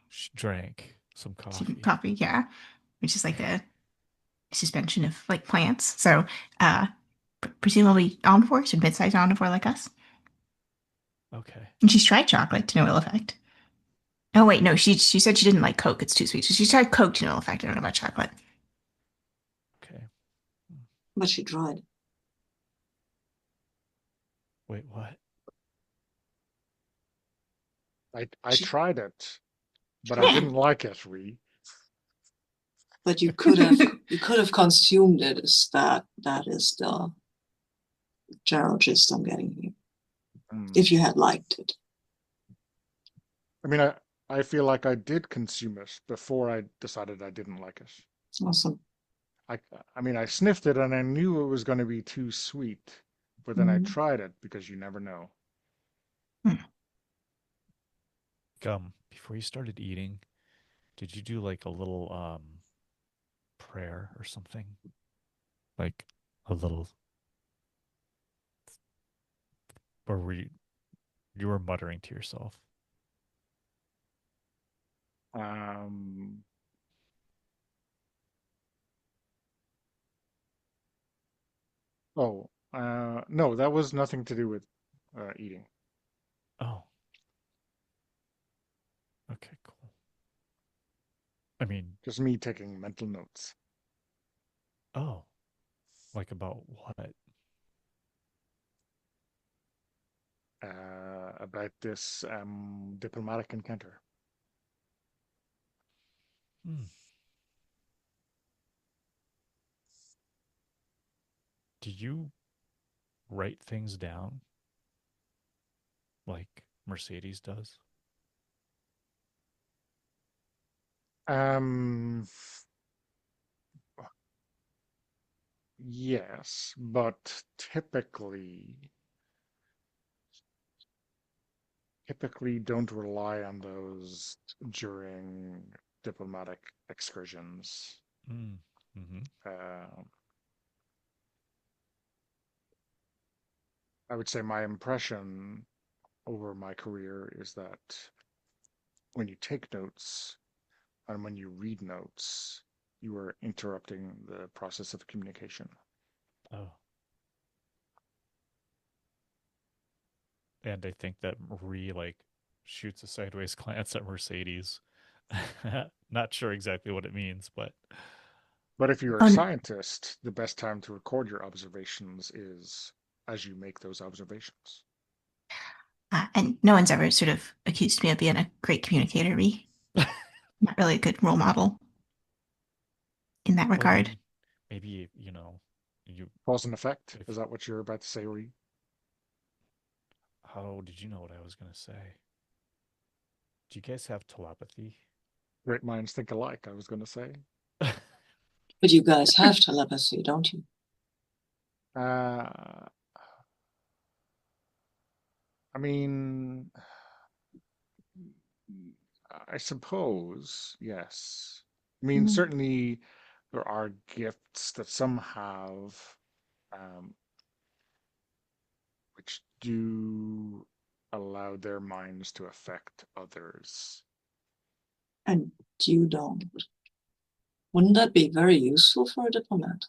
[SPEAKER 3] she drank some coffee.
[SPEAKER 2] Coffee, yeah. Which is like a suspension of like plants. So uh presumably omnivores or mid-sized omnivore like us.
[SPEAKER 3] Okay.
[SPEAKER 2] And she's tried chocolate to no ill effect. Oh wait, no, she said she didn't like Coke. It's too sweet. So she tried Coke to no ill effect. I don't know about chocolate.
[SPEAKER 3] Okay.
[SPEAKER 4] But she tried.
[SPEAKER 3] Wait, what?
[SPEAKER 1] I
[SPEAKER 4] She,
[SPEAKER 1] tried it, but I
[SPEAKER 2] Yeah.
[SPEAKER 1] didn't like it, Ree.
[SPEAKER 4] but you could have consumed it. That is the general gist I'm getting here.
[SPEAKER 1] Mm.
[SPEAKER 4] If you had liked it.
[SPEAKER 1] I mean, I feel like I did consume it before I decided I didn't like it.
[SPEAKER 4] Awesome.
[SPEAKER 1] I I mean, I sniffed it and I knew it was going to be too sweet, but then I
[SPEAKER 4] Mhm.
[SPEAKER 1] tried it because you never know.
[SPEAKER 3] Before you started eating, did you do like a little prayer or something? Like a little, or you were muttering to yourself?
[SPEAKER 1] Um, oh, no, that was nothing to do with eating.
[SPEAKER 3] Oh, okay, cool. I mean,
[SPEAKER 1] Just me taking mental notes.
[SPEAKER 3] oh, like about what?
[SPEAKER 1] About this diplomatic encounter.
[SPEAKER 3] Hmm. Do you write things down like Mercedes does?
[SPEAKER 1] Um, yes, but typically typically don't rely on those during diplomatic excursions.
[SPEAKER 3] Mm. Mm-hmm.
[SPEAKER 1] Uh, I would say my impression over my career is that when you take notes and when you read notes, you are interrupting the process of communication.
[SPEAKER 3] Oh, and I think that Marie like shoots a sideways glance at Mercedes. Not sure exactly what it means, but
[SPEAKER 1] But if you're a
[SPEAKER 2] Oh,
[SPEAKER 1] scientist, the best time to record your observations is as you make those observations.
[SPEAKER 2] and no one's ever sort of accused me of being a great communicator. Not really a good role model in that
[SPEAKER 3] well, I
[SPEAKER 2] regard.
[SPEAKER 3] mean, maybe you.
[SPEAKER 1] Cause and effect?
[SPEAKER 3] If
[SPEAKER 1] Is that what you're about to say, Ree?
[SPEAKER 3] how did you know what I was gonna say? Do you guys have telepathy?
[SPEAKER 1] Great minds think alike, I was going to say.
[SPEAKER 4] But you guys have telepathy, don't you?
[SPEAKER 1] Uh, I mean, I suppose, yes. I mean,
[SPEAKER 4] Mm.
[SPEAKER 1] certainly there are gifts that some have, um, which do allow their minds to affect others.
[SPEAKER 4] And you don't. Wouldn't that be very useful for a diplomat?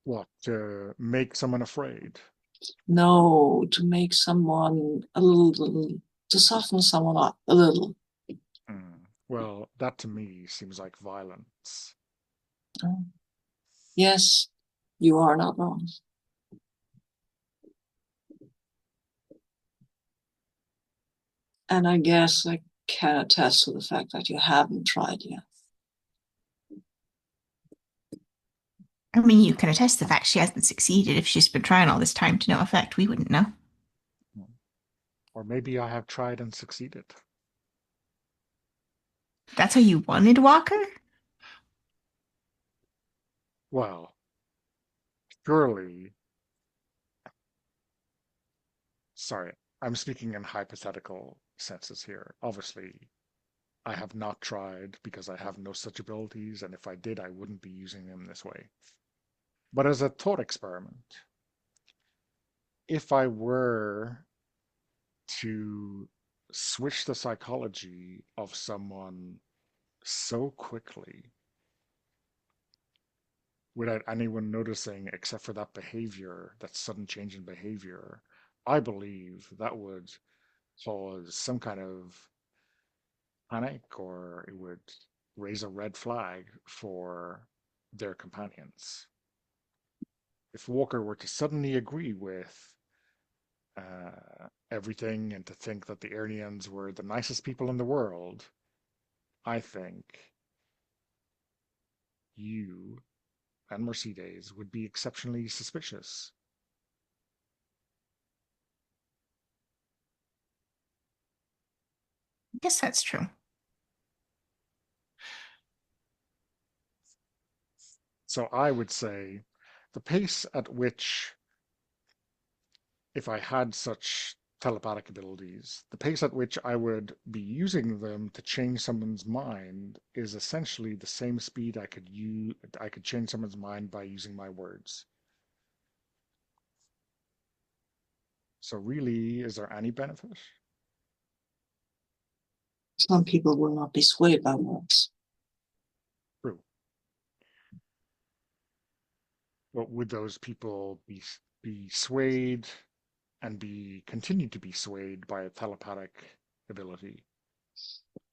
[SPEAKER 1] What, to make someone afraid?
[SPEAKER 4] No, to make someone a little, to soften someone up a little.
[SPEAKER 1] Well, that to me seems like violence.
[SPEAKER 4] Oh, yes, you are not wrong. And I guess I can attest to the fact that you haven't tried yet.
[SPEAKER 2] I mean, you can attest the fact she hasn't succeeded. If she's been trying all this time to no effect, we wouldn't know.
[SPEAKER 1] Or maybe I have tried and succeeded.
[SPEAKER 2] That's how you wanted Walker?
[SPEAKER 1] Well, surely, sorry, I'm speaking in hypothetical senses here. Obviously, I have not tried because I have no such abilities, and if I did, I wouldn't be using them this way. But as a thought experiment, if I were to switch the psychology of someone so quickly without anyone noticing except for that behavior, that sudden change in behavior, I believe that would cause some kind of panic or it would raise a red flag for their companions. If Walker were to suddenly agree with everything and to think that the Aernians were the nicest people in the world, I think you and Mercedes would be exceptionally suspicious.
[SPEAKER 2] I guess that's true.
[SPEAKER 1] So I would say the pace at which, if I had such telepathic abilities, the pace at which I would be using them to change someone's mind is essentially the same speed I could change someone's mind by using my words. So really, is there any benefit?
[SPEAKER 4] Some people will not be swayed by words.
[SPEAKER 1] True. But would those people be swayed and be continue to be swayed by a telepathic ability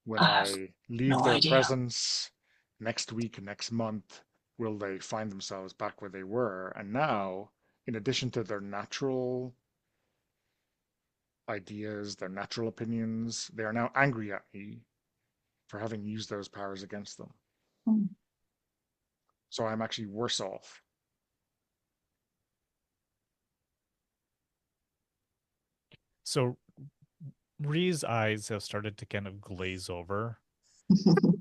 [SPEAKER 1] when
[SPEAKER 4] I have
[SPEAKER 1] I leave
[SPEAKER 4] no
[SPEAKER 1] their
[SPEAKER 4] idea.
[SPEAKER 1] presence next week, next month? Will they find themselves back where they were? And now, in addition to their natural ideas, their natural opinions, they are now angry at me for having used those powers against them.
[SPEAKER 4] Hmm.
[SPEAKER 1] So I'm actually worse off.
[SPEAKER 3] So Ree's eyes have started to kind of glaze over,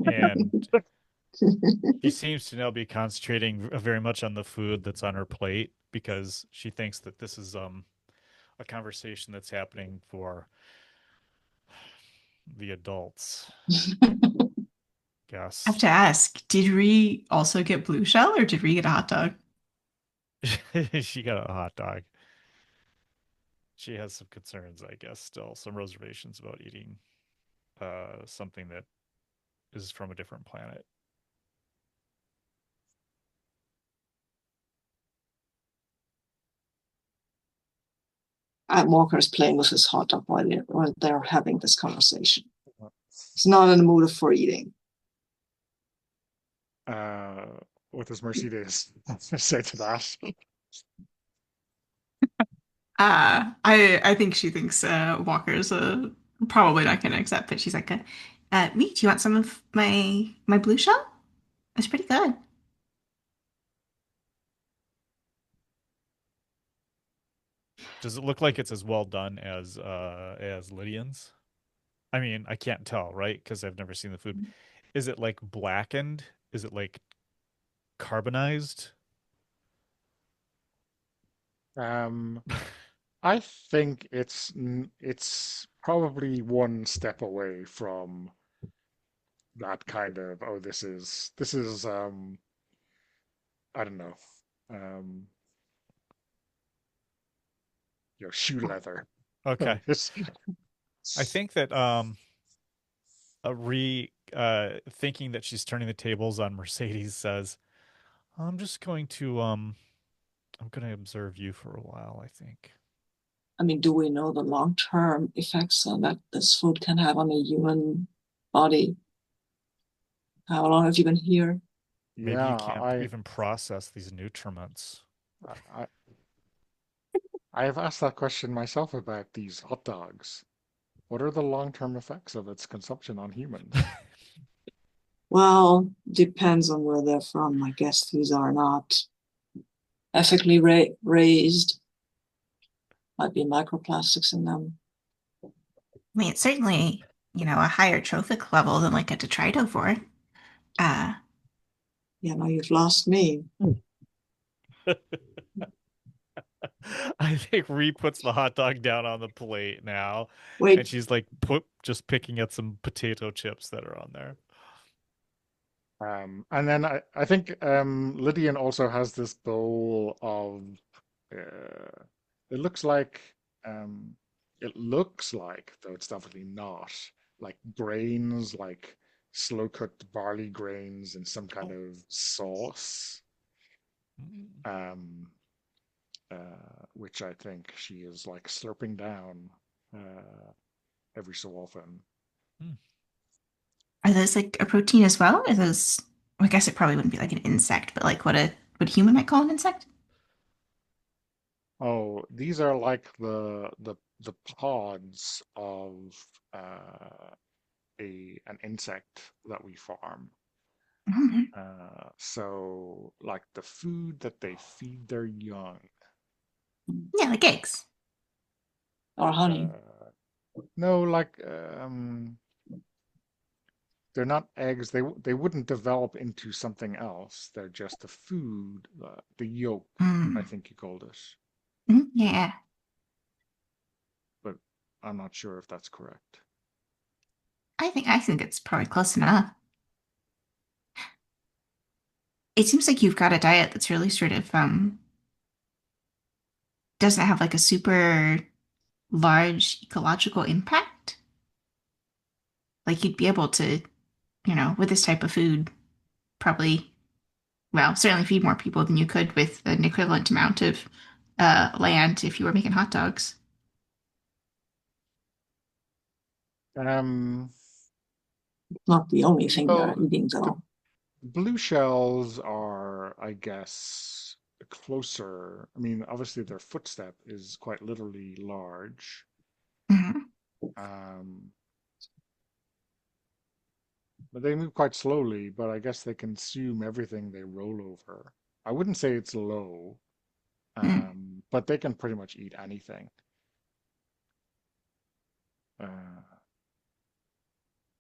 [SPEAKER 3] and she seems to now be concentrating very much on the food that's on her plate because she thinks that this is a conversation that's happening for the adults.
[SPEAKER 2] I have
[SPEAKER 3] Guess
[SPEAKER 2] to ask, did Ree also get blue shell or did Ree get a hot dog?
[SPEAKER 3] she got a hot dog. She has some concerns, I guess, still some reservations about eating something that is from a different planet.
[SPEAKER 4] Walker's playing with his hot dog while they're having this conversation. He's not in the mood for eating.
[SPEAKER 1] What does Mercedes say to that?
[SPEAKER 2] I think she thinks Walker's probably not going to accept, but she's like, "Me, do you want some of my blue shell? It's pretty good."
[SPEAKER 3] Does it look like it's as well done as Lydian's? I mean, I can't tell, right? Because I've never seen the food. Is it like blackened? Is it like carbonized?
[SPEAKER 1] Um, I think it's probably one step away from that kind of, oh, this is I don't know, um shoe leather.
[SPEAKER 3] Okay.
[SPEAKER 1] This
[SPEAKER 3] I think that thinking that she's turning the tables on Mercedes says, I'm going to observe you for a while, I think.
[SPEAKER 4] I mean, do we know the long-term effects that this food can have on a human body? How long have you been here?
[SPEAKER 3] Maybe you
[SPEAKER 1] Yeah,
[SPEAKER 3] can't even process these nutriments.
[SPEAKER 1] I I have asked that question myself about these hot dogs. What are the long-term effects of its consumption on humans?
[SPEAKER 4] Well, depends on where they're from. I guess these are not ethically raised. Might be microplastics in them.
[SPEAKER 2] I mean, it's certainly, a higher trophic level than like a detritivore. Uh,
[SPEAKER 4] Yeah, now you've lost me.
[SPEAKER 3] I think Ree puts the hot dog down on the plate now, and
[SPEAKER 4] Wait,
[SPEAKER 3] she's like just picking at some potato chips that are on there.
[SPEAKER 1] And then I think Lydian also has this bowl of uh, it looks like um, though it's definitely not, like grains, like slow cooked barley grains in some kind of sauce,
[SPEAKER 3] Mm.
[SPEAKER 1] um, which I think she is like slurping down every so often.
[SPEAKER 3] Mm.
[SPEAKER 2] are those like a protein as well? Are those, I guess it probably wouldn't be like an insect, but like what a human might call an insect?
[SPEAKER 1] Oh, these are like the pods of a an insect that we farm.
[SPEAKER 2] Mhm.
[SPEAKER 1] So like the food that they feed their young.
[SPEAKER 2] Yeah, like eggs.
[SPEAKER 4] or honey.
[SPEAKER 1] Uh, no, like they're not eggs. They wouldn't develop into something else. They're just the food, the yolk, I
[SPEAKER 2] Mm.
[SPEAKER 1] think you called it,
[SPEAKER 2] Yeah,
[SPEAKER 1] but I'm not sure if that's correct.
[SPEAKER 2] I think it's probably close enough. It seems like you've got a diet that's really sort of doesn't have like a super large ecological impact. Like you'd be able to, with this type of food, probably, well, certainly feed more people than you could with an equivalent amount of land if you were making hot dogs.
[SPEAKER 1] Um,
[SPEAKER 4] Not the only thing they're
[SPEAKER 1] well,
[SPEAKER 4] eating,
[SPEAKER 1] the
[SPEAKER 4] though.
[SPEAKER 1] blue shells are, I guess, closer. I mean, obviously their footstep is quite literally large.
[SPEAKER 2] Mhm.
[SPEAKER 1] Um, but they move quite slowly, but I guess they consume everything they roll over. I wouldn't say it's low,
[SPEAKER 2] Mm.
[SPEAKER 1] but they can pretty much eat anything. Uh,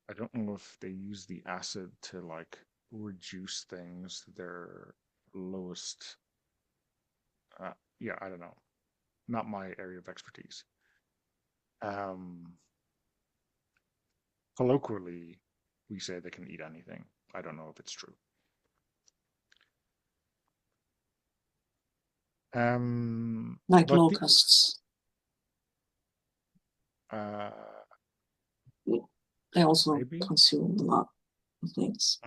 [SPEAKER 1] I don't know if they use the acid to like reduce things to their lowest. Yeah, I don't know. not my area of expertise. Colloquially, we say they can eat anything. I don't know if it's true.
[SPEAKER 4] Like
[SPEAKER 1] But the
[SPEAKER 4] locusts.
[SPEAKER 1] uh,
[SPEAKER 4] They also
[SPEAKER 1] maybe.
[SPEAKER 4] consume a lot of things.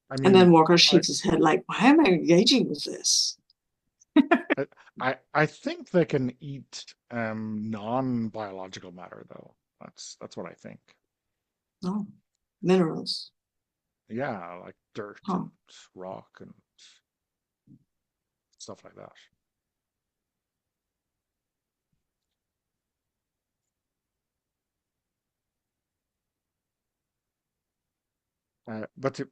[SPEAKER 1] I
[SPEAKER 4] And then
[SPEAKER 1] mean,
[SPEAKER 4] Walker
[SPEAKER 1] I,
[SPEAKER 4] shakes his head like, why am I engaging with this?
[SPEAKER 1] I think they can eat non-biological matter though. That's what I think.
[SPEAKER 4] No, minerals.
[SPEAKER 1] Yeah, like dirt
[SPEAKER 4] Huh.
[SPEAKER 1] and rock and stuff like that. But to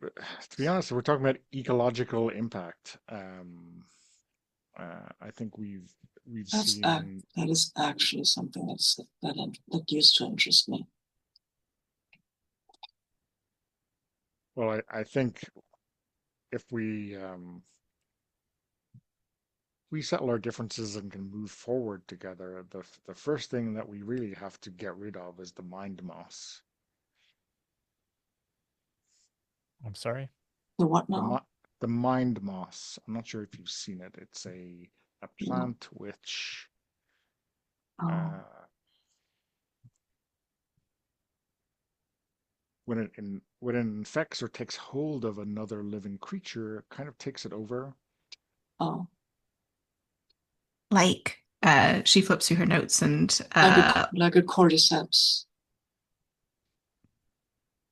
[SPEAKER 1] be honest, we're talking about ecological impact. I think we've seen.
[SPEAKER 4] That is actually something that used to interest me.
[SPEAKER 1] Well, I think if we settle our differences and can move forward together, the first thing that we really have to get rid of is the mind moss.
[SPEAKER 3] I'm sorry.
[SPEAKER 4] The what
[SPEAKER 1] The
[SPEAKER 4] now?
[SPEAKER 1] the mind moss. I'm not sure if you've seen it. It's a
[SPEAKER 4] No.
[SPEAKER 1] plant which
[SPEAKER 4] Oh,
[SPEAKER 1] when it infects or takes hold of another living creature, it kind of takes it over.
[SPEAKER 4] oh,
[SPEAKER 2] Like, she flips through her notes and
[SPEAKER 4] like a cordyceps,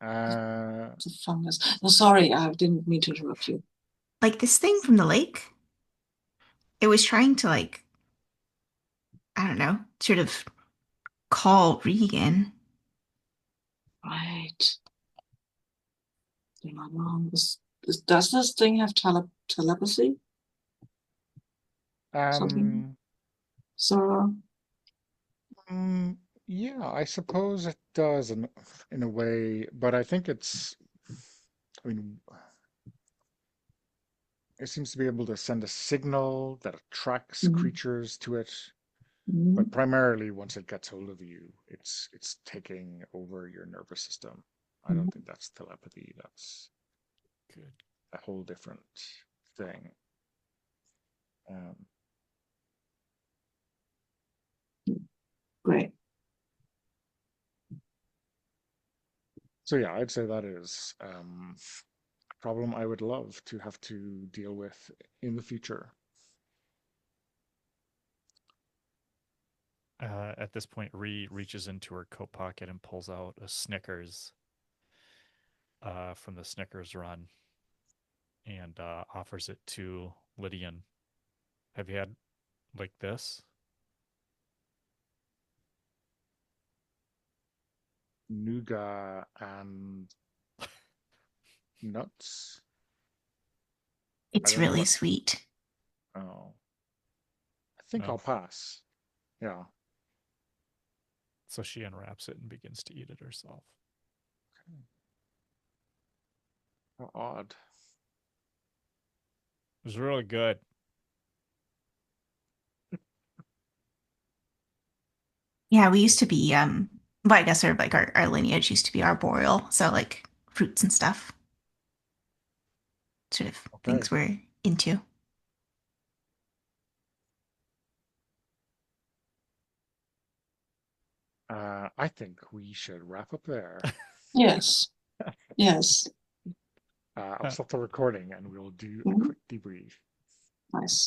[SPEAKER 1] Uh,
[SPEAKER 4] the fungus. Oh, sorry, I didn't mean to interrupt you.
[SPEAKER 2] like this thing from the lake. It was trying to like, I don't know, sort of call Regan.
[SPEAKER 4] Right. You're not wrong. Does this thing have telepathy? Something?
[SPEAKER 1] um,
[SPEAKER 4] So,
[SPEAKER 1] mm, yeah, I suppose it does in a way, but I think I mean, it seems to be able to send a signal that attracts
[SPEAKER 4] mm,
[SPEAKER 1] creatures to it. But
[SPEAKER 4] mm,
[SPEAKER 1] primarily, once it gets hold of you, it's taking over your nervous system. I
[SPEAKER 4] mm,
[SPEAKER 1] don't think that's telepathy. That's
[SPEAKER 3] Good.
[SPEAKER 1] a whole different thing. Um,
[SPEAKER 4] great.
[SPEAKER 1] so yeah, I'd say that is a problem I would love to have to deal with in the future.
[SPEAKER 3] At this point, reaches into her coat pocket and pulls out a Snickers from the Snickers run and offers it to Lydian. Have you had like this?
[SPEAKER 1] Nougat and nuts. I
[SPEAKER 2] It's
[SPEAKER 1] don't know
[SPEAKER 2] really
[SPEAKER 1] what.
[SPEAKER 2] sweet.
[SPEAKER 1] Oh, I think
[SPEAKER 3] No.
[SPEAKER 1] I'll pass. Yeah.
[SPEAKER 3] So she unwraps it and begins to eat it herself.
[SPEAKER 1] How odd.
[SPEAKER 3] It was really good.
[SPEAKER 2] Yeah, we used to be well, I guess sort of like our lineage used to be arboreal, so like fruits and stuff, sort of
[SPEAKER 1] Okay.
[SPEAKER 2] things we're into.
[SPEAKER 1] I think we should wrap up there.
[SPEAKER 4] Yes, yes.
[SPEAKER 1] I'll stop the recording and we'll do a
[SPEAKER 4] Mhm.
[SPEAKER 1] quick debrief.
[SPEAKER 4] Nice.